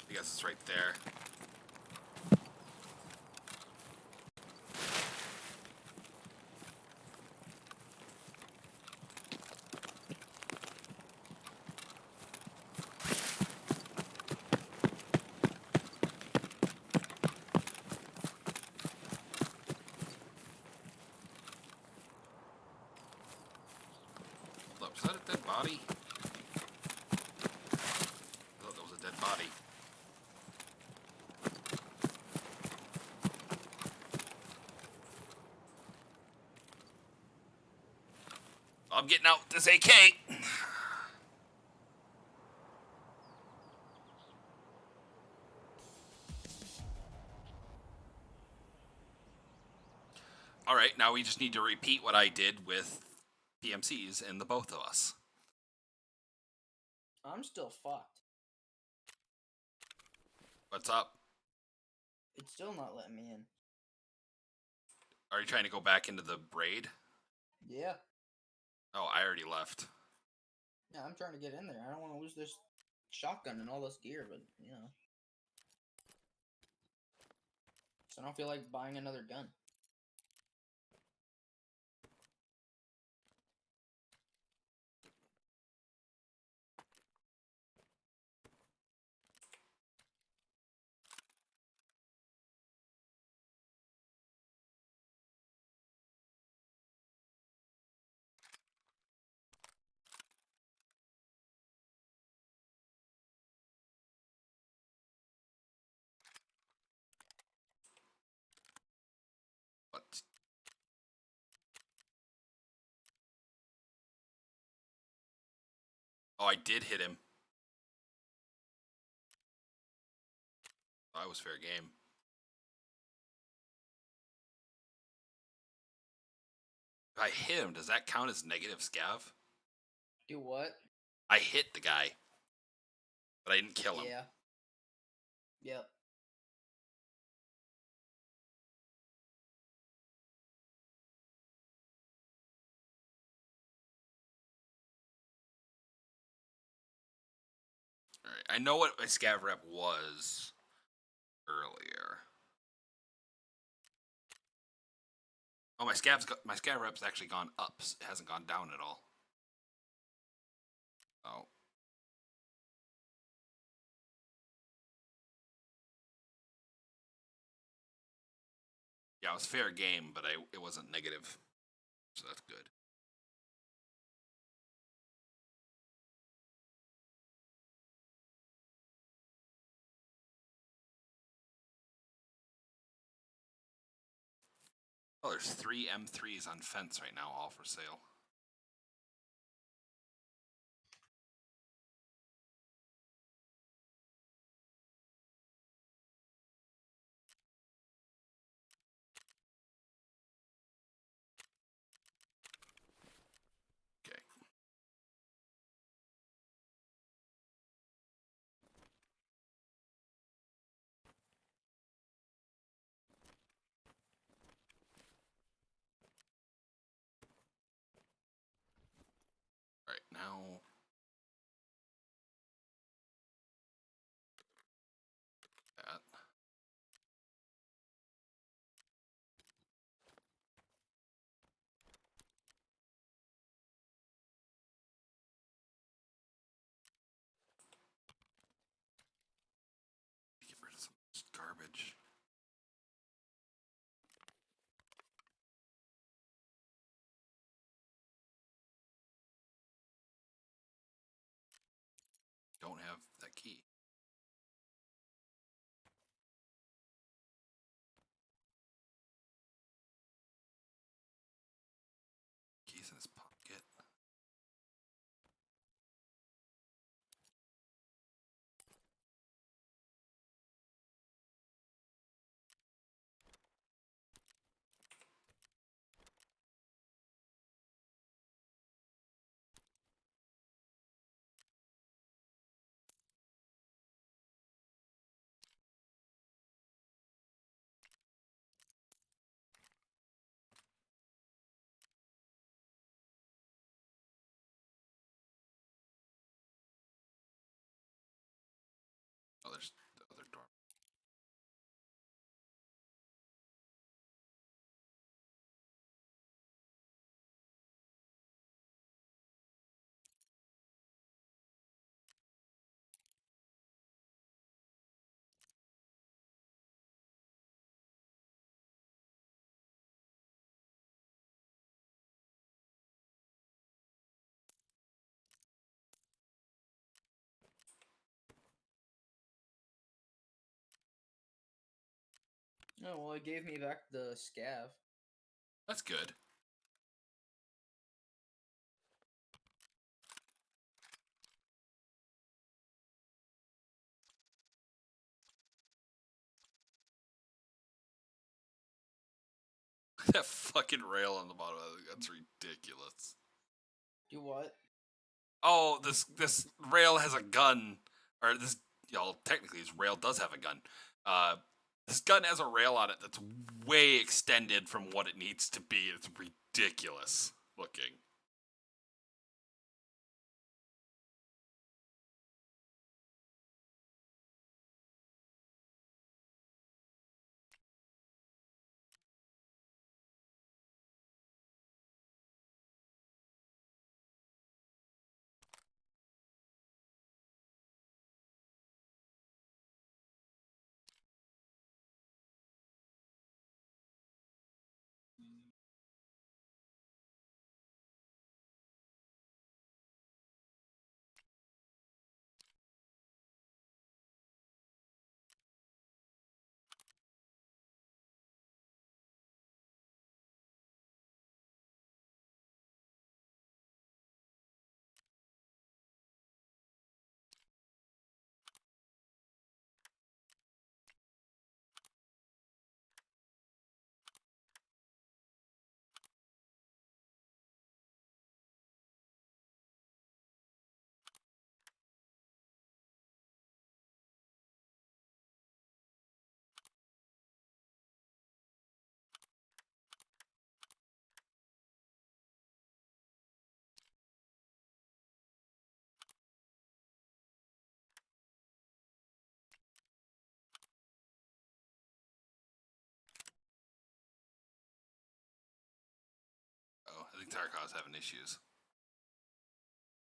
I guess it's right there. Hold up, is that a dead body? I thought that was a dead body. I'm getting out this AK. All right, now we just need to repeat what I did with PMCs and the both of us. I'm still fucked. What's up? It's still not letting me in. Are you trying to go back into the braid? Yeah. Oh, I already left. Yeah, I'm trying to get in there. I don't want to lose this shotgun and all this gear, but, you know. So I don't feel like buying another gun. What? Oh, I did hit him. That was fair game. If I hit him, does that count as negative scav? Do what? I hit the guy, but I didn't kill him. Yeah. Yep. All right, I know what my scav rep was earlier. Oh, my scav rep's actually gone up. It hasn't gone down at all. Oh. Yeah, it was fair game, but it wasn't negative, so that's good. Oh, there's 3 M3s on fence right now, all for sale. Okay. All right, now that. Get rid of some garbage. Don't have that key. Keys in his pocket. Oh, there's the other door. Oh well, it gave me back the scav. That's good. That fucking rail on the bottom of it, that's ridiculous. Do what? Oh, this rail has a gun, or this, technically this rail does have a gun. This gun has a rail on it that's way extended from what it needs to be. It's ridiculous looking. Oh, I think Tarkov's having issues.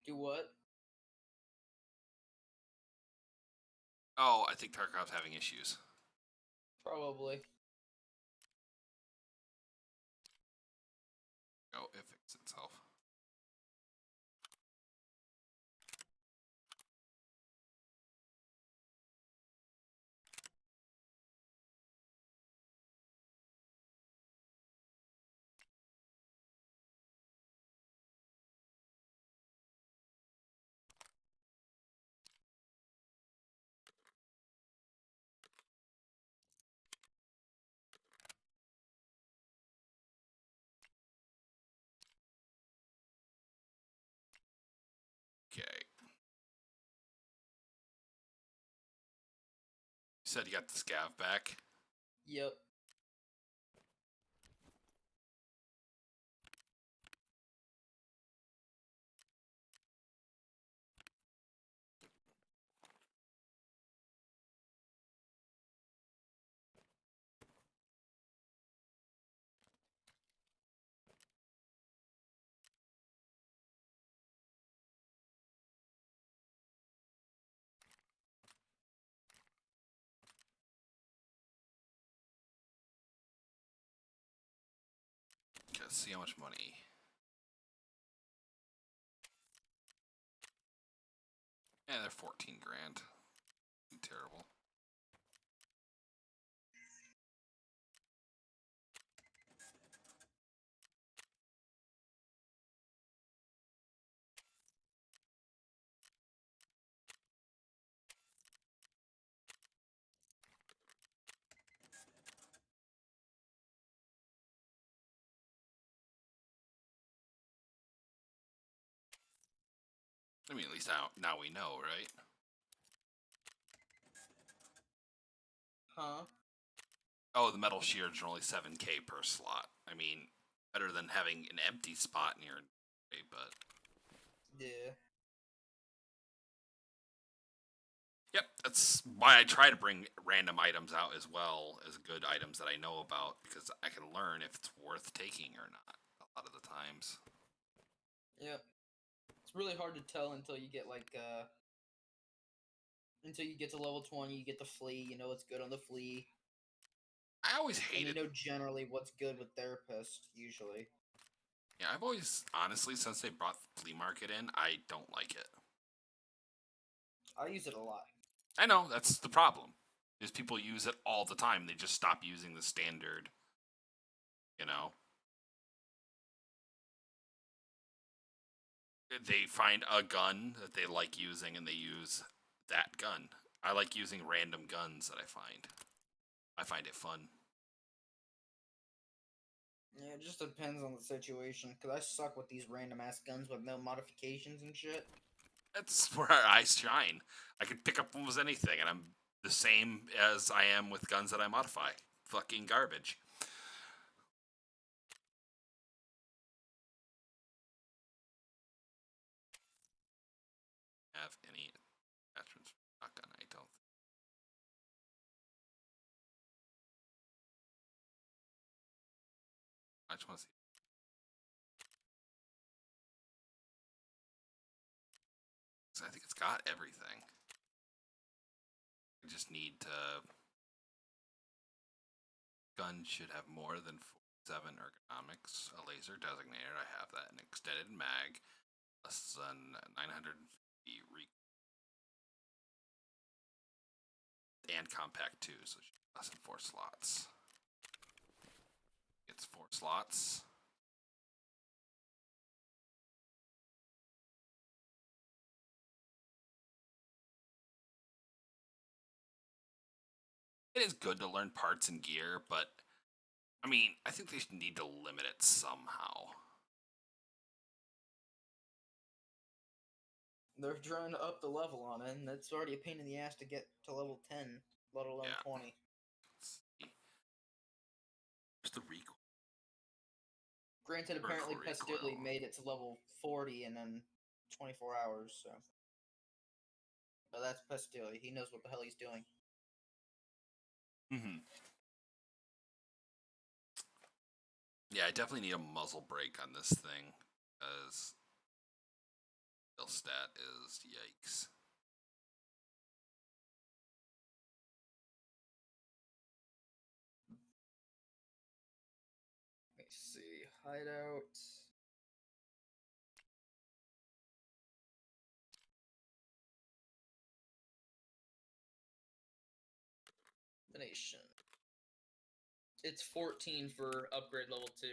Do what? Oh, I think Tarkov's having issues. Probably. said you got the scav back. Yep. Let's see how much money. Yeah, they're 14 grand. Terrible. I mean, at least now we know, right? Huh? Oh, the metal sheards are only 7k per slot. I mean, better than having an empty spot in your inventory, but Yeah. yep, that's why I try to bring random items out as well as good items that I know about, because I can learn if it's worth taking or not a lot of the times. Yep. It's really hard to tell until you get like until you get to level 20, you get the flea, you know what's good on the flea. I always And you hated. know generally what's good with therapist, usually. Yeah, I've always honestly, since they brought the flea market in, I don't like it. I use it a lot. I know that's the problem. Is people use it all the time. They just stop using the standard. You know. They find a gun that they like using and they use that gun. I like using random guns that I find. I find it fun. Yeah, it just depends on the situation. Cause I suck with these random ass guns with no modifications and shit. That's where I shine. I can pick up almost anything, and I'm the same as I am with guns that I modify. Fucking garbage. Have any attachments for shotgun? I don't. I just want to see. I think it's got everything. I just need to. Gun should have more than 7 ergonomics. A laser designator, I have that. An extended mag, less than 950 and compact too, so less than 4 slots. It's 4 slots. It is good to learn parts and gear, but I mean, I think they need to limit it somehow. They're trying to up the level on it, and it's already a pain in the ass to get to level 10, let alone Yeah. 20. Let's see. Where's the recoil? Granted, apparently Recoil. Pestilli made it to level 40 in 24 hours, so. But that's Pestilli. He knows what the hell he's doing. Mm-hmm. Yeah, I definitely need a muzzle brake on this thing, because kill stat is yikes. Let me see. Hideout. Elimination. It's 14 for upgrade level 2.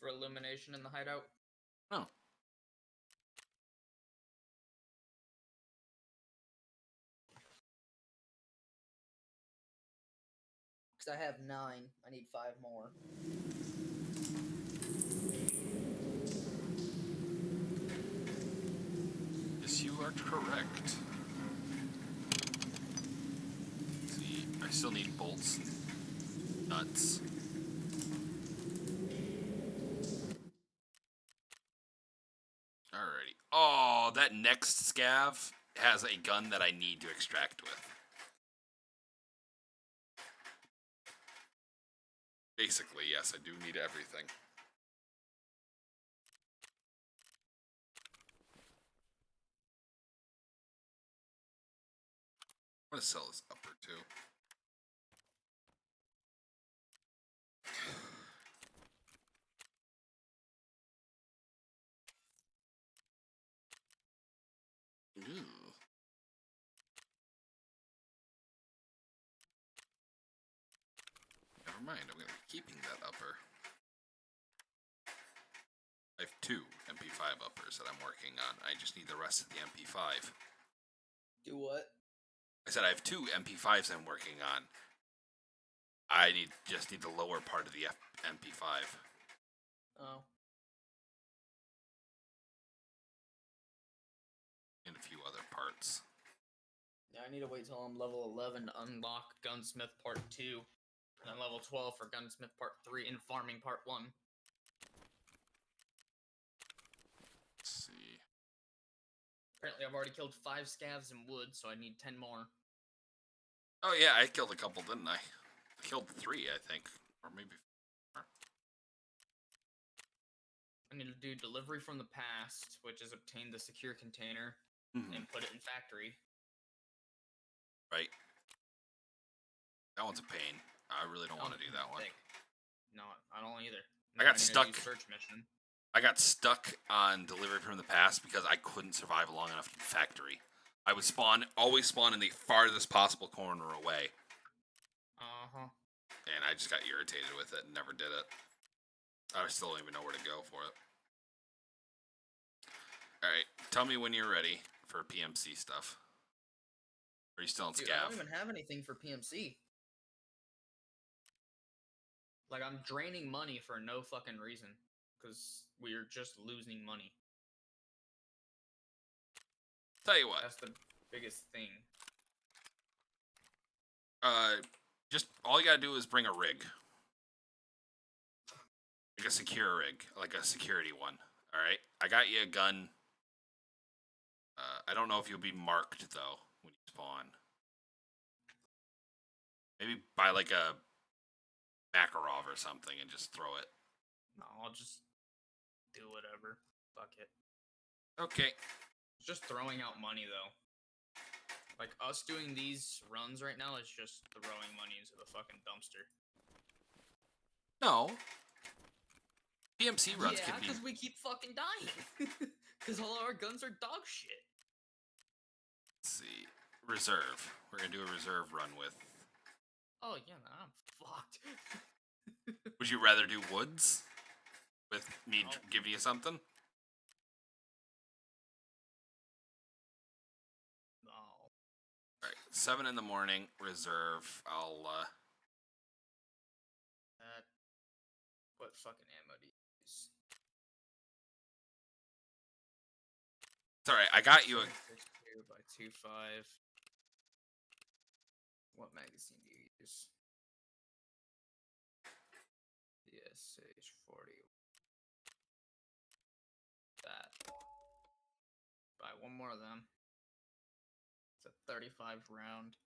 For illumination in the hideout. Oh. Because I have 9. I need 5 more. are correct. Let's see, I still need bolts and nuts. Alrighty. Oh, that next scav has a gun that I need to extract with. Basically, yes, I do need everything. I'm gonna sell this upper too. Ooh. Never mind, I'm gonna be keeping that upper. I have 2 MP5 uppers that I'm working on. I just need the rest of the MP5. Do what? I said I have 2 MP5s I'm working on. I just need the lower part of the MP5. Oh. And a few other parts. Yeah, I need to wait till I'm level 11 to unlock Gunsmith Part 2, and then level 12 for Gunsmith Part 3 and Farming Part 1. Let's see. Apparently, I've already killed 5 scavs in wood, so I need 10 more. Oh yeah, I killed a couple, didn't I? I killed 3, I think. Or maybe 4. I need to do Delivery from the Past, which is obtain the secure container and put it in factory. Right. That one's a pain. I really don't want to do that one. No, I don't either. I Now got need to stuck. do Search mission. I got stuck on Delivery from the Past because I couldn't survive long enough in factory. I would always spawn in the farthest possible corner away. Uh-huh. And I just got irritated with it and never did it. I still don't even know where to go for it. Alright, tell me when you're ready for PMC stuff. Are you still in Dude, Scav? I don't even have anything for PMC. Like, I'm draining money for no fucking reason. Because we're just losing money. Tell you what. That's the biggest thing. Just all you gotta do is bring a rig. Like a secure rig. Like a security one. Alright? I got you a gun. I don't know if you'll be marked, though, when you spawn. Maybe buy, like, a Makarov or something and just throw it. No, I'll just do whatever. Fuck it. Okay. It's just throwing out money, though. Like, us doing these runs right now is just throwing money into the fucking dumpster. No. PMC runs yeah, can be... because we keep fucking dying. Because all our guns are dog shit. Let's see. Reserve. We're gonna do a reserve run with... Oh, yeah, nah, I'm fucked. Would you rather do woods? With me Oh. giving you something? No. Alright, 7 in the morning, reserve. I'll, What fucking ammo do you use? It's alright, I got you a... 6.2 by 2.5. What magazine do you use? The SH40. That. Buy one more of them. It's a 35 round.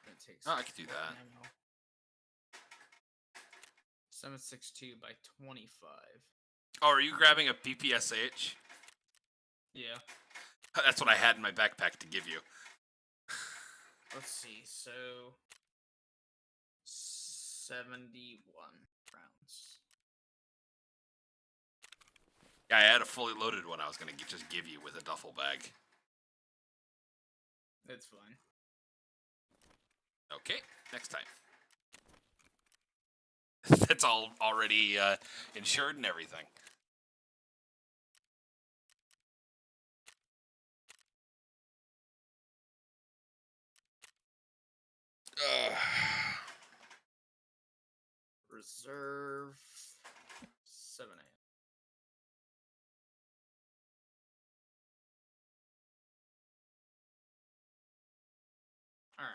It takes. Oh, I could do 4 that. ammo. 7.62 by 25. Oh, are you grabbing a PPSH? Yeah. That's what I had in my backpack to give you. Let's see. So 71 rounds. Yeah, I had a fully loaded one I was gonna just give you with a duffel bag. It's fine. Okay, next time. That's all already insured and everything. Reserve 7 a.m. All right.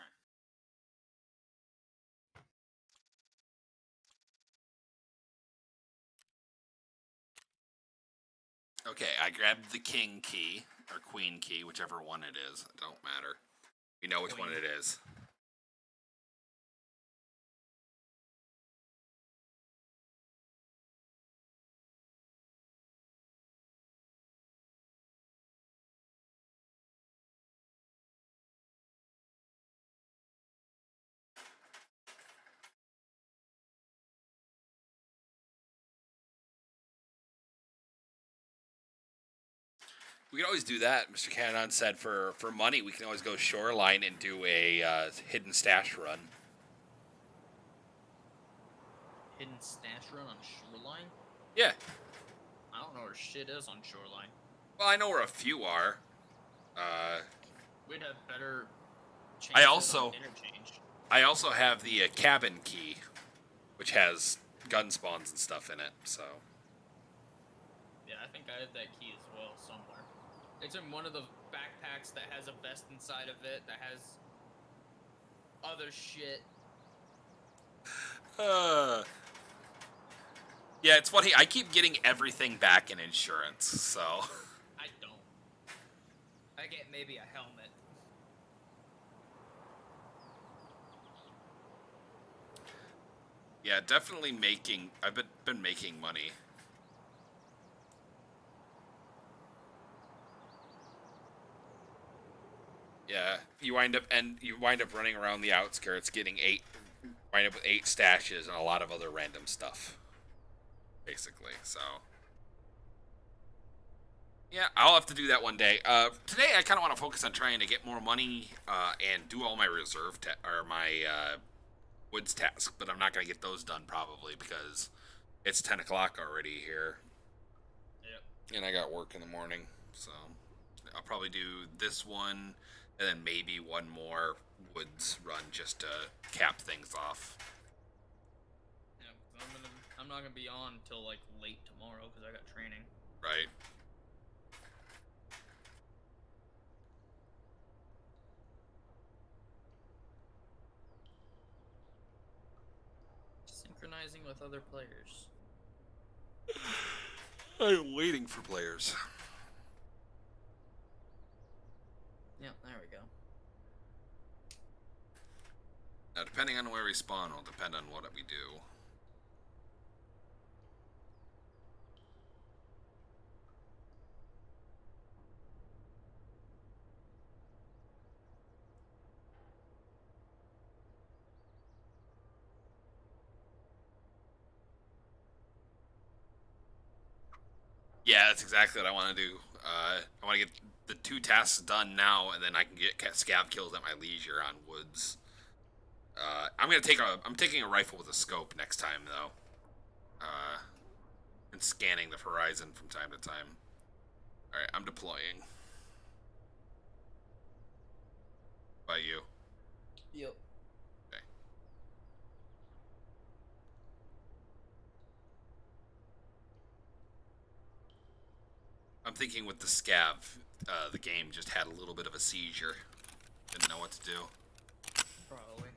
Okay, I grabbed the king key or queen key, whichever one it is. It don't matter. You know which one Queen. it is. We can always do that. Mr. Cannon said for money, we can always go shoreline and do a hidden stash run. Hidden stash run on shoreline? Yeah. I don't know where shit is on shoreline. Well, I know where a few are. We'd have better I chances also- on interchange. I also have the cabin key, which has gun spawns and stuff in it. So Yeah, I think I have that key as well somewhere. It's in one of the backpacks that has a vest inside of it that has other shit. yeah, it's funny. I keep getting everything back in insurance. So I don't. I get maybe a helmet. yeah, definitely making. I've been making money. Yeah, you wind up running around the outskirts, wind up with 8 stashes and a lot of other random stuff, basically. So, yeah, I'll have to do that one day. Today I kind of want to focus on trying to get more money and do all my reserve or my woods tasks, but I'm not gonna get those done probably because it's 10 o'clock already here, Yep. and I got work in the morning. So, I'll probably do this one. And then maybe one more woods run just to cap things off. Yeah, 'cause I'm not gonna be on until like late tomorrow because I got training. Right. Synchronizing with other players. I'm waiting for players. Yep, there we go. Now, depending on where we spawn, will depend on what we do. Yeah, that's exactly what I want to do. I want to get the 2 tasks done now, and then I can get scav kills at my leisure on woods. I'm taking a rifle with a scope next time though. And scanning the horizon from time to time. All right, I'm deploying. By you. Yep. Okay. I'm thinking with the scav, the game just had a little bit of a seizure. Didn't know what to do. Probably.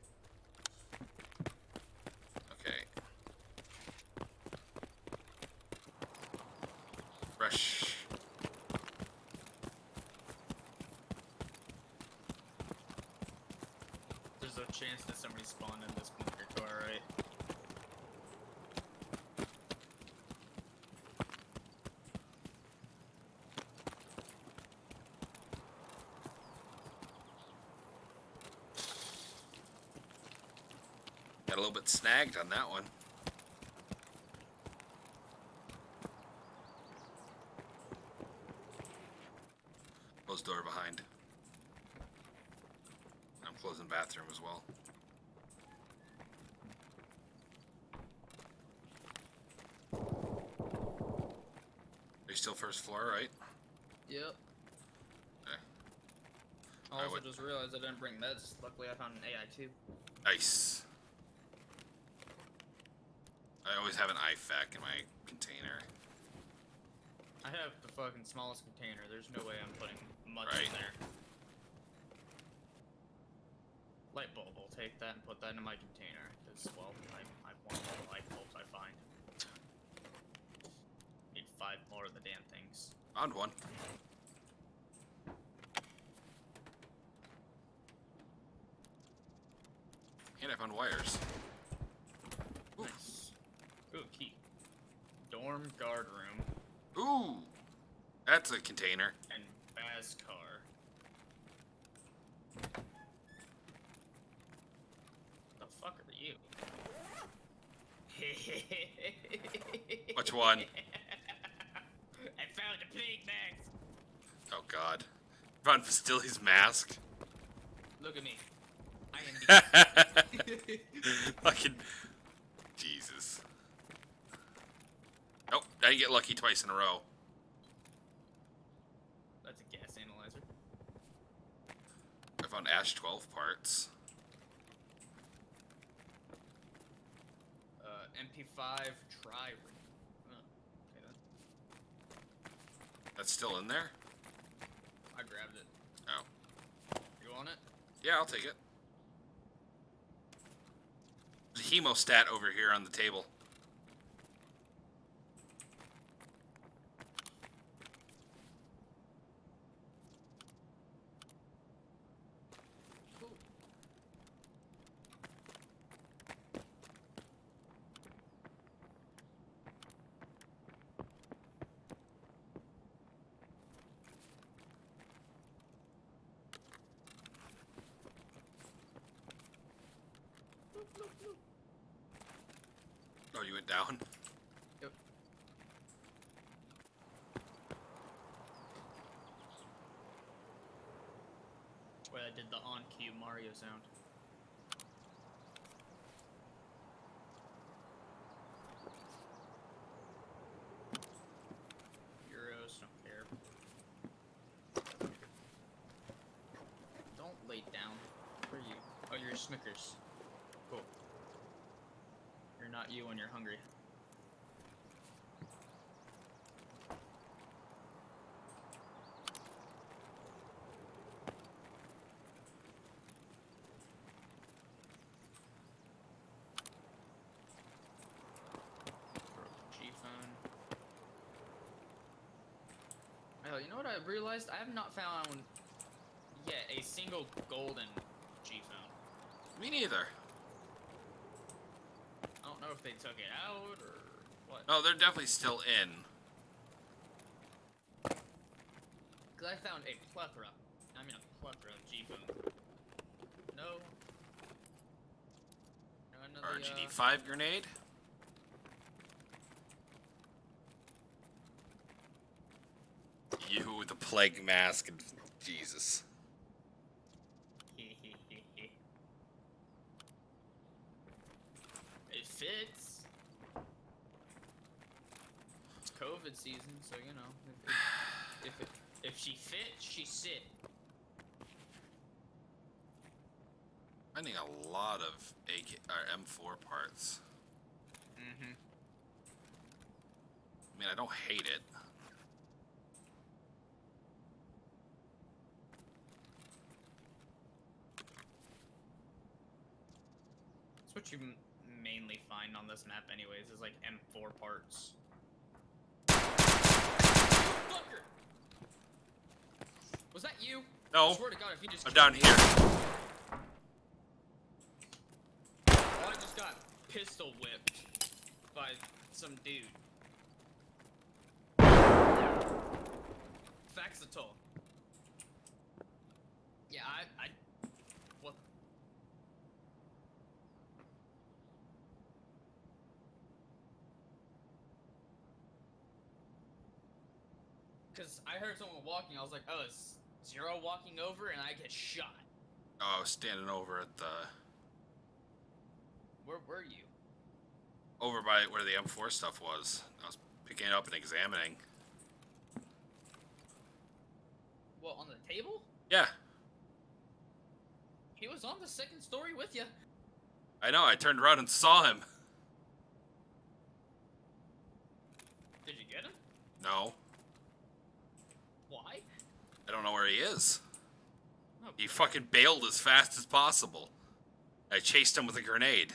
Okay. Fresh. There's a chance that somebody spawned in this bunker to our right. Got a little bit snagged on that one. Closed door behind. I'm closing bathroom as well. Are you still first floor, right? Yep. Okay. I I also would- just realized I didn't bring meds. Luckily, I found an AI too. Nice. I always have an IFAK in my container. I have the fucking smallest container. There's no way I'm putting much Right. in there. take that and put that in my container. Because, well, I want all the life bulbs I find. Need 5 more of the damn things. Found one. And I found wires. Ooh. Nice. Ooh, key. Dorm guard room Ooh. That's a container. and Baz car. The fuck are you? Which one? I found a plague mask. Oh god. Found Fastili's mask. Look at me. I am Fucking Jesus. Oh, now you get lucky twice in a row. That's a gas analyzer. I found Ash 12 parts. MP5 tri. Okay then. That's still in there? I grabbed it. Oh. You want it? Yeah, I'll take it. There's a hemostat over here on the table. Cool. Oh, you went down? Yep. Where I did the on cue Mario sound. Euros, don't care. Don't lay down. Where are you? Oh, you're Snickers. Cool. You're not you when you're hungry. G-phone. Oh, you know what I realized? I have not found yet a single golden G-phone. Me neither. I don't know if they took it out or what. No, they're definitely still in. Because I found a plethora. I mean a plethora of G-phone. No. No, another, RGD-5 grenade. You with the plague mask and Jesus. It fits. It's COVID season, so you know. If she fits, she sit. Finding a lot of AK or M4 parts. Mm-hmm. I mean, I don't hate it. That's what you mainly find on this map, anyways, is like M4 parts. Fucker! Was that you? No, I swear to God, if you just I'm down here. Oh, I just got pistol whipped by some dude. Faxitol. Yeah, I what? Because I heard someone walking, I was like, oh, it's Zero walking over, and I get shot. Oh, I was standing over at the Where were you? over by where the M4 stuff was. I was picking it up and examining. What, on the table? Yeah, He was on the second story with you. I know. I turned around and saw him. Did you get him? No, Why? I don't know where he is. No. He fucking bailed as fast as possible. I chased him with a grenade.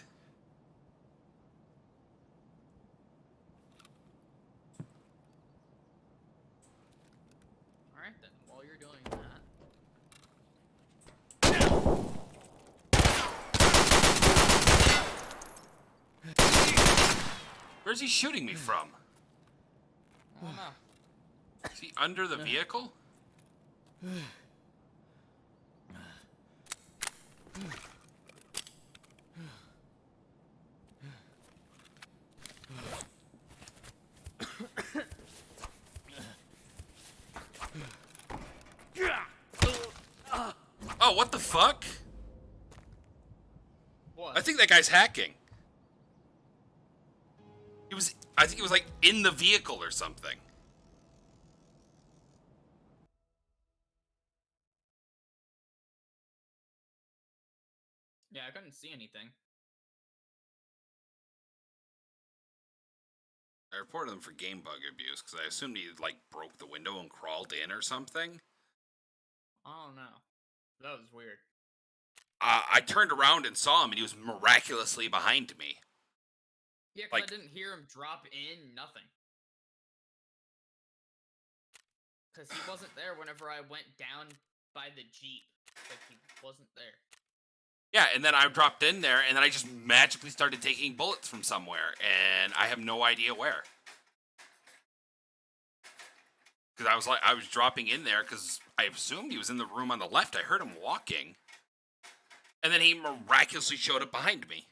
Alright then, while you're doing that. Where's he shooting me from? I don't know. Is he under the vehicle? Oh, what the fuck? What? I think that guy's hacking. I think he was like in the vehicle or something. Yeah, I couldn't see anything. I reported him for game bug abuse because I assumed he like broke the window and crawled in or something. I don't know. That was weird. I turned around and saw him, and he was miraculously behind me. Yeah, 'cause Like- I didn't hear him drop in, nothing. Because he wasn't there whenever I went down by the Jeep. Like, he wasn't there. Yeah, and then I dropped in there, and then I just magically started taking bullets from somewhere, and I have no idea where. Because I was dropping in there because I assumed he was in the room on the left. I heard him walking, and then he miraculously showed up behind me.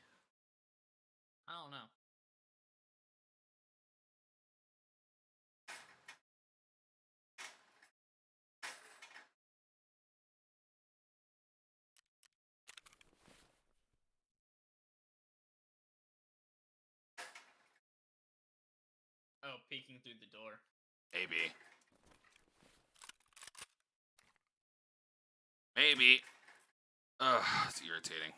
I don't know. Oh, peeking through the door. Maybe. Maybe. Ugh, it's irritating.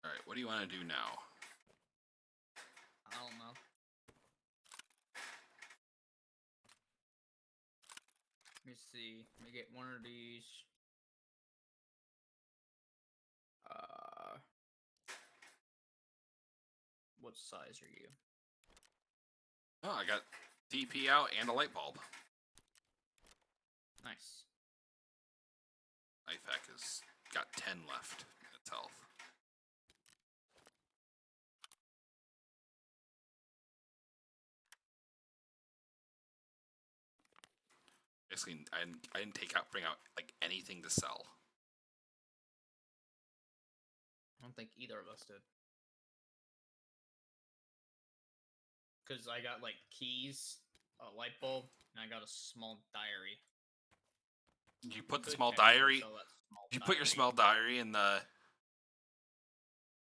Alright, what do you want to do now? I don't know. Let me see. Let me get one of these. What size are you? Oh, I got DP out and a light bulb. Nice. IFAC has got 10 left in its health. Basically, I didn't bring out like anything to sell. I don't think either of us did. Because I got, like, keys, a light bulb, and I got a small diary. Did you put the Could small technically diary? sell that small Did you put your diary. small diary in the?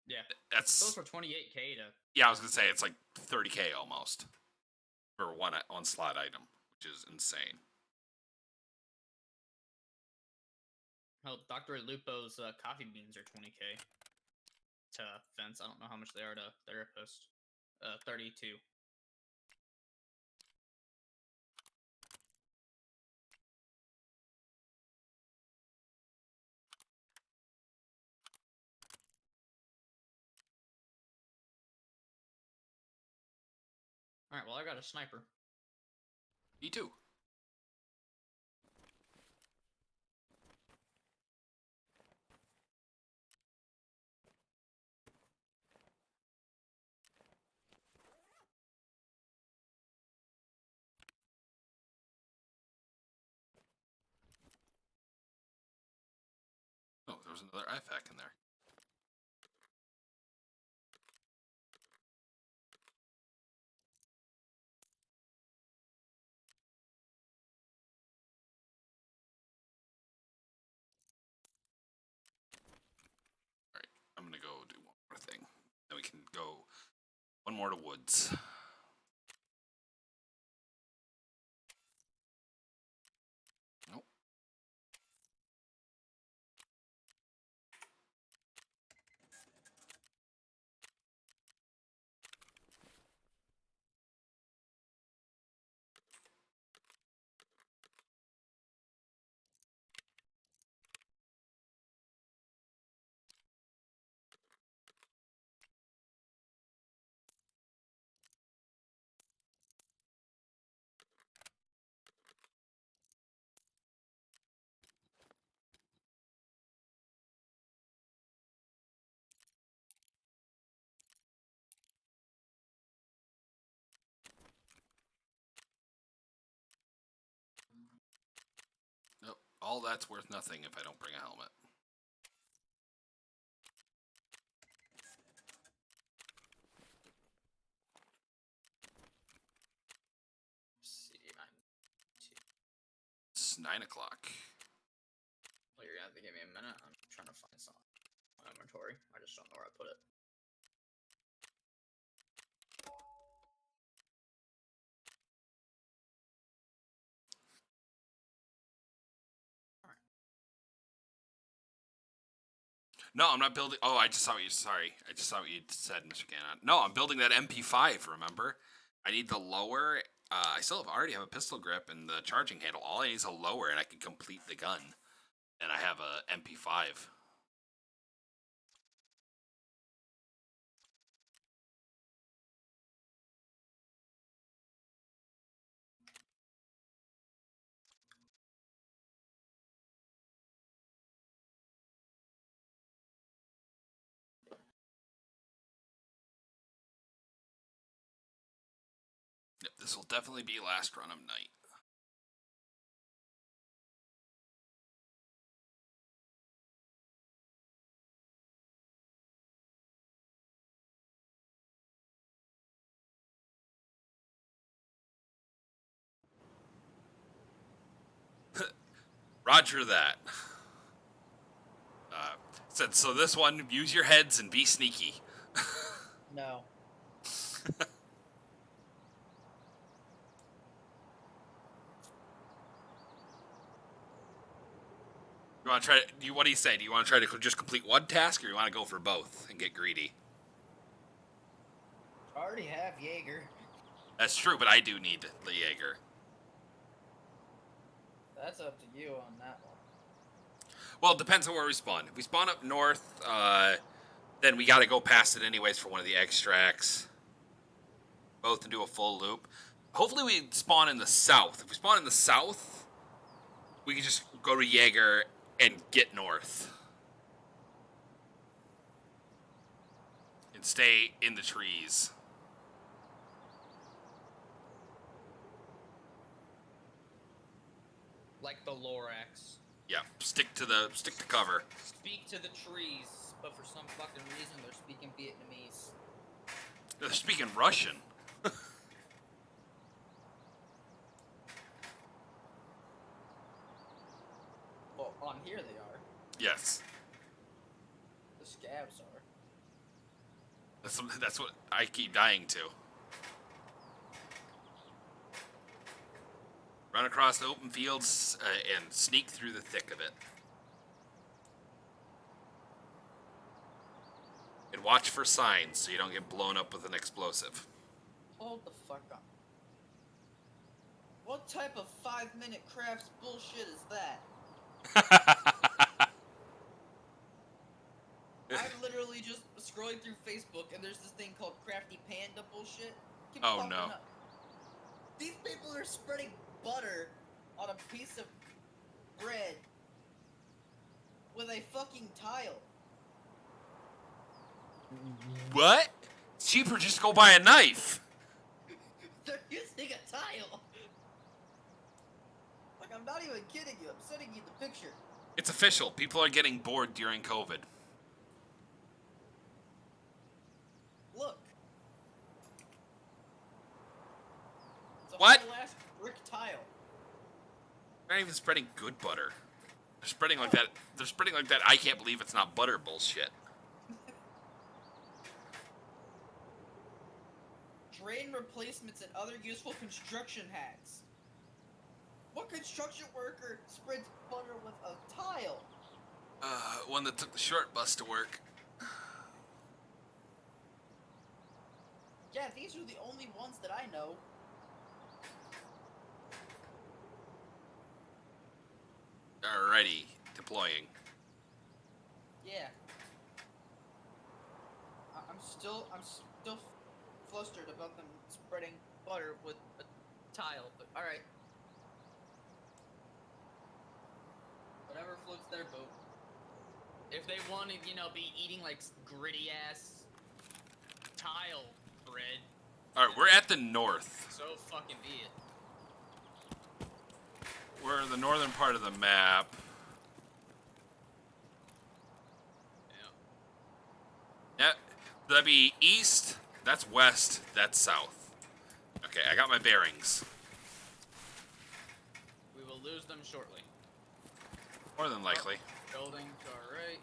Yeah. That's Those were 28k to... yeah. I was gonna say it's like 30K almost for one slot item, which is insane. Hell, Dr. Lupo's coffee beans are 20k to fence. I don't know how much they are to therapist. 32. Alright, well, I got a sniper. Me too. Oh, there was another IFAC in there. Alright, I'm gonna go do one more thing. Then we can go one more to woods. Nope. all that's worth nothing if I don't bring a helmet. See, It's 9 o'clock. well, you're gonna have to give me a minute. I'm trying to find some inventory. I just don't know where I put it. No, I'm not building. Oh, I just saw what you. Sorry, I just saw what you said, Mr. Cannon. No, I'm building that MP5. Remember, I need the lower. I still already have a pistol grip and the charging handle. All I need is a lower, and I can complete the gun. And I have a MP5. Yep, this will definitely be last run of night. Roger that. Said so. This one, use your heads and be sneaky. No. You want to try? What do you say? Do you want to try to just complete one task, or you want to go for both and get greedy? I already have Jaeger. That's true, but I do need the Jaeger. That's up to you on that one. Well, it depends on where we spawn. If we spawn up north, then we got to go past it anyways for one of the extracts. Both and do a full loop. Hopefully we spawn in the south. If we spawn in the south, we can just go to Jaeger and get north. And stay in the trees. Like the Lorax. Yeah, stick to cover. Speak to the trees, but for some fucking reason they're speaking Vietnamese. They're speaking Russian. Well, on here they are. Yes. The scabs are. That's what I keep dying to. Run across the open fields and sneak through the thick of it. And watch for signs so you don't get blown up with an explosive. Hold the fuck up. What type of 5-minute crafts bullshit is that? I'm literally just scrolling through Facebook and there's this thing called Crafty Panda bullshit. Keep Oh, popping no. up. These people are spreading butter on a piece of bread with a fucking tile. What? It's cheaper just to go buy a knife. They're using a tile. Like, I'm not even kidding you. I'm sending you the picture. It's official. People are getting bored during COVID. Look. It's a What? whole ass brick tile. They're not even spreading good butter. They're spreading like that. They're spreading like that. I can't believe it's not butter bullshit. Drain replacements and other useful construction hacks. What construction worker spreads butter with a tile? One that took the short bus to work. Yeah, these are the only ones that I know. Alrighty, deploying. Yeah. I'm still flustered about them spreading butter with a tile, but alright. Whatever floats their boat. If they want to, be eating like gritty ass tile bread, Alright, we're at the north. so fucking be it. we're in the northern part of the map. Yeah. Yeah, that'd be east. That's west. That's south. Okay, I got my bearings. We will lose them shortly. More than likely. Building to our right.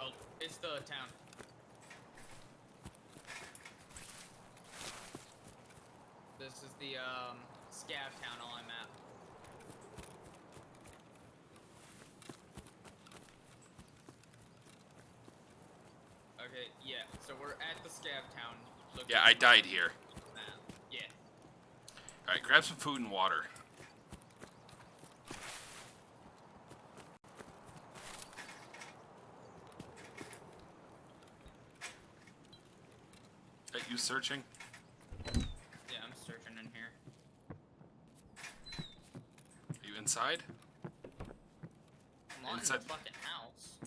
Oh, it's the town. This is the Scav town on my map. Okay, yeah. So we're at the Scav town. Yeah, I died here. Map. Yeah. All right, grab some food and water. Are you searching? Yeah, I'm searching in here. Are you inside? I'm not in Inside- the fucking house.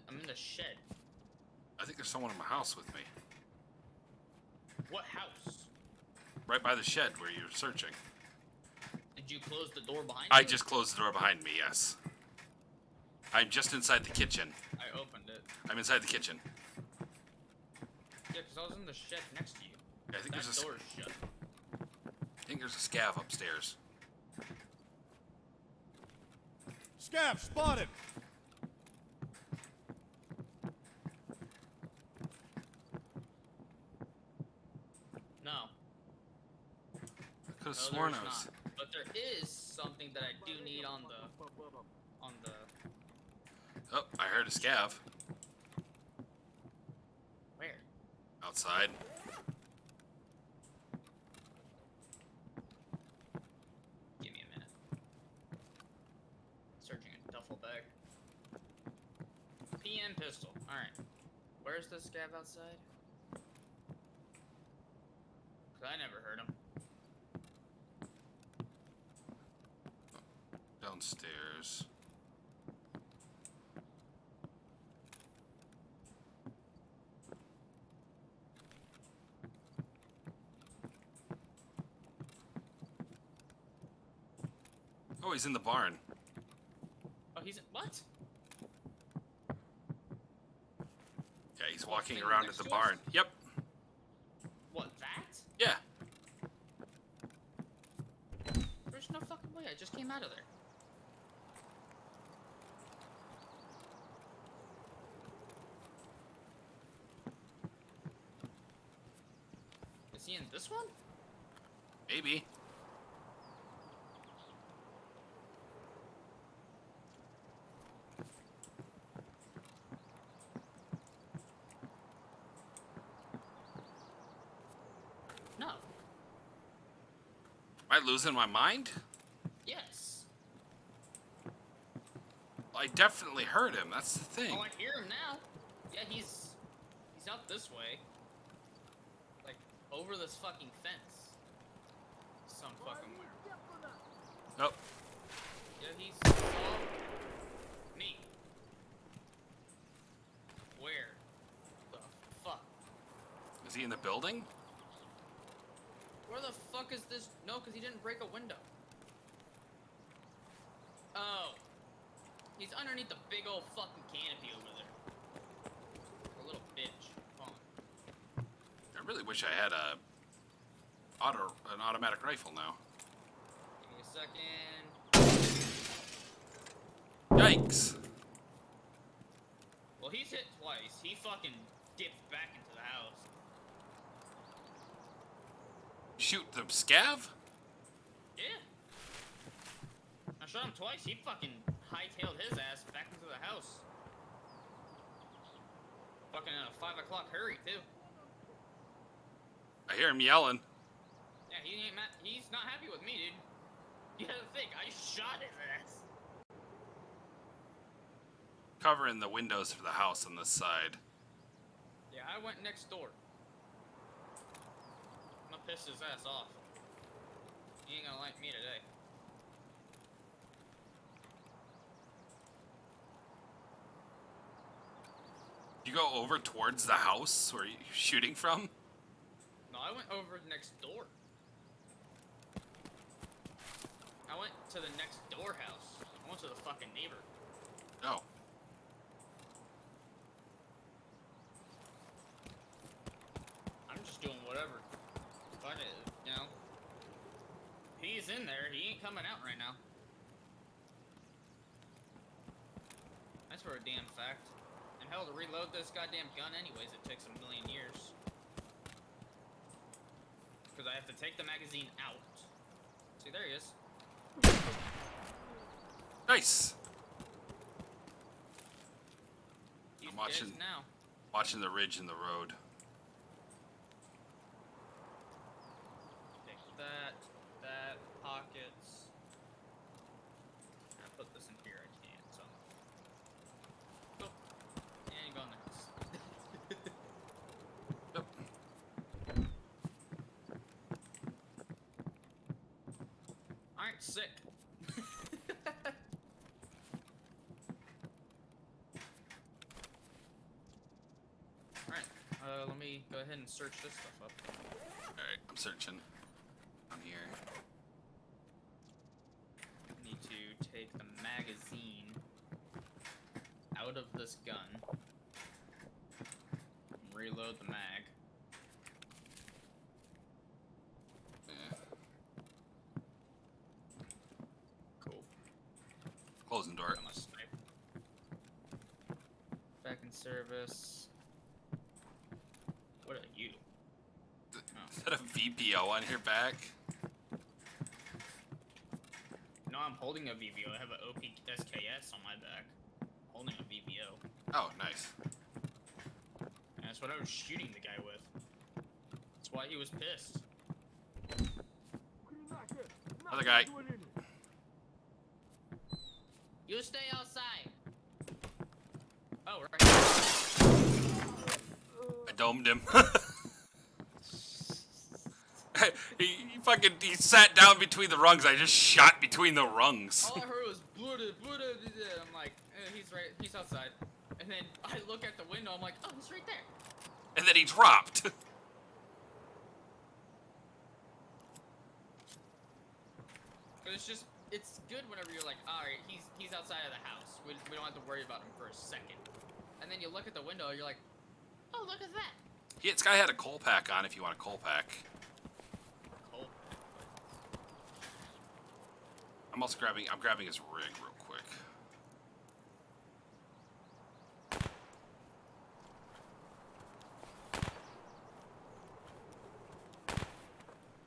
I'm in the shed. I think there's someone in my house with me. What house? Right by the shed where you're searching. Did you close the door behind I you? just closed the door behind me, yes. I'm just inside the kitchen. I opened it. I'm inside the kitchen. Yeah, because I was in the shed next to you. I think That there's a, door's shut. I think there's a scav upstairs. Scav, spotted! No. I could have No, sworn there's I was. not. But there is something that I do need on the Oh, I heard a scav where? outside. Give me a minute. Searching a duffel bag. PM pistol. Alright. Where's the scav outside? Cause I never heard him. Downstairs. Oh, he's in the barn. Oh, he's what? Yeah, he's walking thing around at next the to barn. us? Yep. What, that? Yeah. There's no fucking way. I just came out of there. Is he in this one? Maybe. No. Am I losing my mind? Yes. I definitely heard him. That's the thing. Oh, I hear him now. Yeah, he's out this way. Like, over this fucking fence. Some fucking way. Oh, Yeah, he saw me. Where the fuck? is he in the building? Where the fuck is this? No, because he didn't break a window. Oh. He's underneath the big old fucking canopy over there. A little bitch. Come on. I really wish I had an automatic rifle now. Give me a second. Yikes. Well, he's hit twice. He fucking dipped back into the house. Shoot the scav? Yeah. I shot him twice. He fucking hightailed his ass back into the house. Fucking in a 5 o'clock hurry, too. I hear him yelling. Yeah, he ain't mad. He's not happy with me, dude. You gotta think, I shot his ass. Covering the windows for the house on this side. Yeah, I went next door. I'm gonna piss his ass off. He ain't gonna like me today. You go over towards the house where you're shooting from? No, I went over next door. went to the next door house. I went to the fucking neighbor. Oh. I'm just doing whatever. Fuck it, you know. He's in there. He ain't coming out right now. That's for a damn fact. And hell, to reload this goddamn gun anyways, it takes a million years. Because I have to take the magazine out. See, there he is. Nice. He's I'm watching- dead now. Watching the ridge in the road. Take that, pockets. I put this in here, I can't, so. Oh, and go next. Yep. Alright, sick. Alright, let me go ahead and search this stuff up. Alright, I'm searching on here. Need to take the magazine out of this gun. And reload the mag. Yeah. Cool. Closing door. I'm a sniper. Back in service. What are you? Is that a VPO on your back? No, I'm holding a VVO. I have an OP SKS on my back. Holding a VVO. Oh, nice. And that's what I was shooting the guy with. That's why he was pissed. Other guy. You stay outside. Oh, right. I domed him. he sat down between the rungs. I just shot between the rungs. All I heard was Buddha. I'm like, he's outside. And then I look at the window, I'm like, oh, he's right there. And then he dropped. But it's good whenever you're like, alright, he's outside of the house. We don't have to worry about him for a second. And then you look at the window, you're like, oh, look at that. Yeah, this guy had a coal pack on if you want a coal pack. Cool. I'm grabbing his rig real quick.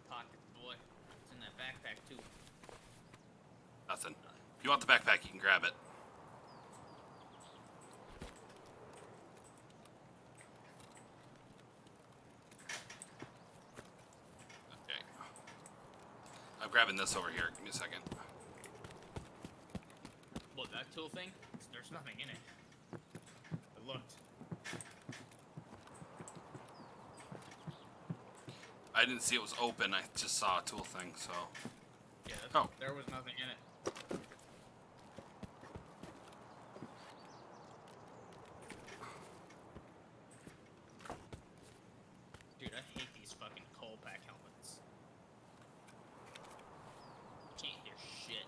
Pocket boy. It's in that backpack too. Nothing. If you want the backpack, you can grab it. Okay. I'm grabbing this over here. Give me a second. What, that tool thing? There's nothing in it. I looked. I didn't see it was open. I just saw a tool thing, so. Yeah, Oh. there was nothing in it. Dude, I hate these fucking coal pack helmets. Can't hear shit.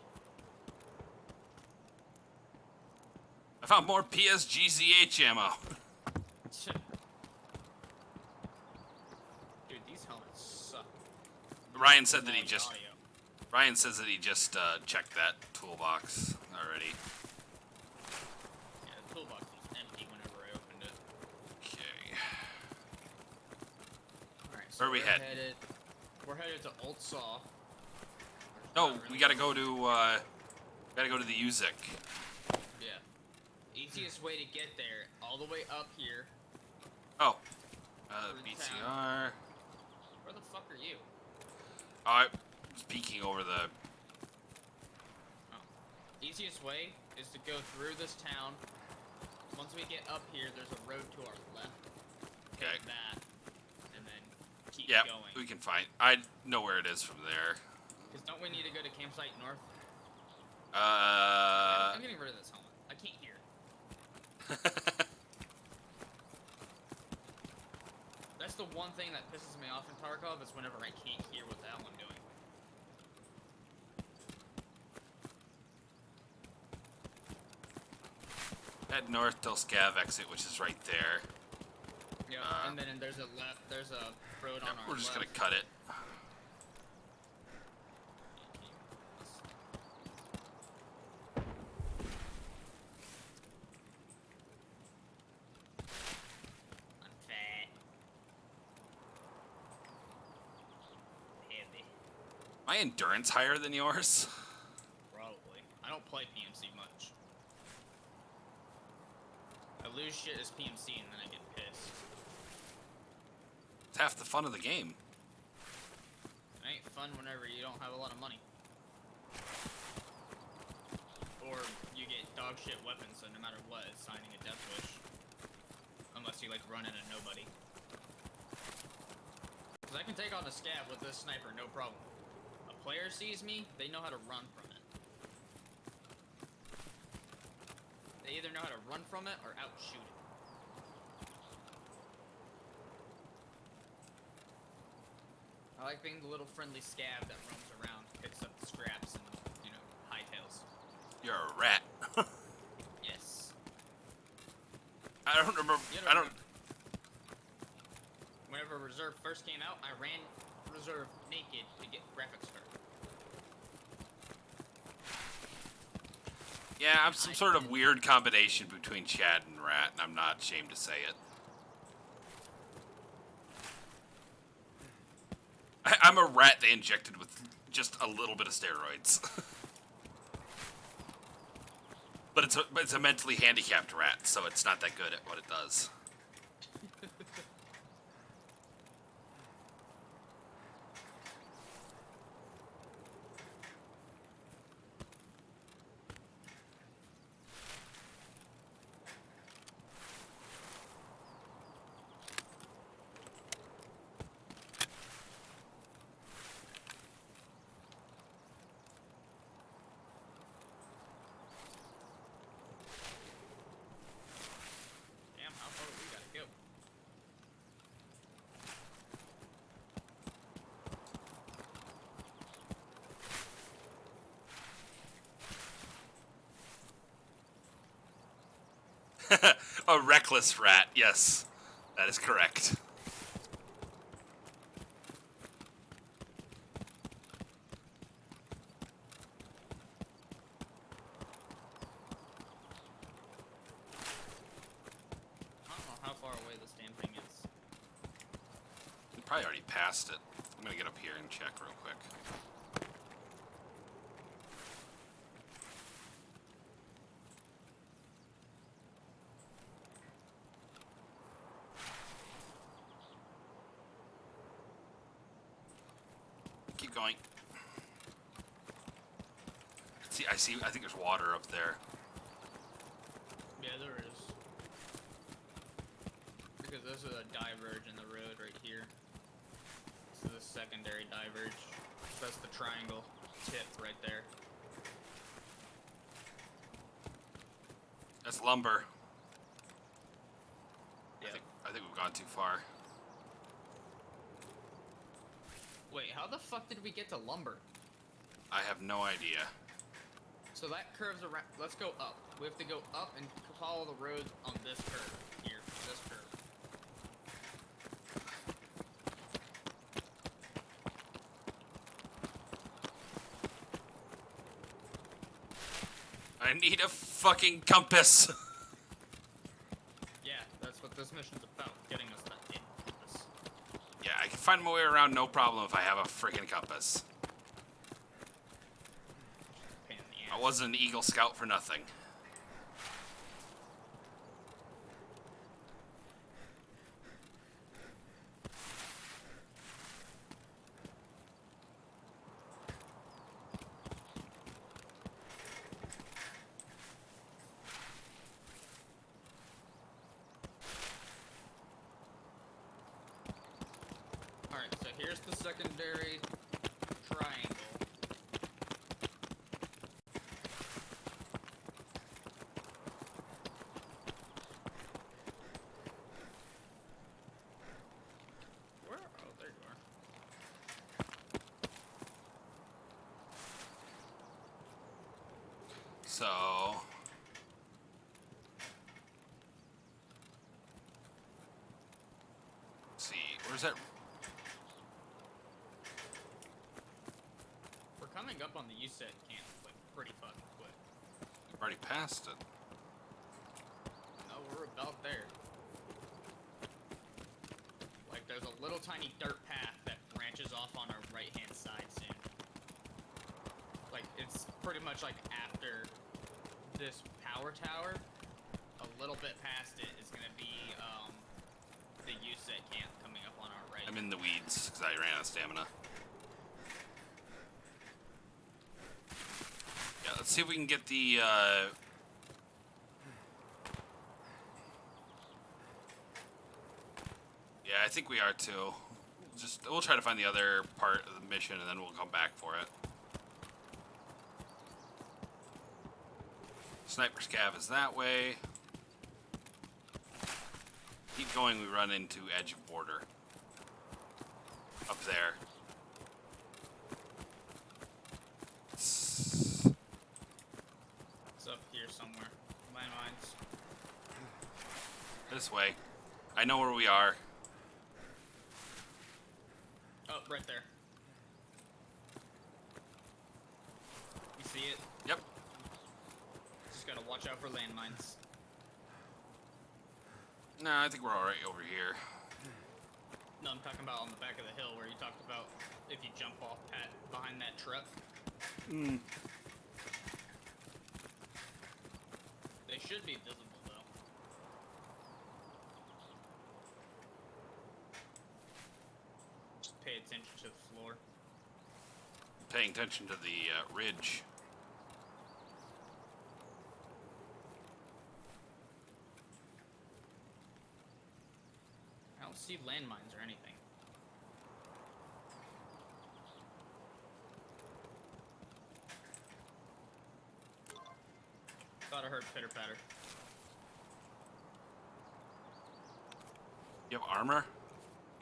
I found more PSGZH ammo. Dude, these helmets suck. Ryan said that he Quality just. audio. Ryan says that he just checked that toolbox already. Yeah, the toolbox was empty whenever I opened it. Okay. Alright, Where we head? We're headed to Old Saw. No, we gotta go to the Uzik. Yeah. Easiest way to get there, all the way up here. Oh. Through the BTR. Where the fuck are you? I was peeking over the. Oh. Easiest way is to go through this town. Once we get up here, there's a road to our left. Okay. Take that, and then keep Yeah, going. we can find. I know where it is from there. Because don't we need to go to campsite north? Uh. I'm getting rid of this helmet. I can't hear. That's the one thing that pisses me off in Tarkov is whenever I can't hear what the hell I'm doing. Head north till Scav exit, which is right there. Yeah, and then there's a road on our We're just left. gonna cut it. I'm fat. Heavy. My endurance higher than yours? Probably. I don't play PMC much. I lose shit as PMC and then I get pissed. It's half the fun of the game. It ain't fun whenever you don't have a lot of money. Or you get dog shit weapons, so no matter what, it's signing a death wish. Unless you like run into nobody. Cause I can take on a scav with this sniper, no problem. A player sees me, they know how to run from it. They either know how to run from it or outshoot it. I like being the little friendly scav that roams around, picks up the scraps, and, you know, hightails. You're a rat. Yes. I don't remember. You I don't. Whenever Reserve first came out, I ran Reserve naked to get graphics card. Yeah, I'm some sort of weird combination between Chad and Rat, and I'm not ashamed to say it. I'm a rat they injected with just a little bit of steroids. But it's a mentally handicapped rat, so it's not that good at what it does. Damn, how far do we gotta go? A reckless rat, yes. That is correct. I don't know how far away this damn thing is. We probably already passed it. I'm gonna get up here and check real quick. Keep going. I think there's water up there. Yeah, there is. Because this is a diverge in the road right here. This is a secondary diverge. That's the triangle tip right there. That's lumber. Yeah. I think we've gone too far. Wait, how the fuck did we get to lumber? I have no idea. So that curves around. Let's go up. We have to go up and follow the road on this curve here. This curve. I need a fucking compass. Yeah, that's what this mission's about. Getting us that compass. Yeah, I can find my way around no problem if I have a freaking compass. Pain in the I ass. wasn't an Eagle Scout for nothing. Alright, so here's the secondary triangle. Where? Oh, there you are. So Where's that? We're coming up on the USET camp like pretty fucking quick. We've already passed it. No, we're about there. Like, there's a little tiny dirt path that branches off on our right-hand side soon. Like, it's pretty much like after this power tower, a little bit past it is gonna be, the USET camp coming up on our right. I'm in the weeds because I ran out of stamina. Yeah, let's see if we can get the, Yeah, I think we are too. We'll try to find the other part of the mission and then we'll come back for it. Sniper scav is that way. Keep going, we run into edge of border. Up there. It's up here somewhere. Landmines. This way. I know where we are. Oh, right there. You see it? Yep. Just gotta watch out for landmines. No, I think we're alright over here. No, I'm talking about on the back of the hill where you talked about if you jump off behind that truck. They should be visible though. Just pay attention to the floor. Paying attention to the ridge. I don't see landmines or anything. Thought I heard pitter patter. You have armor?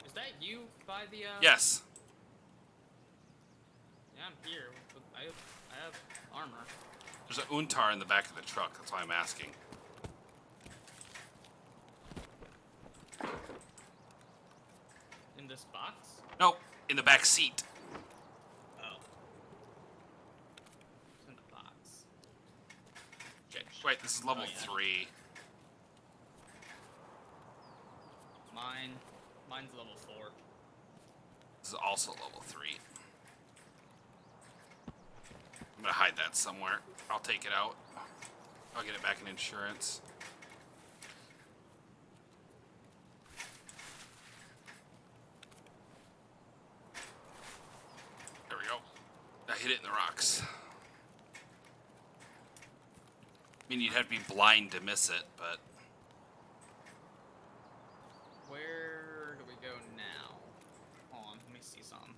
Is that you by the Yes. Yeah, I'm here. I have armor. There's an Untar in the back of the truck, that's why I'm asking. In this box? Nope, in the back seat. Oh. It's in the box. Okay, wait, this is level Oh, yeah. 3. Mine's level 4. This is also level 3. I'm gonna hide that somewhere. I'll take it out. I'll get it back in insurance. There we go. I hit it in the rocks. I mean, you'd have to be blind to miss it, but... Where do we go now? Hold on, let me see something.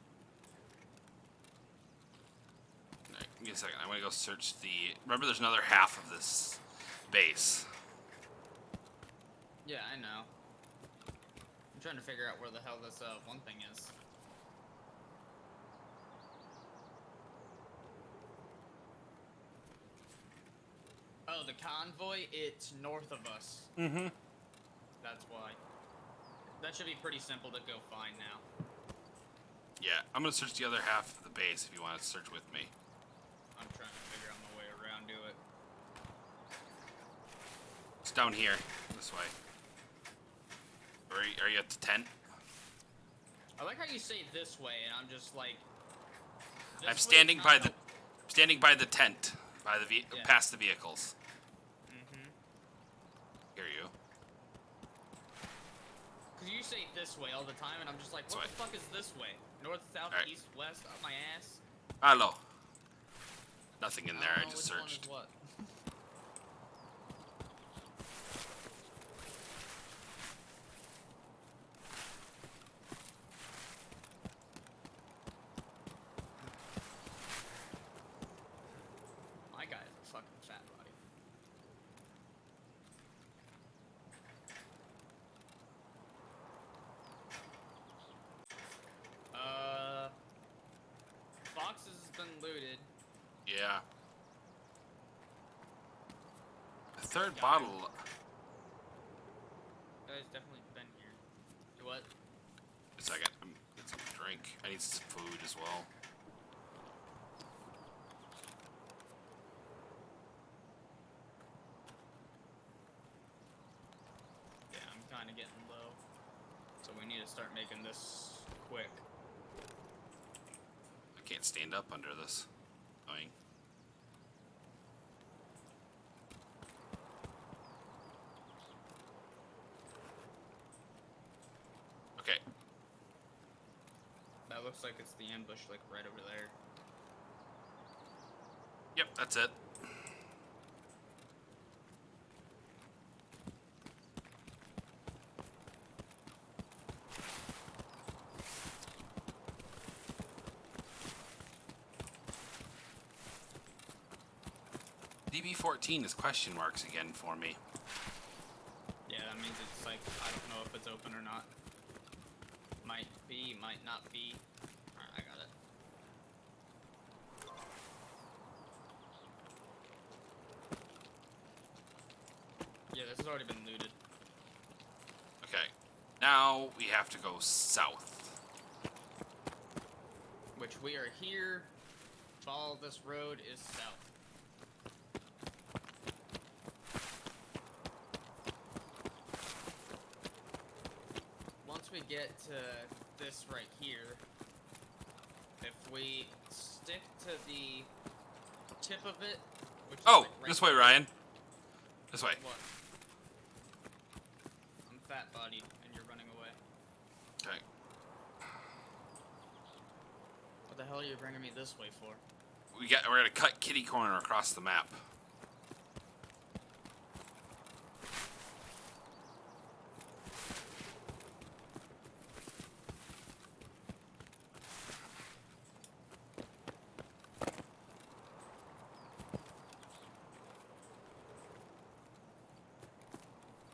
Alright, give me a second. I'm gonna go search the... Remember, there's another half of this base. Yeah, I know. I'm trying to figure out where the hell this one thing is. Oh, the convoy, it's north of us. Mm-hmm. That's why. That should be pretty simple to go find now. Yeah, I'm gonna search the other half of the base if you want to search with me. I'm trying to figure out my way around to it. It's down here, this way. Are you at the tent? I like how you say this way, and I'm just like... this I'm way standing is by not the tent, by the Yeah. past the vehicles. Mm-hmm. Hear you. Because you say this way all the time, and I'm just like, This what way. the fuck is this way? North, south, Alright. east, west, up my ass? Hello. Nothing in there. don't I know just which one is searched. what. My guy is a fucking fat body. Boxes has been looted. Yeah. The third Yeah. bottle. Guy's definitely been here. What? Is drink. I need some food as well. Yeah, I'm kind of getting low. So we need to start making this quick. I can't stand up under this. Annoying. Okay. That looks like it's the ambush, like right over there. Yep, that's it. DB14 is question marks again for me. Yeah, that means it's like, I don't know if it's open or not. Might be, might not be. Alright, I got it. Yeah, this has already been looted. Okay. Now we have to go south. Which we are here. Follow this road is south. Once we get to this right here, if we stick to the tip of it, which is Oh, like right this way, there- Ryan. This way. What? I'm fat bodied and you're running away. Okay. What the hell are you bringing me this way for? We're gonna cut kitty corner across the map.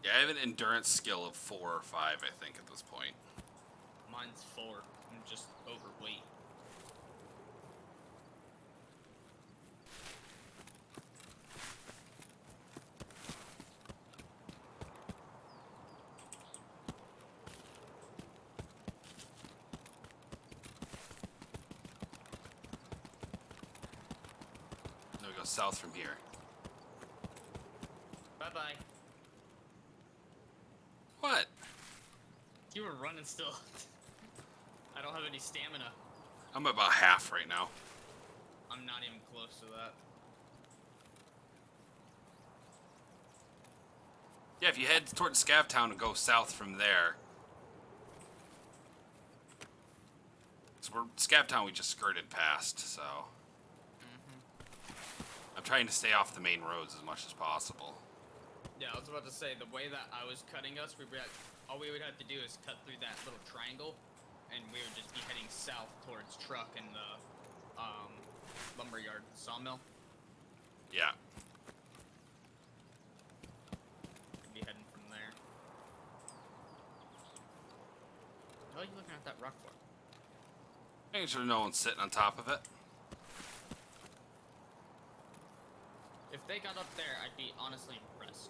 Yeah, I have an endurance skill of 4 or 5, I think, at this point. Mine's 4. I'm just overweight. Then we go south from here. Bye-bye. What? You were running still. I don't have any stamina. I'm about half right now. I'm not even close to that. Yeah, if you head towards Scavtown and go south from there. So Scavtown we just skirted past, so. I'm trying to stay off the main roads as much as possible. Yeah, I was about to say, the way that I was cutting us, all we would have to do is cut through that little triangle, and we would just be heading south towards truck and the lumberyard sawmill. Yeah. We'd be heading from there. What the hell are you looking at that rock for? Making sure no one's sitting on top of it. If they got up there, I'd be honestly impressed.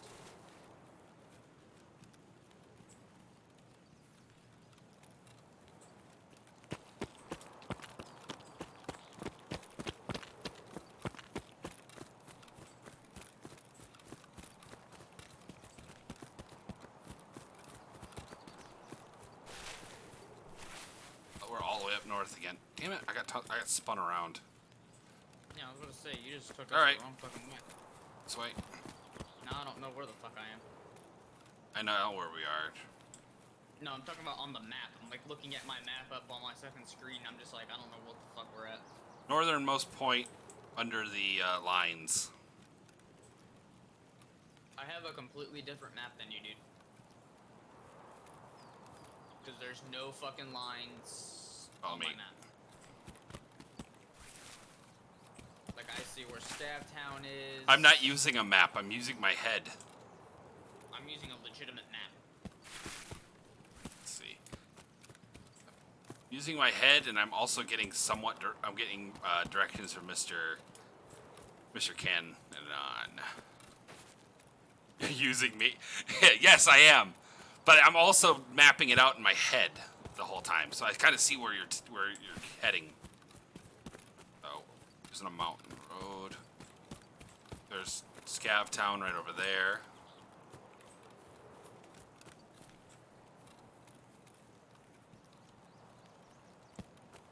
Oh, we're all the way up north again. Damn it! I got spun around. Yeah, I was about to say, you just took us Alright. the wrong fucking way. This way. Now I don't know where the fuck I am. I know where we are. No, I'm talking about on the map. I'm like looking at my map up on my second screen. I'm just like, I don't know what the fuck we're at. Northernmost point under the lines. I have a completely different map than you, dude. Because there's no fucking lines Follow on my me. map. Like, I see where Scavtown is. I'm not using a map. I'm using my head. I'm using a legitimate map. Let's see. Using my head, and I'm also getting I'm getting directions from Mr. Ken and You're using me. Yes, I am. But I'm also mapping it out in my head. the whole time, so I kind of see where you're heading. Oh, there's a mountain road. There's Scav Town right over there.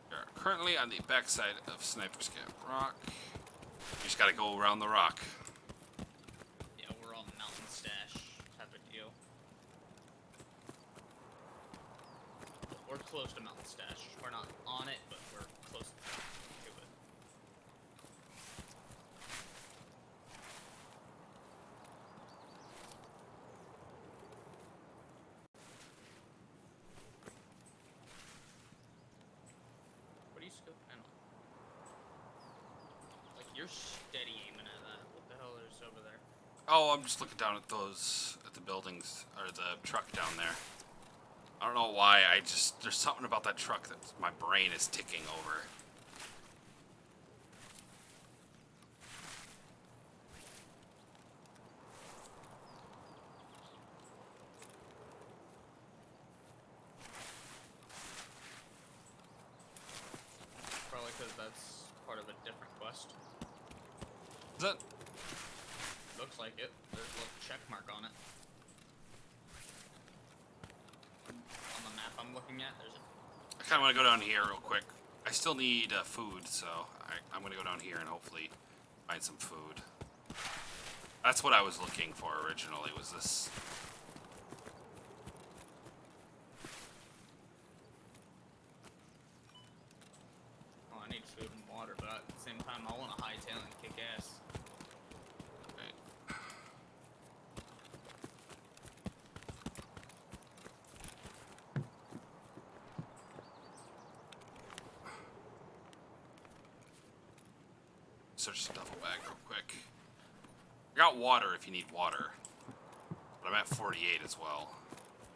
We are currently on the backside of Sniper Scav Rock. You just gotta go around the rock. Yeah, we're on Mountain Stash type of deal. We're close to Mountain Stash. We're not on it, but we're close to it. What are you scoping in on? Like, you're steady aiming at that. What the hell is over there? Oh, I'm just looking down at the buildings, or the truck down there. I don't know why, there's something about that truck that my brain is ticking over. Probably because that's part of a different quest. Is that? Looks like it. There's a little check mark on it. On the map I'm looking at, there's a... I kind of want to go down here real quick. I still need food, so I'm going to go down here and hopefully find some food. That's what I was looking for originally, was this. Oh, I need food and water, but at the same time, I want to hightail and kick ass. Right. Search the duffel bag real quick. I got water if you need water. But I'm at 48 as well.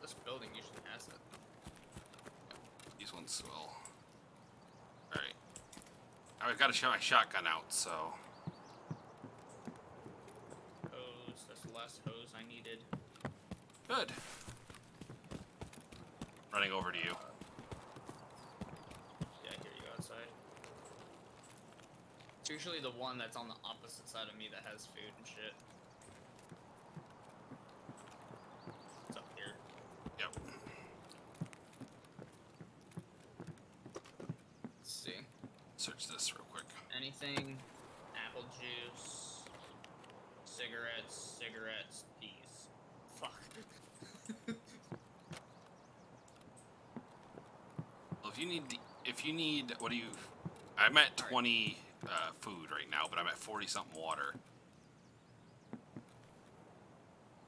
This building usually has it. These ones will. Alright. I've got to show my shotgun out, so. Hose, that's the last hose I needed. Good. Running over to you. Yeah, I hear you outside. It's usually the one that's on the opposite side of me that has food and shit. It's up here. Yep. Let's see. Search this real quick. Anything, apple juice, cigarettes, peas. Fuck. Well, if you need, what do you? I'm at All right. 20 food right now, but I'm at 40 something water.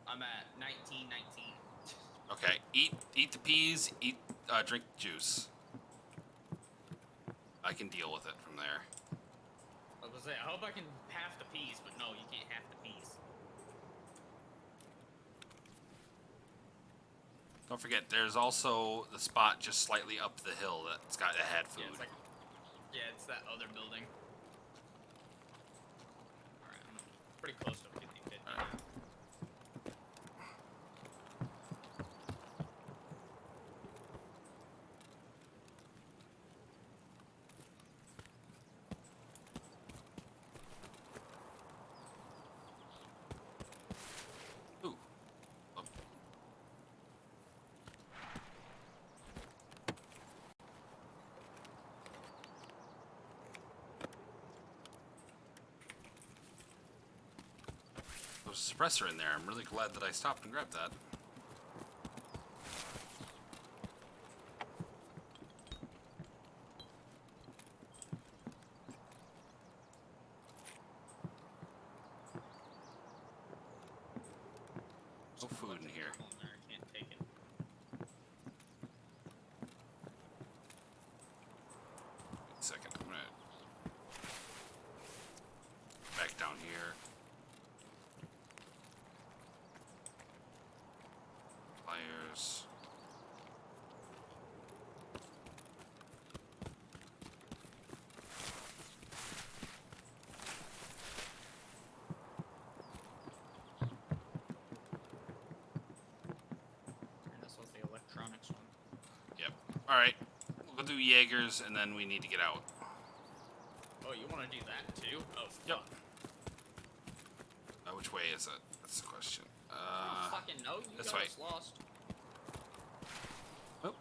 I'm at 19. Okay, eat the peas. Drink the juice. I can deal with it from there. I was gonna say, I hope I can half the peas, but no, you can't half the peas. Don't forget, there's also the spot just slightly up the hill that's got had food. Yeah, it's that other building. Alright, I'm pretty close to 50-50. Alright. Ooh. Oh. There's a suppressor in there. I'm really glad that I stopped and grabbed that. No food in here. Oh, there, I can't take it. Wait a second, I'm gonna back down here. Pliers. And this was the electronics one. Yep. All right, we'll go do Jaegers, and then we need to get out. Oh, you want to do that too? Oh, Yep. fuck. Which way is it? That's the question. I don't fucking know. You this got way. us lost. Oh.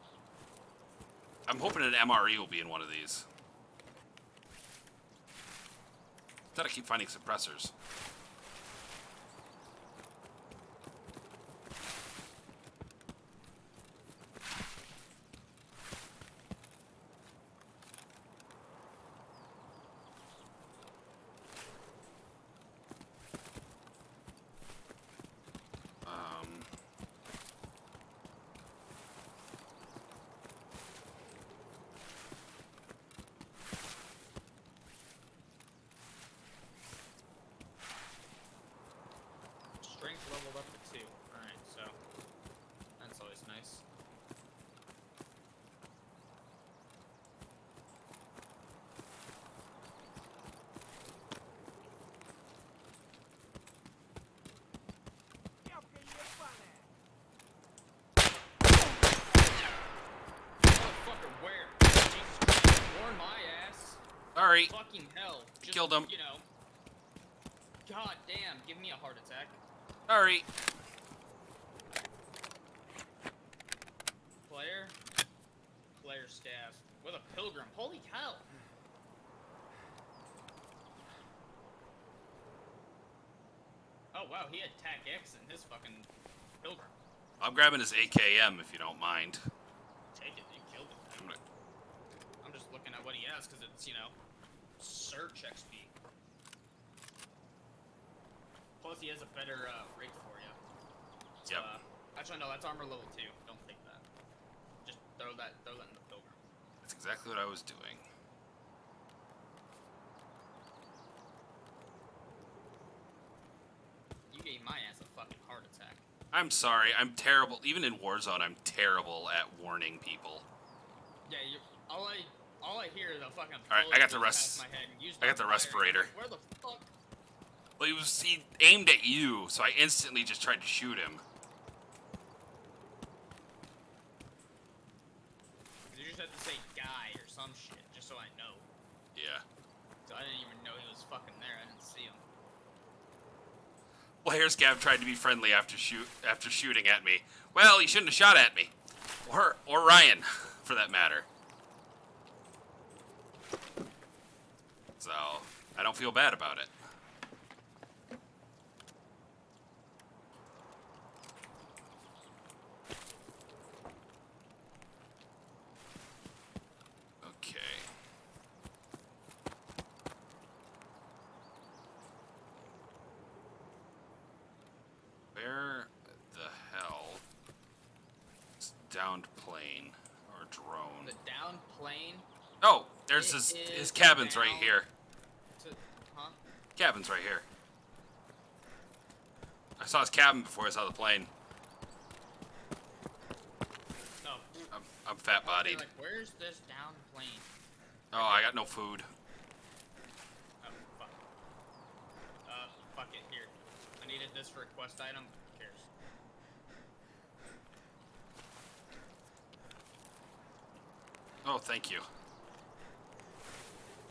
I'm hoping an MRE will be in one of these. Instead, I keep finding suppressors. Strength leveled up to 2. Alright, so that's always nice. Motherfucker, where? Jesus Christ, warn my ass. Sorry. Fucking hell. Just, Killed him. You know. God damn, give me a heart attack. Sorry. Player staff with a pilgrim. Holy cow! Oh wow, he had TAC X in his fucking pilgrim. I'm grabbing his AKM if you don't mind. Take it, you killed it. I'm gonna- I'm just looking at what he has because it's, you know, search XP. Plus, he has a better rig for you. Yep. Actually, no, that's armor level 2. Don't take that. Just throw that in the pilgrim. That's exactly what I was doing. You gave my ass a fucking heart attack. I'm sorry. I'm terrible. Even in Warzone, I'm terrible at warning people. Yeah, all I hear is a fucking. Alright, I bullet got the goes rest- past my head and used I got my the fire, respirator. and I'm like, where the fuck? Well, he aimed at you, so I instantly just tried to shoot him. You just have to say guy or some shit, just so I know. Yeah. So I didn't even know he was fucking there. I didn't see him. Well, here's Gav tried to be friendly after shooting at me. Well, he shouldn't have shot at me. Or Ryan, for that matter. So, I don't feel bad about it. Okay. Where the hell is downed plane or drone? The down plane. Oh, there's It his is cabins right down here. Huh? Cabin's right here. I saw his cabin before I saw the plane. No. I'm fat bodied. Like, where's this down plane? Oh, I got no food. Oh, fuck. Fuck it. Here. I needed this for a quest item. Who cares? Oh, thank you.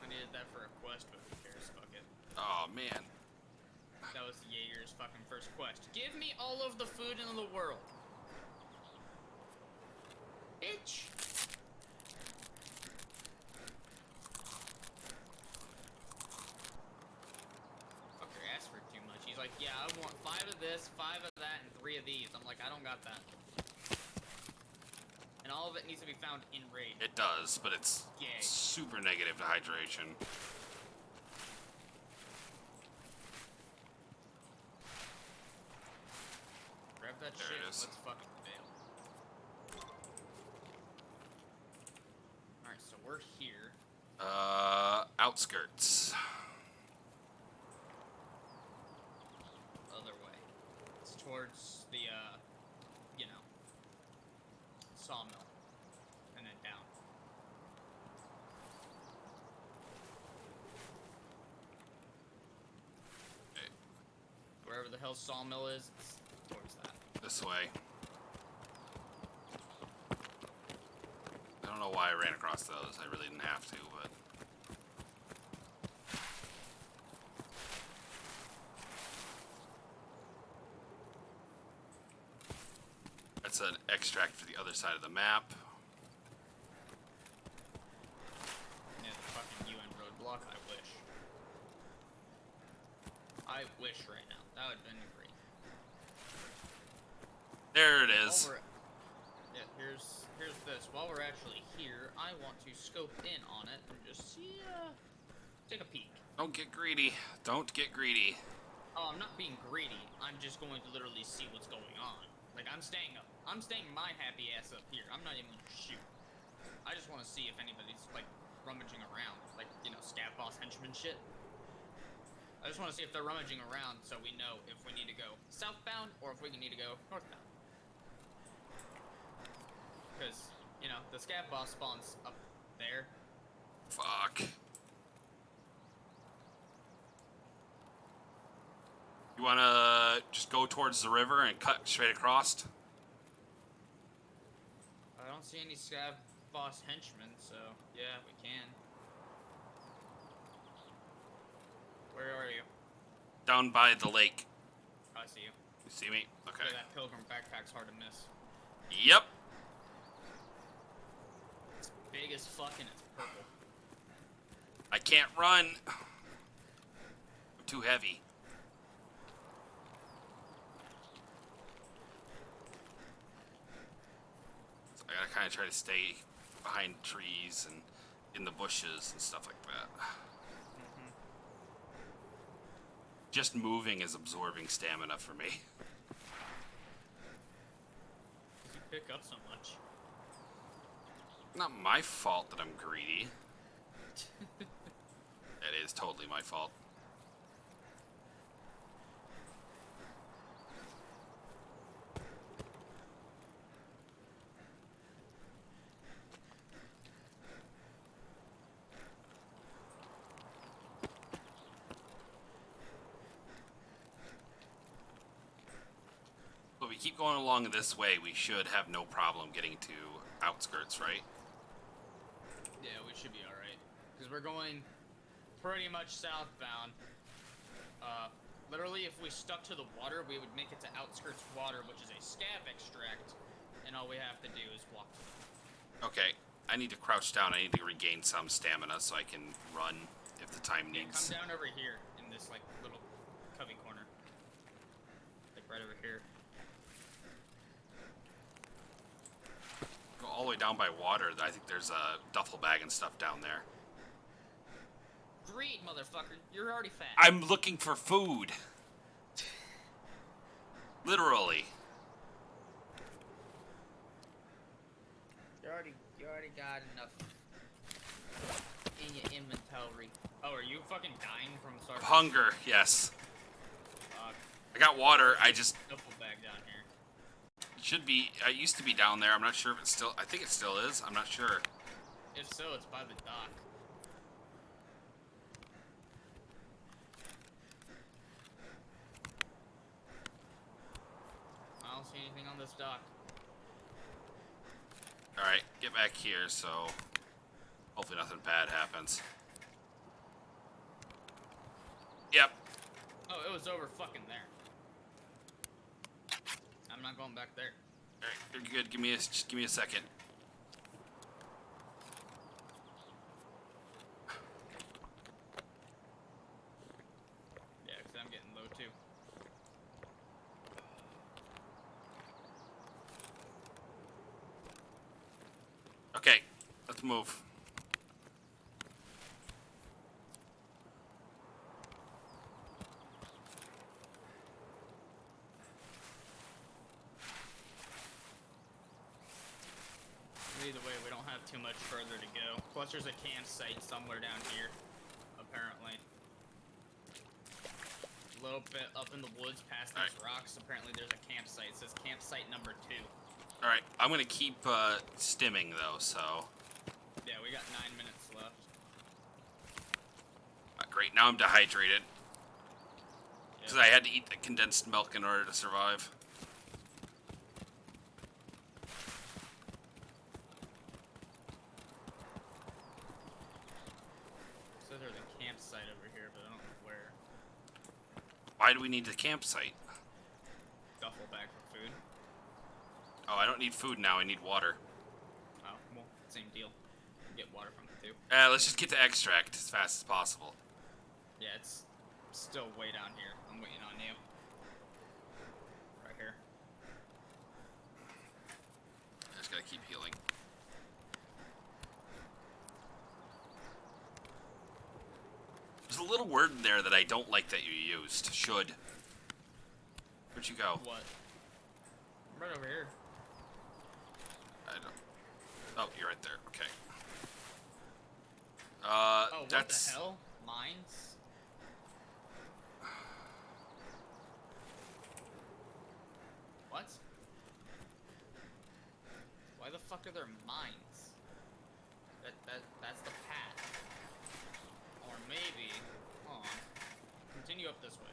I needed that for a quest, but who cares? Fuck it. Oh, man. That was Jaeger's fucking first quest. Give me all of the food in the world. Bitch. Fucker asked for too much. He's like, yeah, I want 5 of this, 5 of that, and 3 of these. I'm like, I don't got that. And all of it needs to be found in raid. It does, but it's Yay. super negative to hydration. Grab that There shit. it is. Let's fucking fail. Alright, so we're here. Outskirts. Other way. It's towards the, you know, sawmill. And then down. Okay, Wherever the hell sawmill is, it's towards that. this way. I don't know why I ran across those. I really didn't have to, but... That's an extract for the other side of the map. Yeah, the fucking UN roadblock. I wish. I wish right now. That would have been great. There it is. Yeah, here's this. While we're actually here, I want to scope in on it and just see, take a peek. Don't get greedy. Don't get greedy. Oh, I'm not being greedy. I'm just going to literally see what's going on. Like, I'm staying my happy ass up here. I'm not even gonna shoot. I just want to see if anybody's, like, rummaging around. Like, you know, scav boss henchman shit. I just want to see if they're rummaging around so we know if we need to go southbound or if we need to go northbound. Because, you know, the scav boss spawns up there. Fuck. You wanna just go towards the river and cut straight across? I don't see any scav boss henchmen, so yeah, we can. Where are you? Down by the lake. I see you. You see me? Okay. Yeah, that pilgrim backpack's hard to miss. Yep. It's big as fuck and it's purple. I can't run. I'm too heavy. So I gotta kind of try to stay behind trees and in the bushes and stuff like that. Just moving is absorbing stamina for me. You pick up so much. Not my fault that I'm greedy. That is totally my fault. But we keep going along this way, we should have no problem getting to outskirts, right? Yeah, we should be alright. Because we're going pretty much southbound. Literally, if we stuck to the water, we would make it to outskirts water, which is a scav extract, and all we have to do is walk to it. Okay, I need to crouch down. I need to regain some stamina so I can run if the time Yeah, needs. come down over here in this, like, little cubby corner. Like, right over here. Go all the way down by water. I think there's a duffel bag and stuff down there. Greed, motherfucker. You're already fat. I'm looking for food. Literally. You already got enough in your inventory. Oh, are you fucking dying from starvation? Hunger, yes. I got water. I just Duffel bag down here. should be. I used to be down there. I'm not sure if it's still. I think it still is. I'm not sure. If so, it's by the dock. I don't see anything on this dock. All right, get back here. So hopefully nothing bad happens. Yep. Oh, it was over fucking there. I'm not going back there. All right, you're good. Just give me a second. Yeah, because I'm getting low too. Okay, let's move. Either way, we don't have too much further to go. Plus, there's a campsite somewhere down here, apparently. A little bit up in the woods past these rocks, apparently there's a campsite. It says campsite number 2. All right, I'm gonna keep stimming though. So Yeah, we got 9 minutes left. great. Now I'm dehydrated Yep. because I had to eat the condensed milk in order to survive. Why do we need the campsite? Duffel bag for food. Oh, I don't need food now. I need water. Oh, well, same deal. Get water from it too. Let's just get the extract as fast as possible. Yeah, it's still way down here. I'm waiting on you. Right here. I just gotta keep healing. There's a little word in there that I don't like that you used. Should. Where'd you go? What? I'm right over here. I don't. Oh, you're right there. Okay. Oh, what that's. the hell? Mines? What? Why the fuck are there mines? That's the path. Or maybe, hold on. Continue up this way.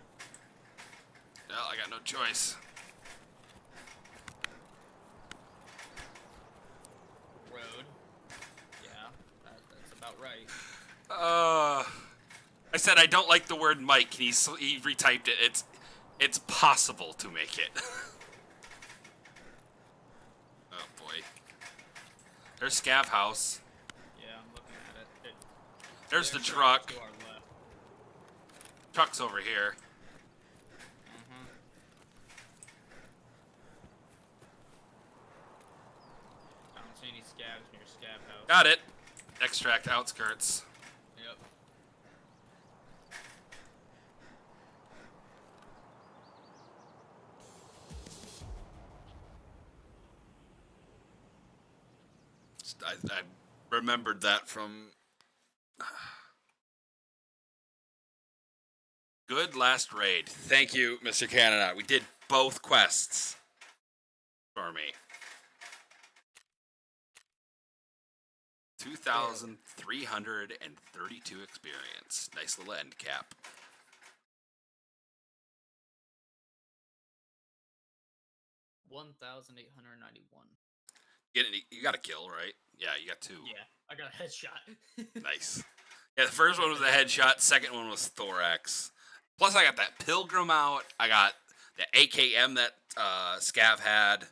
Well, I got no choice. Road. Yeah, that's about right. I said I don't like the word Mike. He retyped it. It's possible to make it. Oh boy. There's Scav House. Yeah, I'm looking at it. There's the There's truck. to our left. Truck's over here. Mm-hmm. I don't see any scabs near Scab House. Got it. Extract outskirts. Yep. I remembered that from. Good last raid. Thank you, Mr. Canada. We did both quests for me. 2,332 experience. Nice little end cap. $1,891. You got a kill, right? Yeah, you got 2. Yeah, I got a headshot. Nice. Yeah, the first one was a headshot. Second one was thorax. Plus, I got that Pilgrim out. I got the AKM that Scav had.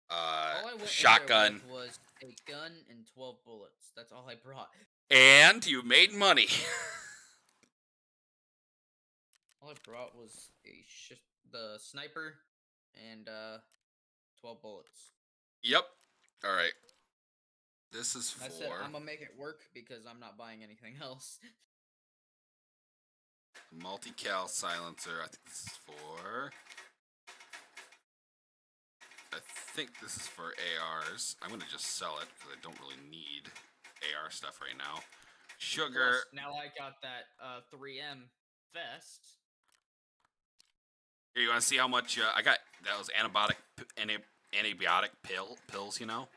All I went Shotgun. in there with was a gun and 12 bullets. That's all I brought. And you made money. All I brought was the sniper and 12 bullets. Yep. All right. This is I said 4. I'm gonna make it work because I'm not buying anything else. Multi-cal silencer. I think this is 4. I think this is for ARs. I'm gonna just sell it because I don't really need AR stuff right now. Sugar. Plus, now I got that 3M vest. Here, you want to see how much I got? That was antibiotic pills. You know.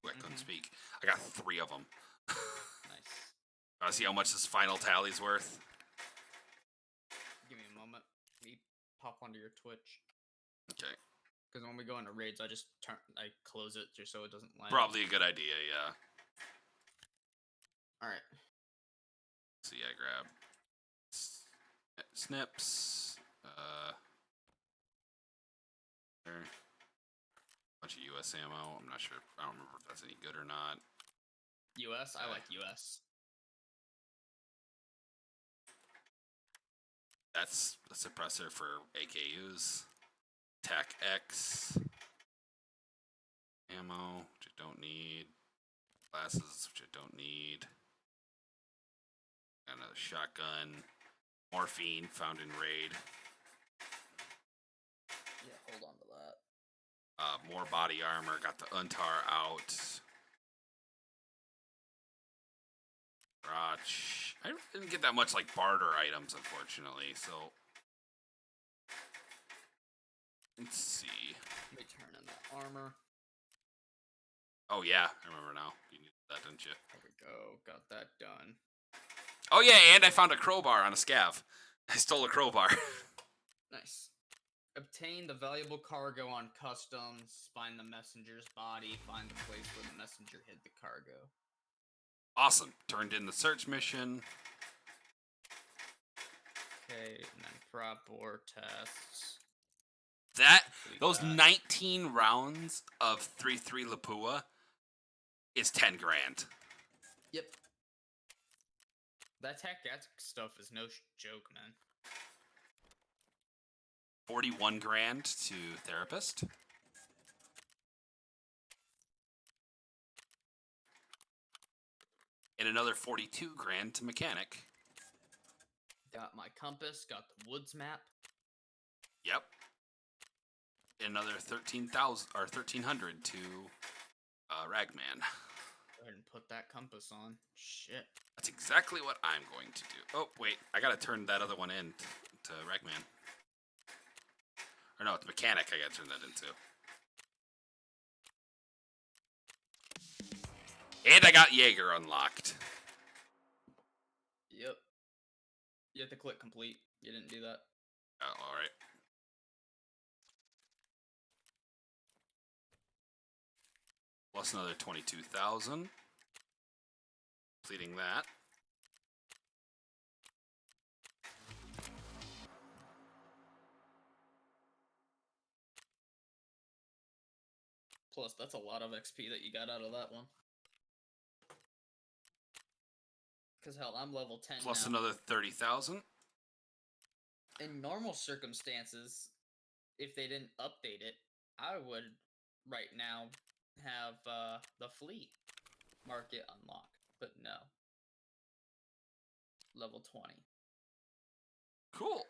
Ooh, I couldn't speak. I got 3 of them. Nice. Want to see how much this final tally's worth? Give me a moment. Let me pop onto your Twitch. Okay. Because when we go into raids, I close it just so it doesn't lag. Probably a good idea. Yeah. All right. So yeah, grab snips. There. Bunch of US ammo. I'm not sure. I don't remember if that's any good or not. US. I like US. That's a suppressor for AKUs. TAC X. Ammo, which I don't need. Glasses, which I don't need. Got another shotgun. Morphine, found in raid. Yeah, hold on to that. More body armor. Got the Untar out. Crotch. I didn't get that much like barter items, unfortunately. So let's see. Let me turn in that armor. Oh yeah, I remember now. You needed that, didn't you? There we go. Got that done. Oh yeah, and I found a crowbar on a scav. I stole a crowbar. Nice. Obtain the valuable cargo on customs. Find the messenger's body. Find the place where the messenger hid the cargo. Awesome. Turned in the search mission. Okay, and then prop bore tests. Those got- 19 rounds of 3-3 Lapua is 10 grand. Yep. That tech stuff is no joke, man. 41 grand to therapist. And another 42 grand to mechanic. Got my compass, got the woods map. Yep. Another 13,000 or 1,300 to Ragman. Go ahead and put that compass on. Shit. That's exactly what I'm going to do. Oh, wait. I gotta turn that other one in to Ragman. Or no, it's mechanic I gotta turn that into. And I got Jaeger unlocked. Yep. You have to click complete. You didn't do that. Oh, alright. Plus another 22,000. Completing that. Plus, that's a lot of XP that you got out of that one. Because hell, I'm level 10 Plus now. another 30,000. In normal circumstances, if they didn't update it, I would right now have the fleet market unlocked. But no. Level 20. Cool.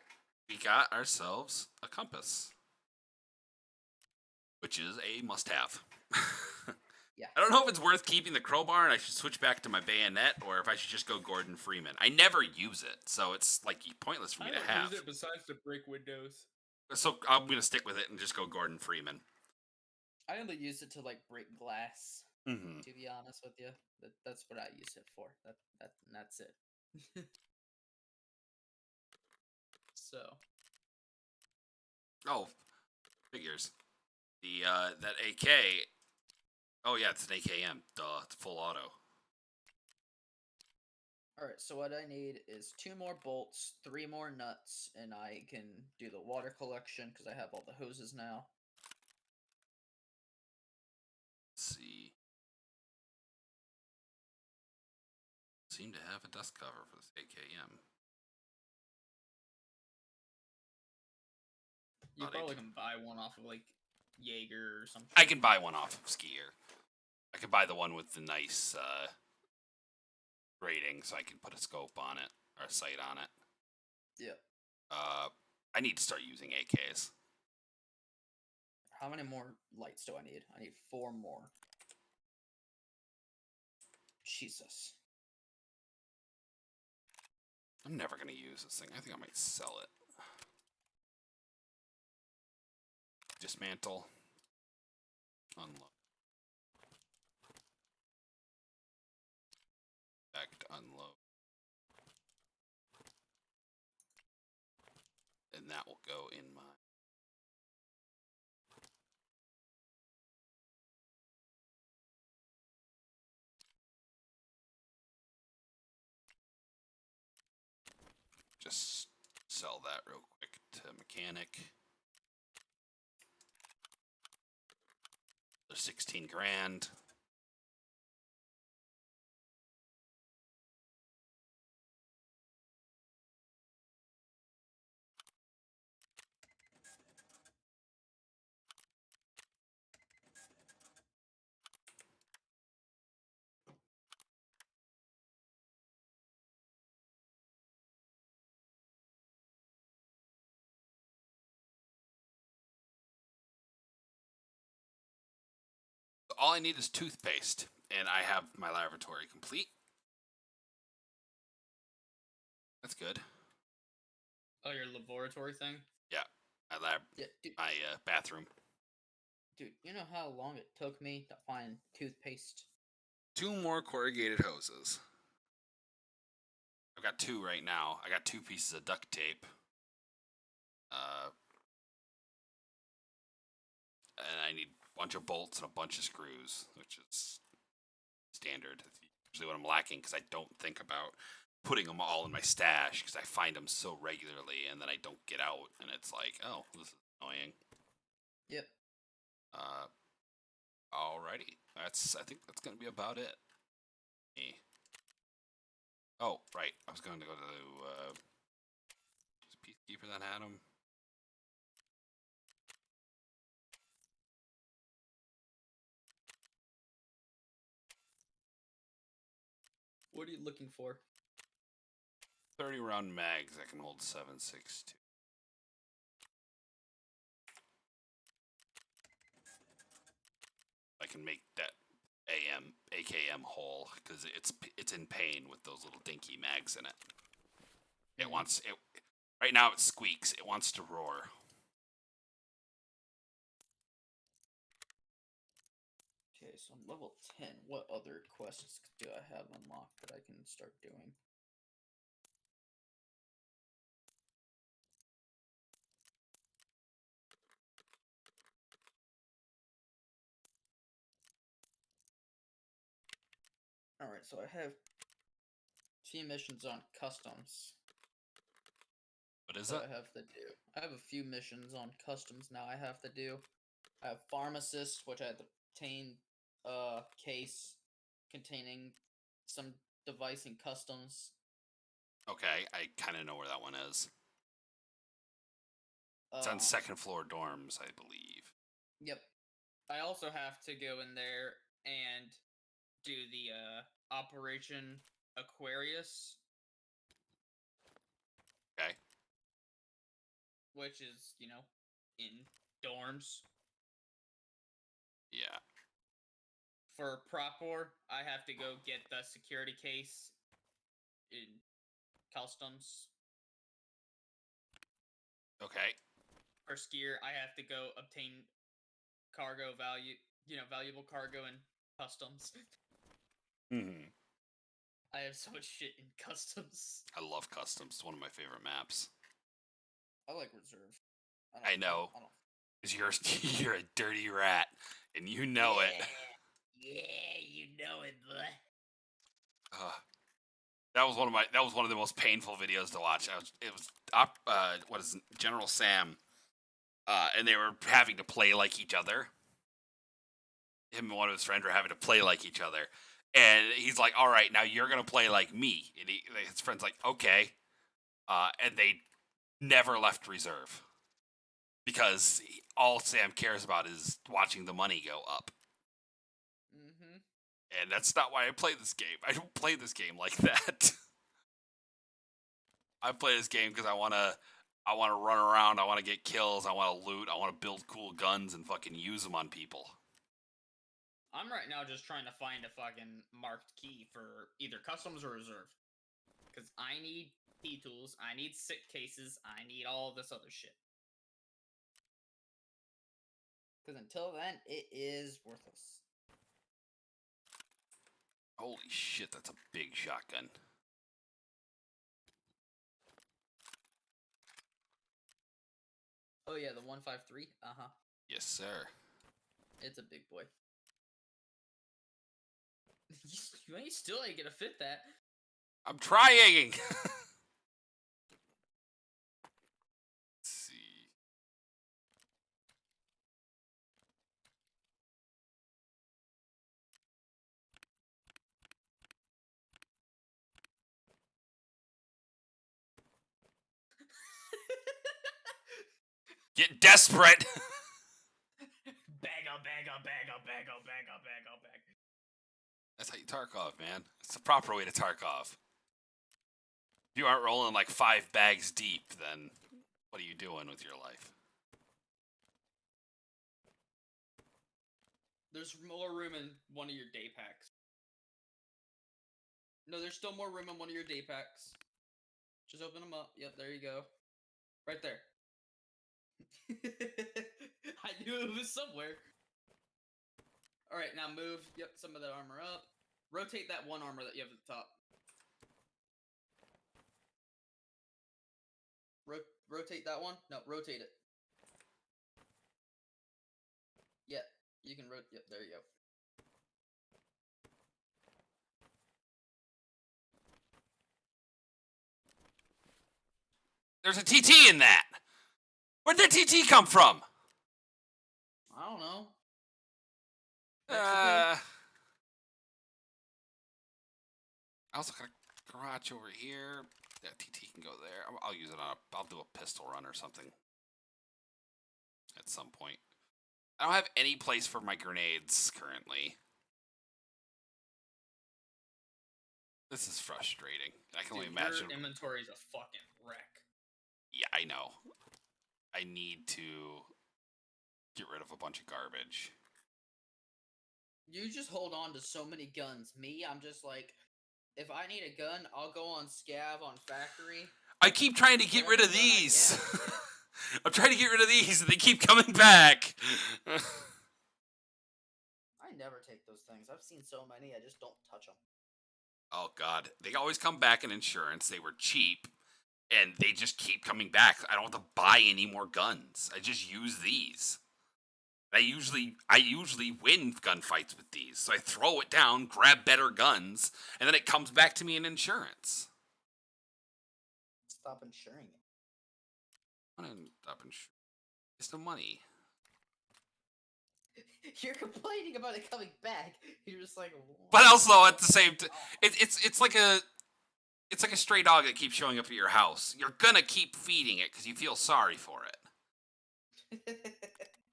We got ourselves a compass. Which is a must-have. Yeah. I don't know if it's worth keeping the crowbar and I should switch back to my bayonet or if I should just go Gordon Freeman. I never use it, so it's like pointless for me to have. besides to break windows. So I'm gonna stick with it and just go Gordon Freeman. I only use it to like break glass. Mm-hmm. To be honest with you, that's what I use it for. That's it. So Oh, figures. The that AK. Oh yeah, it's an AKM. Duh, it's full auto. all right. So what I need is 2 more bolts, 3 more nuts, and I can do the water collection because I have all the hoses now. Let's see. Seem to have a dust cover for this AKM. You Thought I probably did. can buy one off of like Jaeger or something. I can buy one off of Skier. I could buy the one with the nice rating, so I can put a scope on it or a sight on it. Yeah. I need to start using AKs. How many more lights do I need? I need 4 more. Jesus. I'm never gonna use this thing. I think I might sell it. Dismantle. Unload. Back to unload. And that will go in my... Just sell that real quick to mechanic. There's 16 grand. All I need is toothpaste, and I have my laboratory complete. That's good. Oh, your laboratory thing? Yeah, my lab, Yeah, dude, my bathroom. dude, you know how long it took me to find toothpaste? 2 more corrugated hoses. I've got 2 right now. I got 2 pieces of duct tape. And I need a bunch of bolts and a bunch of screws, which is standard. It's usually what I'm lacking because I don't think about putting them all in my stash because I find them so regularly, and then I don't get out, and it's like, oh, this is annoying. Yep. Alrighty. I think that's gonna be about it. Me. Oh, right. I was going to go to Peacekeeper that had him. What are you looking for? 30 round mags that can hold 7.62. I can make that AKM whole because it's in pain with those little dinky mags in it. It wants it right now. It squeaks. It wants to roar. Okay, so I'm level 10. What other quests do I have unlocked that I can start doing? Alright, so I have 2 missions on customs. What is that it? I have to do. I have a few missions on customs now I have to do. I have Pharmacist, which I had to obtain a case containing some device in customs. Okay, I kind of know where that one is. It's on second floor dorms, I believe. Yep. I also have to go in there and do the Operation Aquarius. Okay. Which is, in dorms. Yeah. For Propor, I have to go get the security case in customs. Okay. For Skier, I have to go obtain cargo value, valuable cargo in customs. Mm-hmm. I have so much shit in customs. I love customs. It's one of my favorite maps. I like reserve. I know. Because you're a dirty rat, and you know it. Yeah, you know it, boy. That was one of the most painful videos to watch. General Sam, and they were having to play like each other. Him and one of his friends were having to play like each other, and he's like, "All right, now you're gonna play like me." And his friend's like, "Okay," and they never left reserve because all Sam cares about is watching the money go up. Mm-hmm. And that's not why I play this game. I don't play this game like that. I play this game because I wanna run around. I wanna get kills. I wanna loot. I wanna build cool guns and fucking use them on people. I'm right now just trying to find a fucking marked key for either customs or reserve. Because I need key tools, I need sick cases, I need all this other shit. Because until then, it is worthless. Holy shit, that's a big shotgun. Oh yeah, the 153? Uh-huh. Yes, sir. It's a big boy. You still ain't gonna fit that. I'm trying! Let's see. Get desperate! Bag. That's how you Tarkov, man. It's the proper way to Tarkov. If you aren't rolling like 5 bags deep, then what are you doing with your life? There's more room in one of your day packs. No, there's still more room in one of your day packs. Just open them up. Yep, there you go. Right there. I knew it was somewhere. Alright, now move. Yep, some of that armor up. Rotate that one armor that you have at the top. Rotate that one? No, rotate it. Yep, you can rotate. Yep, there you go. There's a TT in that. Where'd that TT come from? I don't know. I also got a garage over here. Yeah, TT can go there. I'll use it on I'll do a pistol run or something. At some point. I don't have any place for my grenades currently. This is frustrating. I can only imagine. Your inventory is a fucking wreck. Yeah, I know. I need to get rid of a bunch of garbage. You just hold on to so many guns. Me, I'm just like, if I need a gun, I'll go on Scav on Factory. I keep trying to get rid of Whatever gun I these. get. I'm trying to get rid of these, and they keep coming back. I never take those things. I've seen so many, I just don't touch them. Oh God, they always come back in insurance. They were cheap, and they just keep coming back. I don't have to buy any more guns. I just use these. I usually win gunfights with these. So I throw it down, grab better guns, and then it comes back to me in insurance. Stop insuring it. I don't stop insurance. It's the money. You're complaining about it coming back. You're just like. But also at the same time, it's like a stray dog that keeps showing up at your house. You're gonna keep feeding it because you feel sorry for it.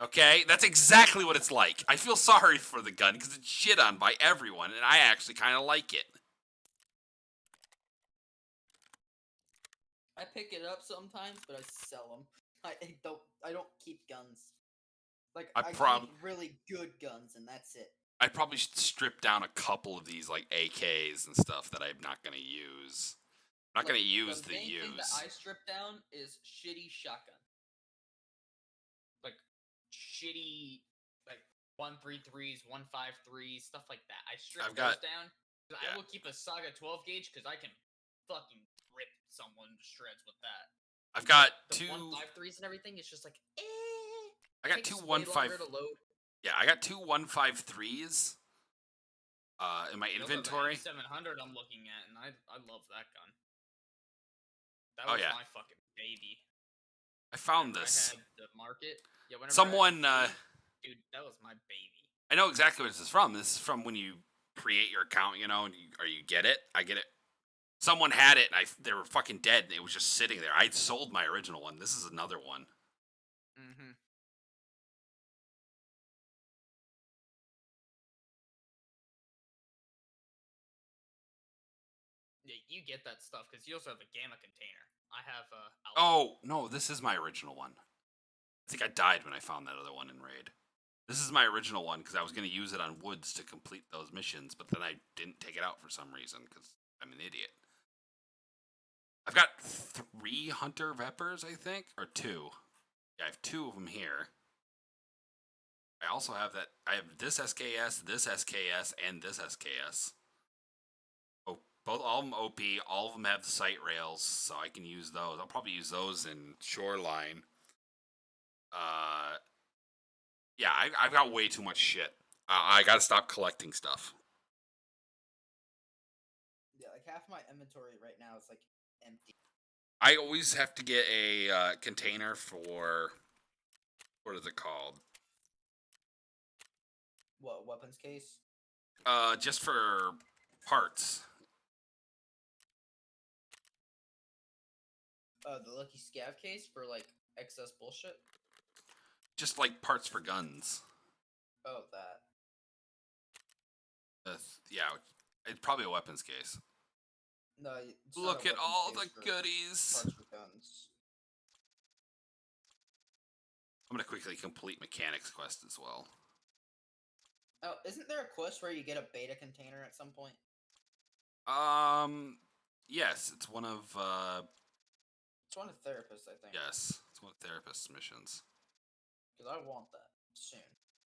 Okay, that's exactly what it's like. I feel sorry for the gun because it's shit on by everyone, and I actually kind of like it. I pick it up sometimes, but I sell them. I don't keep guns. Like I keep really good guns, and that's it. I probably should strip down a couple of these like AKs and stuff that I'm not gonna use. I'm not gonna use the main use. thing that I strip down is shitty shotgun. Like shitty, like 133s, 153s, stuff like that. I strip those down. Yeah. I will keep a Saga 12 gauge because I can fucking rip someone to shreds with that. I've got the two 153s and everything. It's just like I got takes two way 15. longer to load. Yeah, I got two 153s. In my inventory. 700 I'm looking at, and I love that gun. That Oh, was yeah. my fucking baby. I found Whenever this. I had the market. Yeah, whenever Someone, I had dude, that was my baby. I know exactly what this is from. This is from when you create your account, you know, and you get it. I get it. Someone had it, and they were fucking dead, and it was just sitting there. I sold my original one. This is another one. Mm-hmm. Yeah, you get that stuff because you also have a gamma container. I have a. Oh no, this is my original one. I think I died when I found that other one in raid. This is my original one because I was going to use it on woods to complete those missions, but then I didn't take it out for some reason because I'm an idiot. I've got 3 Hunter Vepers, I think, or 2. Yeah, I have 2 of them here. I also have that. I have this SKS, and this SKS. Oh, all of them OP. All of them have the sight rails, so I can use those. I'll probably use those in Shoreline. Yeah, I've got way too much shit. I gotta stop collecting stuff. Yeah, like half my inventory right now is like empty. I always have to get a container for, what is it called? What, weapons case? Just for parts. The lucky scav case for like excess bullshit. Just like parts for guns. Oh, that. Yeah, it's probably a weapons case. No, it's not Look a at weapons all case the for goodies. Parts for guns. I'm gonna quickly complete Mechanics Quest as well. Oh, isn't there a quest where you get a beta container at some point? Yes, it's one of It's one of therapists, I think. yes, it's one of Therapist's missions. Because I want that soon.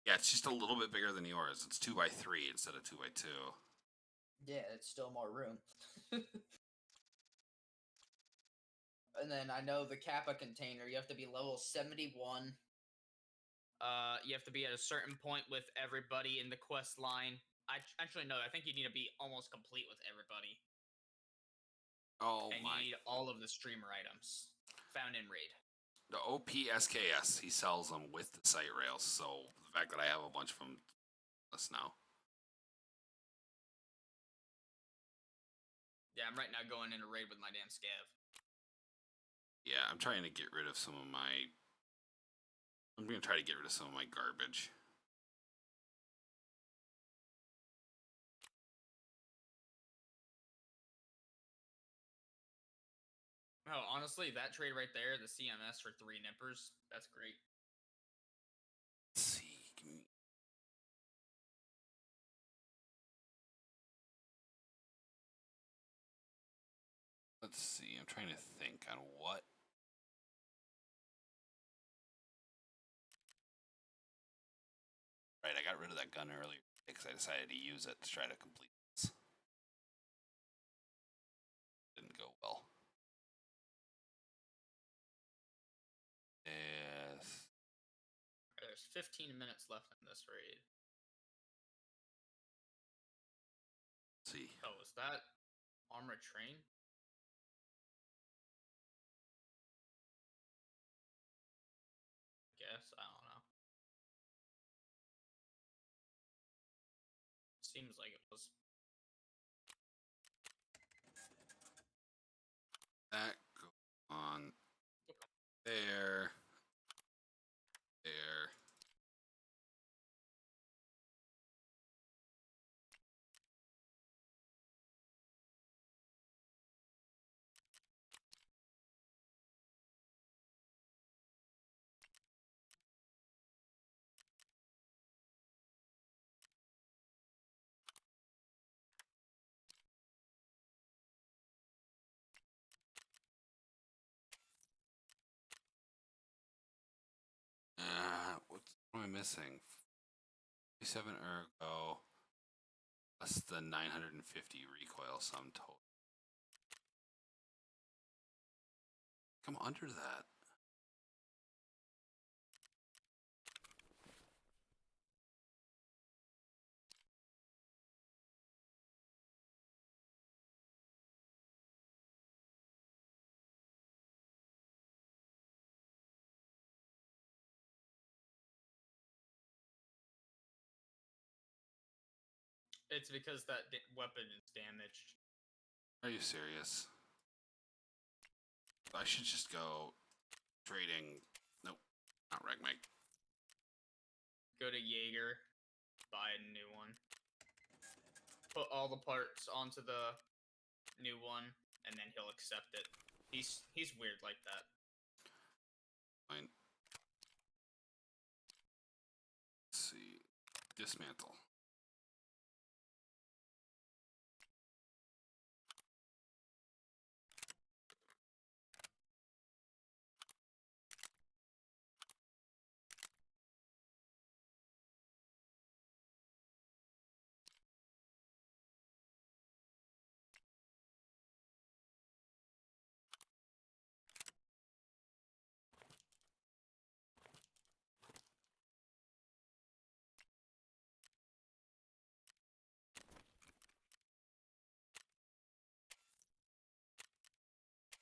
Yeah, it's just a little bit bigger than yours. It's 2x3 instead of 2x2. Yeah, it's still more room. And then I know the Kappa container, you have to be level 71. You have to be at a certain point with everybody in the quest line. Actually, no, I think you need to be almost complete with everybody. Oh and my. you need all of the streamer items. found in raid. The OPSKS, he sells them with the sight rails, so the fact that I have a bunch of them, us now. Yeah, I'm right now going in a raid with my damn scav. Yeah, I'm trying to get rid of some of my... I'm going to try to get rid of some of my garbage. Oh, honestly, that trade right there, the CMS for 3 nippers, that's great. Let's see. Give me... Let's see. I'm trying to think on what... Right, I got rid of that gun earlier because I decided to use it to try to complete this. Didn't go well. Yes. There's 15 minutes left in this raid. Let's see. Oh, is that armored train? Guess, I don't know. Seems like it was. That go on there. There. What am I missing? 47 ergo. Plus the 950 recoil sum total. Come under that. It's because that weapon is damaged. Are you serious? I should just go trading. Nope, not Regmeg. Go to Jaeger, buy a new one. Put all the parts onto the new one, and then he'll accept it. He's weird like that. Fine. Let's see. Dismantle.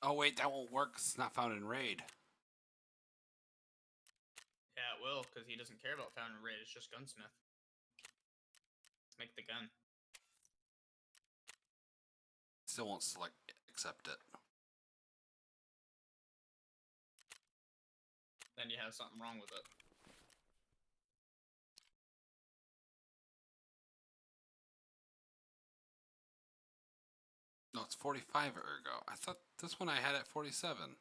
Oh wait, that won't work. It's not found in raid. Yeah, it will, because he doesn't care about found in raid. It's just gunsmith. Let's make the gun. Still won't accept it. Then you have something wrong with it. No, it's 45 ergo. I thought this one I had at 47.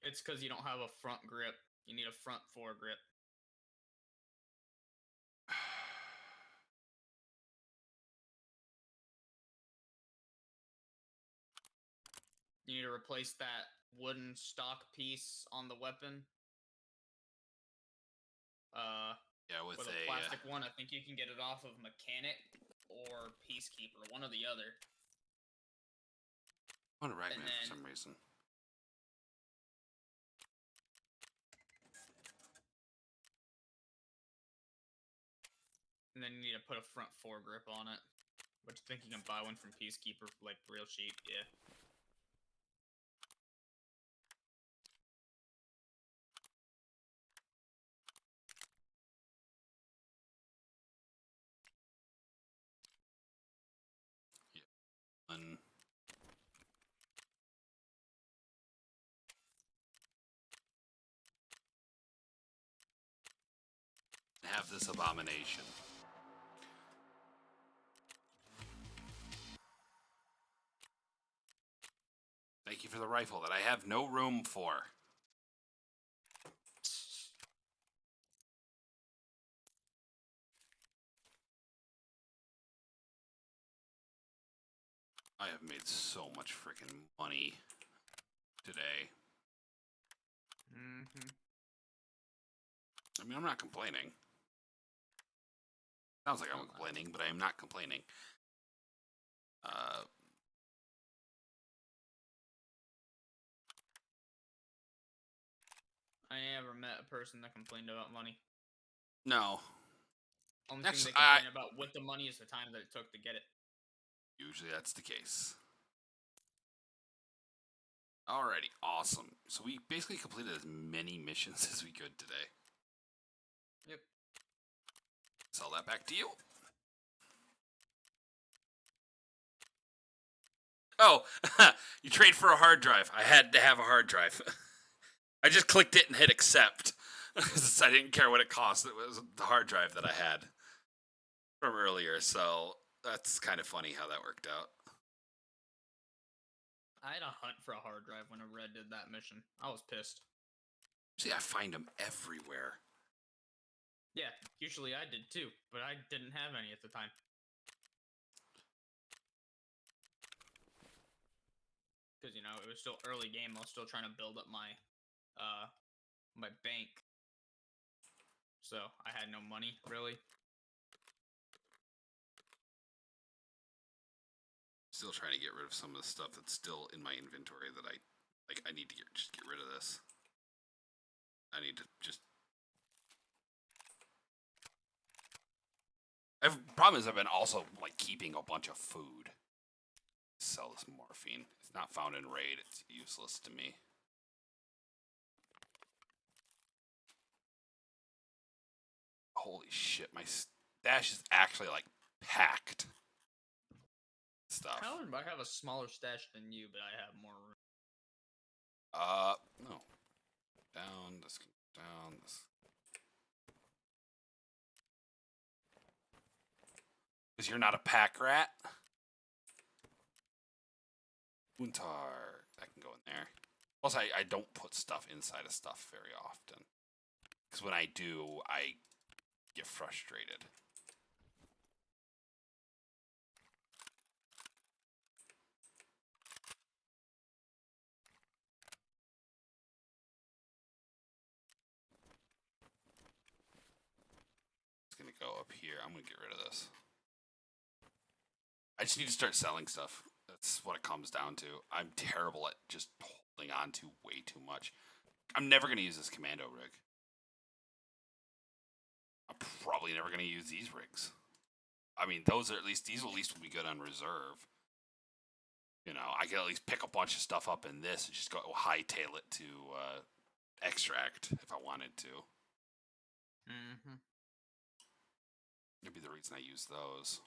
It's because you don't have a front grip. You need a front foregrip. You need to replace that wooden stock piece on the weapon. Yeah, with a a plastic one. I think you can get it off of Mechanic or Peacekeeper, one or the other. I want a Ragman and then- for some reason. And then you need to put a front foregrip on it, But I think you can buy one from Peacekeeper for like real cheap. Yeah. And have this abomination. Thank you for the rifle that I have no room for. I have made so much freaking money today. Mm-hmm. I mean, I'm not complaining. Sounds like I'm complaining, but I am not complaining. I never met a person that complained about money. No. Only Actually, thing they complain about with the money is the time that it took to get it. Usually that's the case. Alrighty, awesome. So we basically completed as many missions as we could today. Yep. Sell that back to you. Oh, you trade for a hard drive. I had to have a hard drive. I just clicked it and hit accept. I didn't care what it cost. It was the hard drive that I had from earlier. So that's kind of funny how that worked out. I had to hunt for a hard drive when a Red did that mission. I was pissed. See, I find them everywhere. Yeah, usually I did too, but I didn't have any at the time. Because, you know, it was still early game. I was still trying to build up my bank. So I had no money, really. Still trying to get rid of some of the stuff that's still in my inventory that I need to just get rid of this. I need to just. Problem is I've been also like keeping a bunch of food. Sell this morphine. It's not found in raid. It's useless to me. Holy shit, my stash is actually like packed. Stuff. I have a smaller stash than you, but I have more room. No. Down, this, down, this. Because you're not a pack rat? Untar. That can go in there. Plus, I don't put stuff inside of stuff very often. Because when I do, I get frustrated. It's going to go up here. I'm going to get rid of this. I just need to start selling stuff. That's what it comes down to. I'm terrible at just holding on to way too much. I'm never going to use this commando rig. I'm probably never going to use these rigs. I mean, these will at least be good on reserve. You know, I can at least pick a bunch of stuff up in this and just go hightail it to extract if I wanted to. Mm-hmm. That'd be the reason I use those.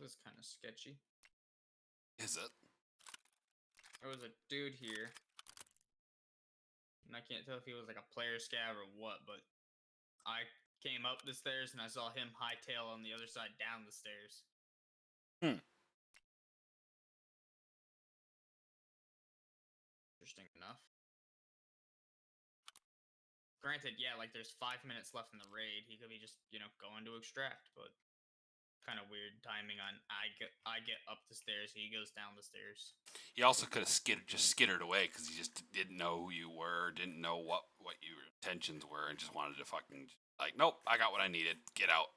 was kind of sketchy. Is it? There was a dude here. And I can't tell if he was like a player scav or what, but I came up the stairs and I saw him hightail on the other side down the stairs. Interesting enough. Granted, yeah, like there's 5 minutes left in the raid. He could be just, going to extract, but kind of weird timing on I get up the stairs, he goes down the stairs. He also could have skittered away because he just didn't know who you were, didn't know what your intentions were, and just wanted to fucking like, nope, I got what I needed. Get out.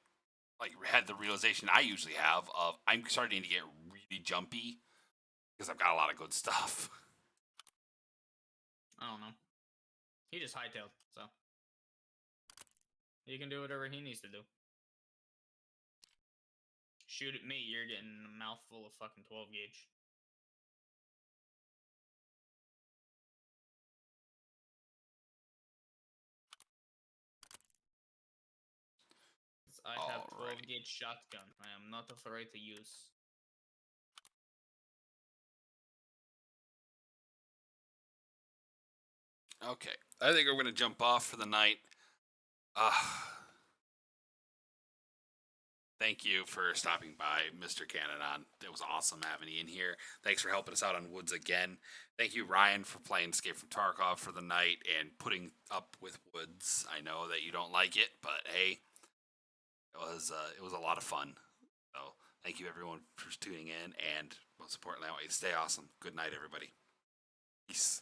Like, had the realization I usually have of I'm starting to get really jumpy because I've got a lot of good stuff. I don't know. He just hightailed, so he can do whatever he needs to do. Shoot at me, you're getting a mouthful of fucking 12 gauge. I have 12 Alrighty. gauge shotgun. I am not afraid to use. Okay, I think we're going to jump off for the night. Thank you for stopping by, Mr. Cananon. It was awesome having you in here. Thanks for helping us out on Woods again. Thank you, Ryan, for playing Escape from Tarkov for the night and putting up with Woods. I know that you don't like it, but hey, it was a lot of fun. So thank you, everyone, for tuning in, and most importantly, I want you to stay awesome. Good night, everybody. Peace.